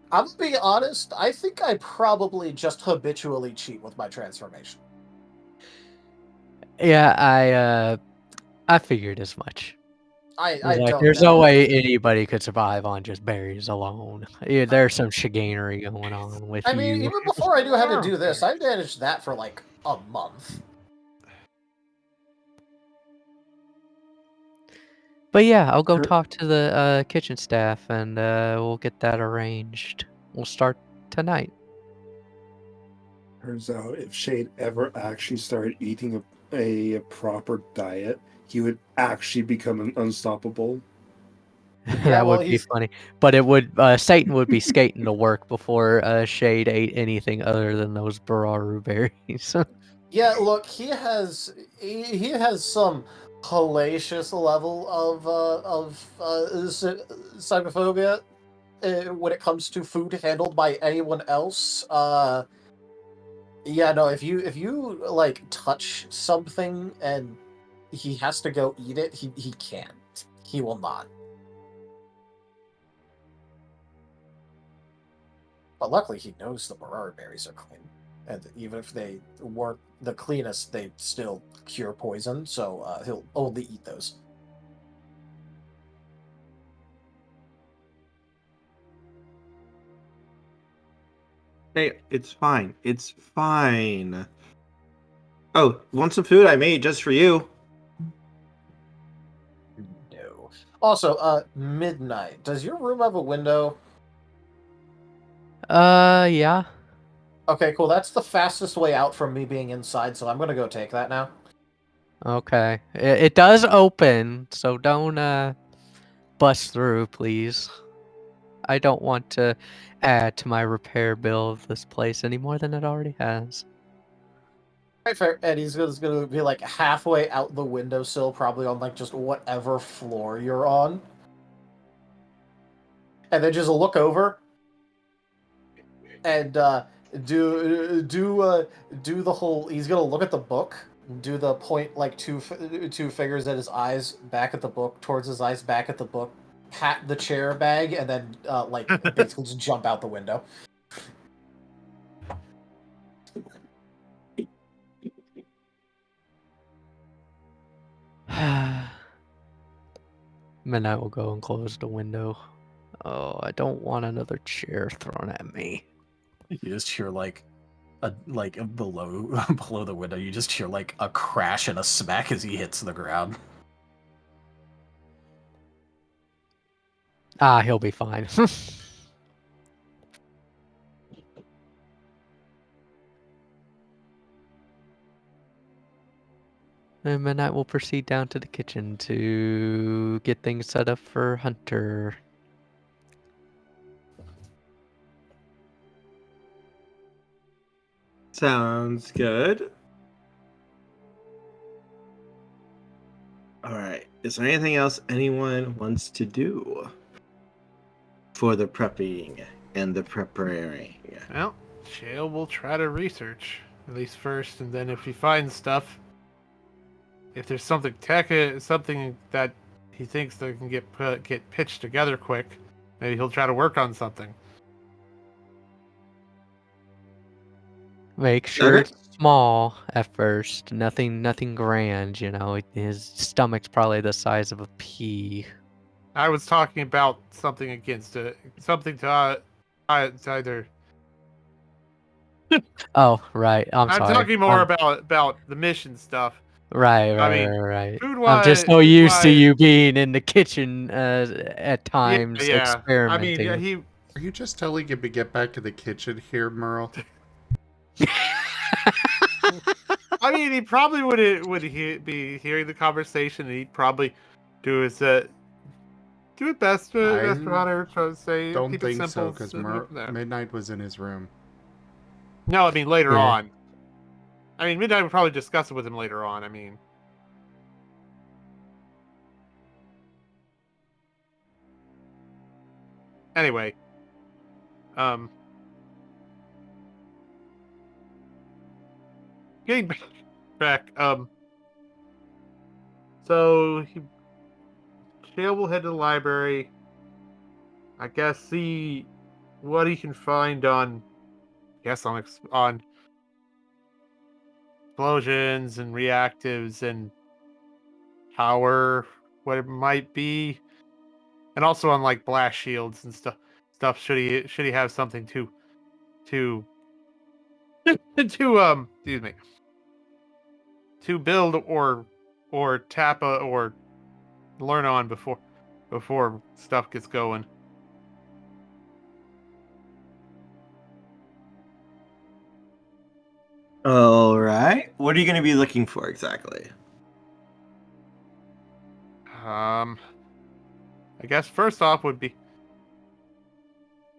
gonna be honest, I think I probably just habitually cheat with my transformation. Yeah, I figured as much. I Like, don't there's know. no way anybody could survive on just berries alone. Yeah, there's some chicanery going on with I mean, you. even before I knew how to do this, I managed that for like a month. But yeah, I'll go talk to the kitchen staff and we'll get that arranged. We'll start tonight. Turns out if Shade ever actually started eating a proper diet, he would actually become unstoppable. That would be funny. But it would Satan would be skating to work before Shade ate anything other than those Bararu berries. Yeah, look, he has some hellacious level of cyberphobia when it comes to food handled by anyone else. Yeah, no, if you like touch something and he has to go eat it, he can't. He will not. But luckily he knows the Bararu berries are clean. And even if they weren't the cleanest, they still cure poison, so he'll only eat those. Hey, it's fine. It's fine. Oh, want some food I made just for you? No. Also, midnight. Does your room have a window? Yeah. Okay, cool. That's the fastest way out from me being inside, so I'm gonna go take that now. Okay. It does open, so don't bust through, please. I don't want to add to my repair bill of this place any more than it already has. Right, fair. And he's just gonna be like halfway out the windowsill, probably on like just whatever floor you're on. And then just look over and do the whole. He's gonna look at the book, do the point like two fingers at his eyes, back at the book, towards his eyes, back at the book, pat the chair bag, and then like basically just jump out the window. Midnight will go and close the window. Oh, I don't want another chair thrown at me. You just hear like below below the window, you just hear like a crash and a smack as he hits the ground. Ah, he'll be fine. And Midnight will proceed down to the kitchen to get things set up for Hunter. Sounds good. Alright, is there anything else anyone wants to do for the prepping and the preparing? Well, Shale will try to research, at least first, and then if he finds stuff, if there's something something that he thinks that can get pitched together quick, maybe he'll try to work on something. Make sure it's small at first, nothing grand, you know. His stomach's probably the size of a pea. I was talking about something against it, something to either. Oh, right. I'm sorry. Talking more about the mission stuff. Right. I'm just so used to you being in the kitchen at times experimenting. I mean, are you just telling him to get back to the kitchen here, Merl? I mean, he probably be hearing the conversation, and he'd probably do his do it best. Best for Hunter, try to say. Don't keep think it simple. so, because Midnight was in his room. No, I mean later Yeah. on. I mean, Midnight would probably discuss it with him later on. I mean. Anyway. Getting back. So Shale will head to the library. I guess see what he can find on. On explosions and reactives and power, what it might be, and also on like blast shields and stuff. Should he have something to to excuse me, to build or tap or learn on before stuff gets going. All right. What are you going to be looking for exactly? I guess first off would be,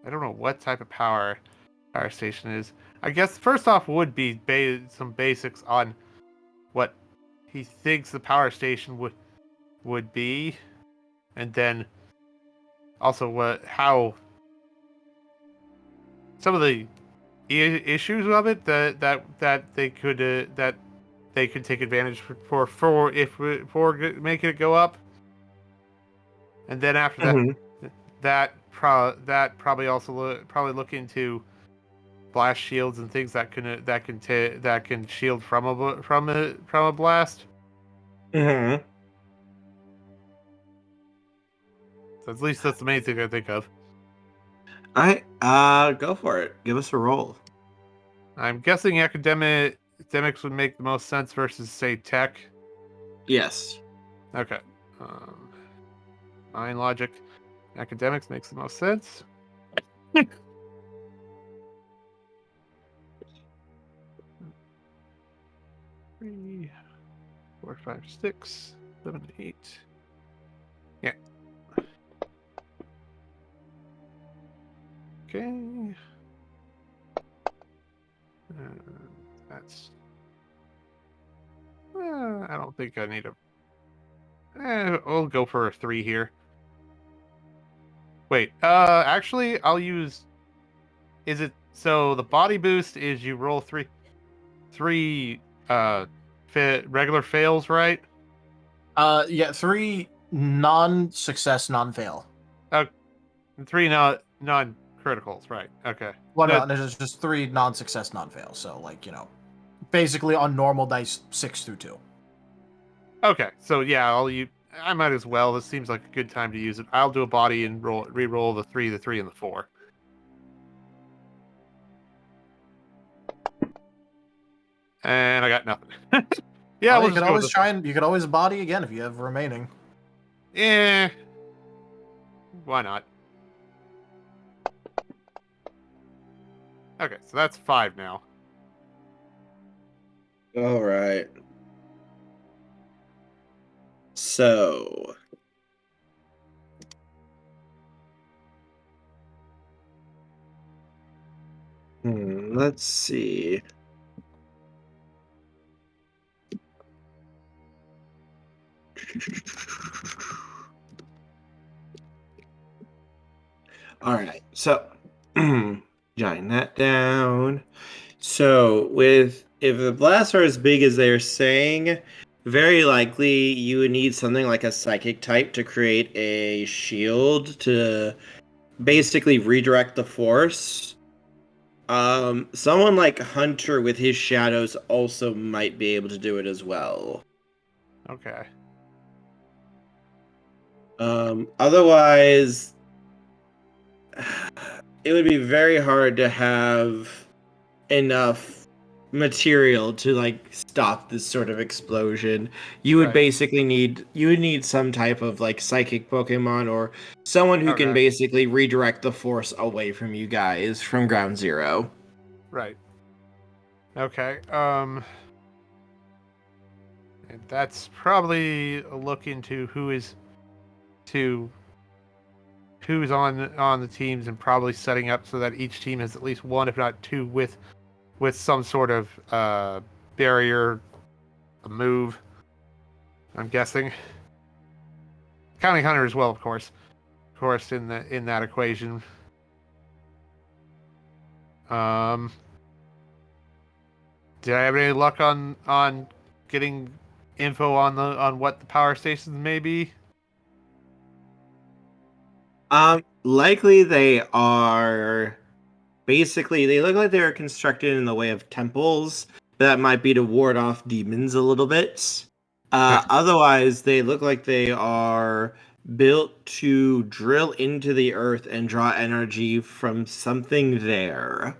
I don't know what type of power station is. I guess first off would be some basics on what he thinks the power station would be, and then also how some of the issues of it that they could take advantage for making it go up, and then after that probably also probably look into blast shields and things that can shield from a blast. Mm-hmm. So at least that's the main thing I think of. All right, go for it. Give us a roll. I'm guessing academics would make the most sense versus say tech. Yes. Okay. Mind logic, academics makes the most sense. 3, 4, 5, 6, 7, 8. Yeah. Okay. That's. I don't think I need a. I'll go for a 3 here. Wait. Actually, I'll use. Is it so? The body boost is you roll three regular fails, right? Yeah, 3 non-success, non-fail. 3 non-criticals, right? Okay. Well, no, there's just 3 non-success, non-fail. So, like, basically on normal dice 6 through 2. Okay, so yeah, I might as well. This seems like a good time to use it. I'll do a body and re-roll the 3, and the 4. And I got nothing. Yeah, well, you could always try and you could always body again if you have remaining. Yeah. Why not? Okay, so that's 5 now. All right. So. Let's see. All right. So, jotting that down. So, if the blasts are as big as they're saying, very likely you would need something like a psychic type to create a shield to basically redirect the force. Someone like Hunter with his shadows also might be able to do it as well. Okay. Otherwise, it would be very hard to have enough material to like stop this sort of explosion. You would basically need some type of like psychic Pokemon or someone who can basically redirect the force away from you guys from ground zero. Right. Okay. And that's probably a look into who's on the teams and probably setting up so that each team has at least one, if not two, with some sort of barrier, a move. I'm guessing. Counting Hunter as well, of course. Of course, in that equation. Did I have any luck on getting info on what the power stations may be? Likely they are. Basically, they look like they are constructed in the way of temples. That might be to ward off demons a little bit. Otherwise, they look like they are built to drill into the earth and draw energy from something there.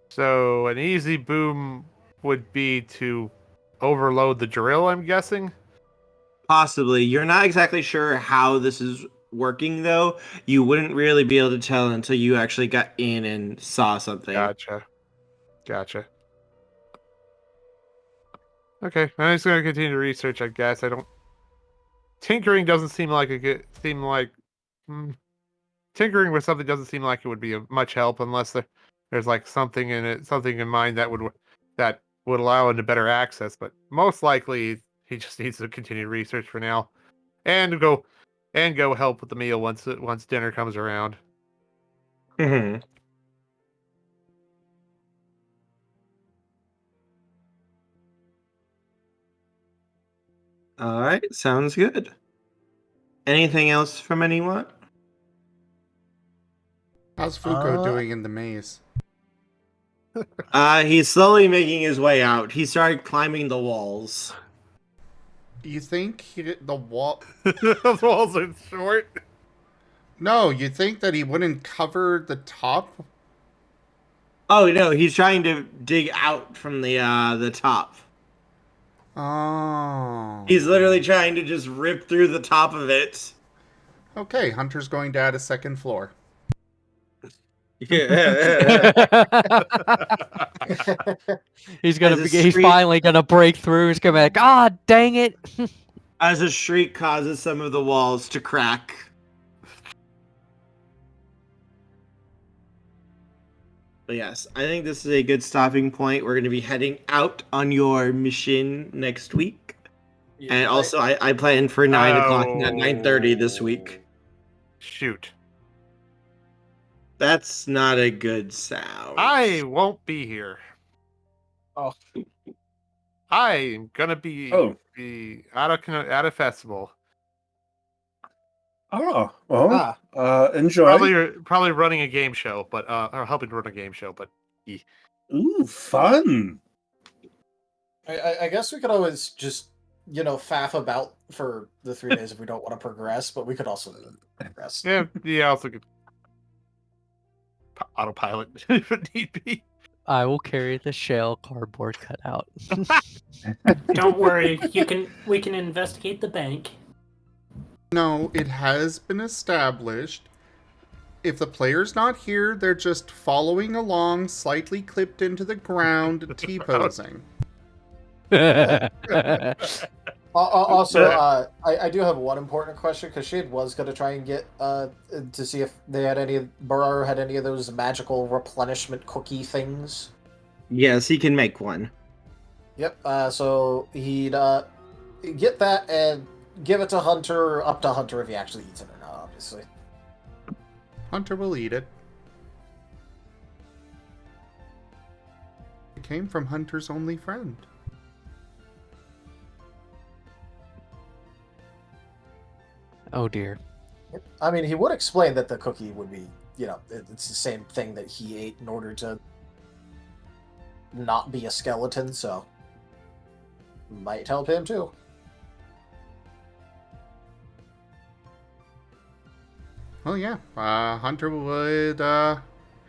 So an easy boom would be to overload the drill, I'm guessing? Possibly. You're not exactly sure how this is working, though. You wouldn't really be able to tell until you actually got in and saw something. Gotcha. Okay, I'm just gonna continue to research, I guess. Tinkering doesn't seem like tinkering with something doesn't seem like it would be of much help unless there's like something in mind that would allow him to better access. But most likely, he just needs to continue research for now, and go help with the meal once dinner comes around. Mm-hmm. All right, sounds good. Anything else from anyone? How's Fuko doing in the maze? He's slowly making his way out. He started climbing the walls. You think the wall... Those walls are short? No, you think that he wouldn't cover the top? Oh no, he's trying to dig out from the top. Oh. He's literally trying to just rip through the top of it. Okay, Hunter's going to add a second floor. He's finally gonna break through. He's gonna be like, God dang it! As a shriek causes some of the walls to crack. But yes, I think this is a good stopping point. We're going to be heading out on your mission next week. Yeah, and also, I plan for 9 o'clock, not 9:30 this week. Shoot. That's not a good sound. I won't be here. Oh. I'm gonna be out of festival. Oh, well, enjoy. Probably running a game show, but or helping to run a game show, but Ooh, fun. I guess we could always just, faff about for the 3 days if we don't want to progress, but we could also progress. Yeah, also could autopilot if it need be. I will carry the shell cardboard cutout. Don't worry, we can investigate the bank. No, it has been established. If the player's not here, they're just following along, slightly clipped into the ground, T-posing. Also, I do have one important question, because Shade was going to try and get to see if they had Burrow had any of those magical replenishment cookie things. Yes, he can make one. Yep, so he'd get that and give it to Hunter, up to Hunter if he actually eats it or not, obviously. Hunter will eat it. It came from Hunter's only friend. Oh dear. I mean, he would explain that the cookie would be, it's the same thing that he ate in order to not be a skeleton, so might help him too. Well, yeah, Hunter would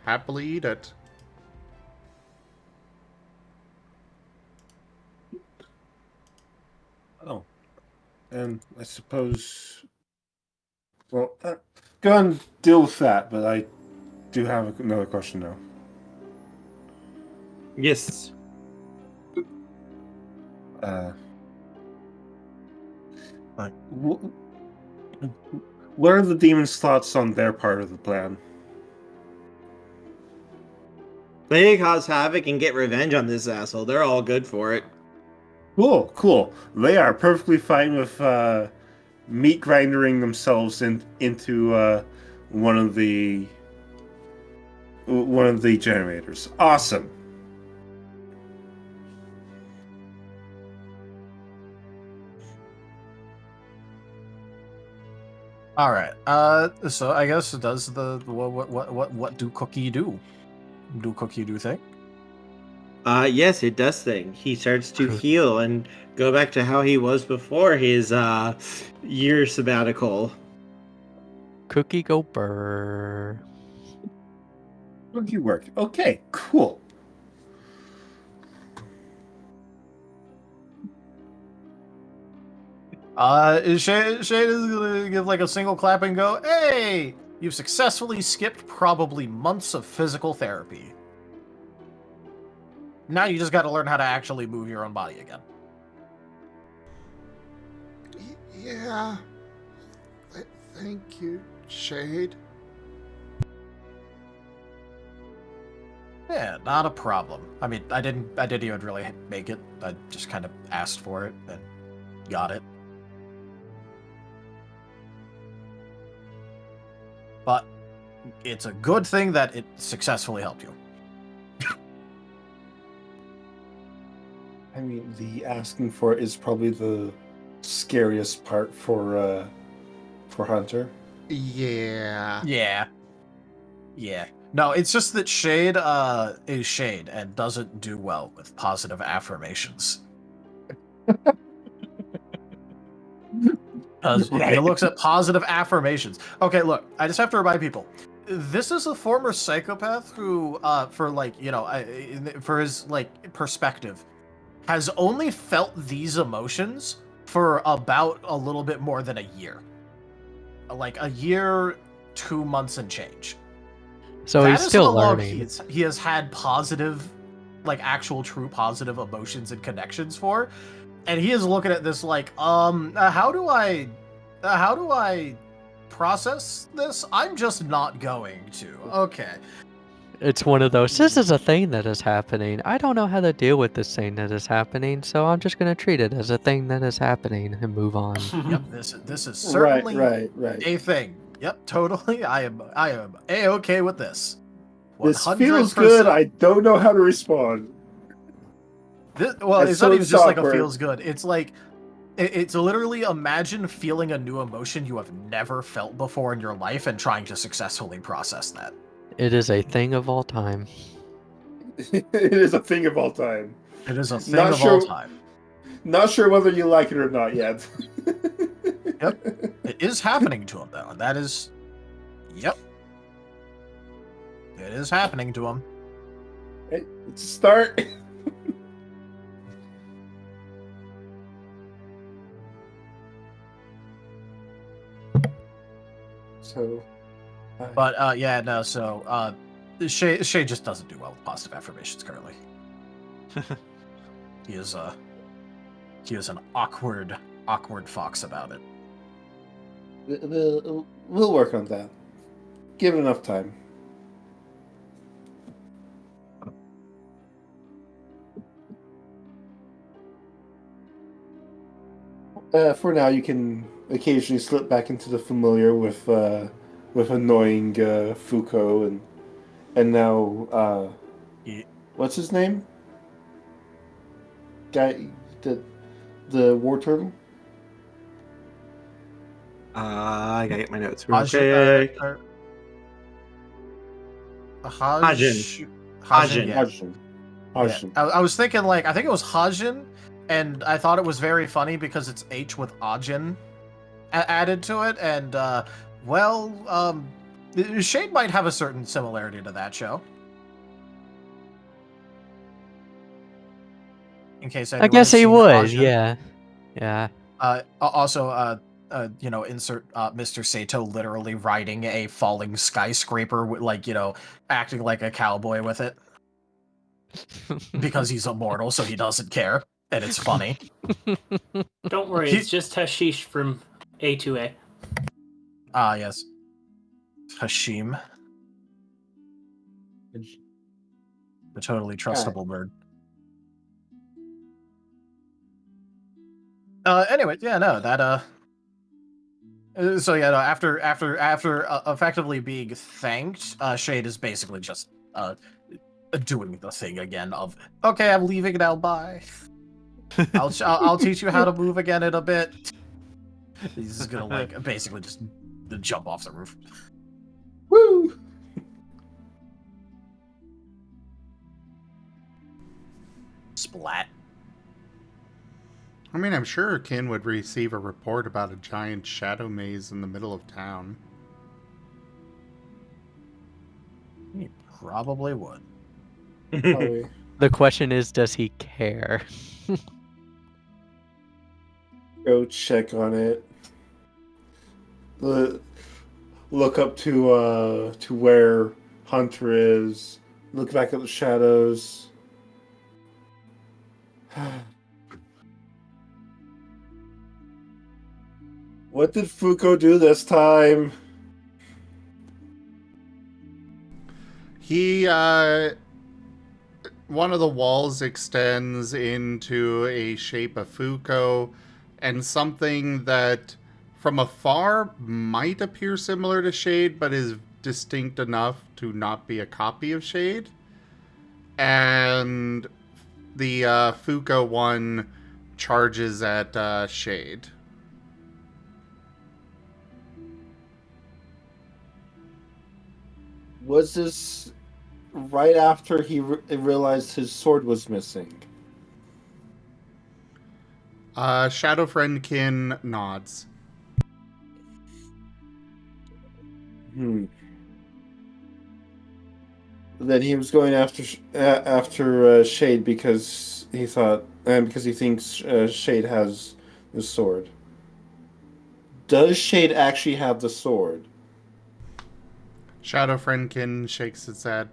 happily eat it. Oh, and I suppose... Well, go and deal with that, but I do have another question now. What are the demons' thoughts on their part of the plan? They cause havoc and get revenge on this asshole. They're all good for it. Cool. They are perfectly fine with meat grinding themselves into one of the generators. Awesome. All right. So I guess does the what do Cookie do? Do Cookie do thing? Yes, it does thing. He starts to heal and go back to how he was before his year sabbatical. Cookie go burr. Cookie worked. Okay, cool. Shade is gonna give like a single clap and go, "Hey, you've successfully skipped probably months of physical therapy. Now you just got to learn how to actually move your own body again." Yeah. Thank you, Shade. Yeah, not a problem. I mean, I didn't even really make it. I just kind of asked for it and got it. But it's a good thing that it successfully helped you. I mean, the asking for it is probably the scariest part for Hunter. Yeah. Yeah. No, it's just that Shade is Shade and doesn't do well with positive affirmations. Because he looks at positive affirmations. Okay, look, I just have to remind people. This is a former psychopath who, for his perspective, has only felt these emotions for about a little bit more than a year. Like a year, 2 months and change. So That he's is still how long learning. he has had positive, like actual true positive emotions and connections for. And he is looking at this like, how do I process this? I'm just not going to. Okay. It's one of those, this is a thing that is happening. I don't know how to deal with this thing that is happening, so I'm just going to treat it as a thing that is happening and move on. Yep, this is certainly right. a thing. Yep, totally. I am A-okay with this. 100%. This feels good. I don't know how to respond. It's That's not so even just like a awkward. feels good. It's like it's literally imagine feeling a new emotion you have never felt before in your life and trying to successfully process that. It is a thing of all time. It is a thing of all time. It is a thing of all time. Not sure whether you like it or not yet. Yep. It is happening to him, though. And that is... Yep. It is happening to him. Hey, it's a start. So... But, yeah, no, so, Shay just doesn't do well with positive affirmations currently. He is an awkward fox about it. We'll work on that. Give it enough time. For now, you can occasionally slip back into the familiar with annoying Foucault and now what's his name? Guy, the war turtle. I gotta get my notes. Hajin. Hajin. I was thinking, like, I think it was Hajin, and I thought it was very funny because it's H with Ajin added to it, and, Shade might have a certain similarity to that show. In case I guess he would, yeah. Also, insert Mr. Sato literally riding a falling skyscraper, acting like a cowboy with it. Because he's immortal, so he doesn't care. And it's funny. Don't worry, it's just hashish from A2A. Ah, yes. Hashim. The totally trustable bird. Anyway, yeah, no, that so yeah, no, after effectively being thanked, Shade is basically just doing the thing again of, okay, I'm leaving now, bye. I'll teach you how to move again in a bit. He's just gonna like basically just jump off the roof. Woo! Splat. I mean, I'm sure Kin would receive a report about a giant shadow maze in the middle of town. He probably would. Probably. The question is, does he care? Go check on it. Look up to where Hunter is. Look back at the shadows. What did Fuko do this time? He, one of the walls extends into a shape of Fuko, and something that from afar might appear similar to Shade, but is distinct enough to not be a copy of Shade. And the Fuko one charges at Shade. Was this right after he realized his sword was missing? Shadow Friend Kin nods. Then he was going after Shade because he thought, and because he thinks Shade has the sword. Does Shade actually have the sword? Shadow Friendkin shakes its head.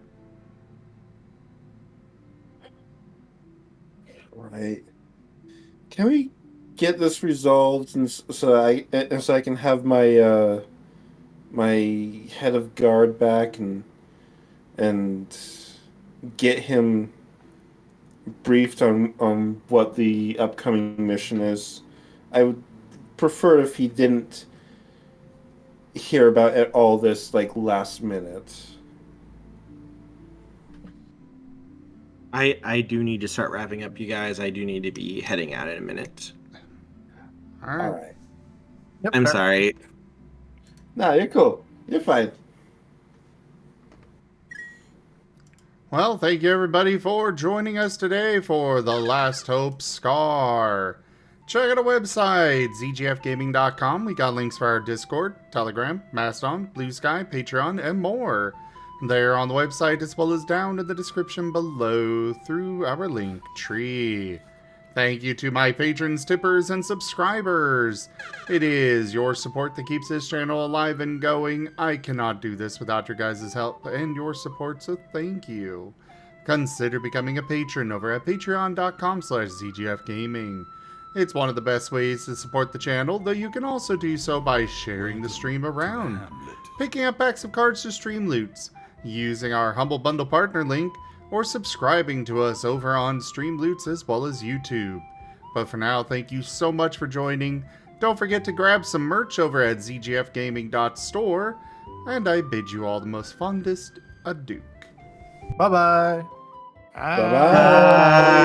Right. Can we get this resolved so I can have my my head of guard back and get him briefed on what the upcoming mission is? I would prefer if he didn't hear about all this like last minute. I do need to start wrapping up, you guys. I do need to be heading out in a minute. All right. Yep, I'm fair. sorry. No, you're cool. You're fine. Well, thank you everybody for joining us today for The Last Hope Scar. Check out our website, zgfgaming.com. We got links for our Discord, Telegram, Mastodon, Blue Sky, Patreon, and more. They're on the website as well as down in the description below through our link tree. Thank you to my patrons, tippers, and subscribers. It is your support that keeps this channel alive and going. I cannot do this without your guys' help and your support, so thank you. Consider becoming a patron over at patreon.com/zgfgaming. It's one of the best ways to support the channel, though you can also do so by sharing the stream around, picking up packs of cards to stream loots, using our Humble Bundle partner link, or subscribing to us over on Streamloots as well as YouTube. But for now, thank you so much for joining. Don't forget to grab some merch over at zgfgaming.store, and I bid you all the most fondest adieu. Bye-bye. Bye-bye.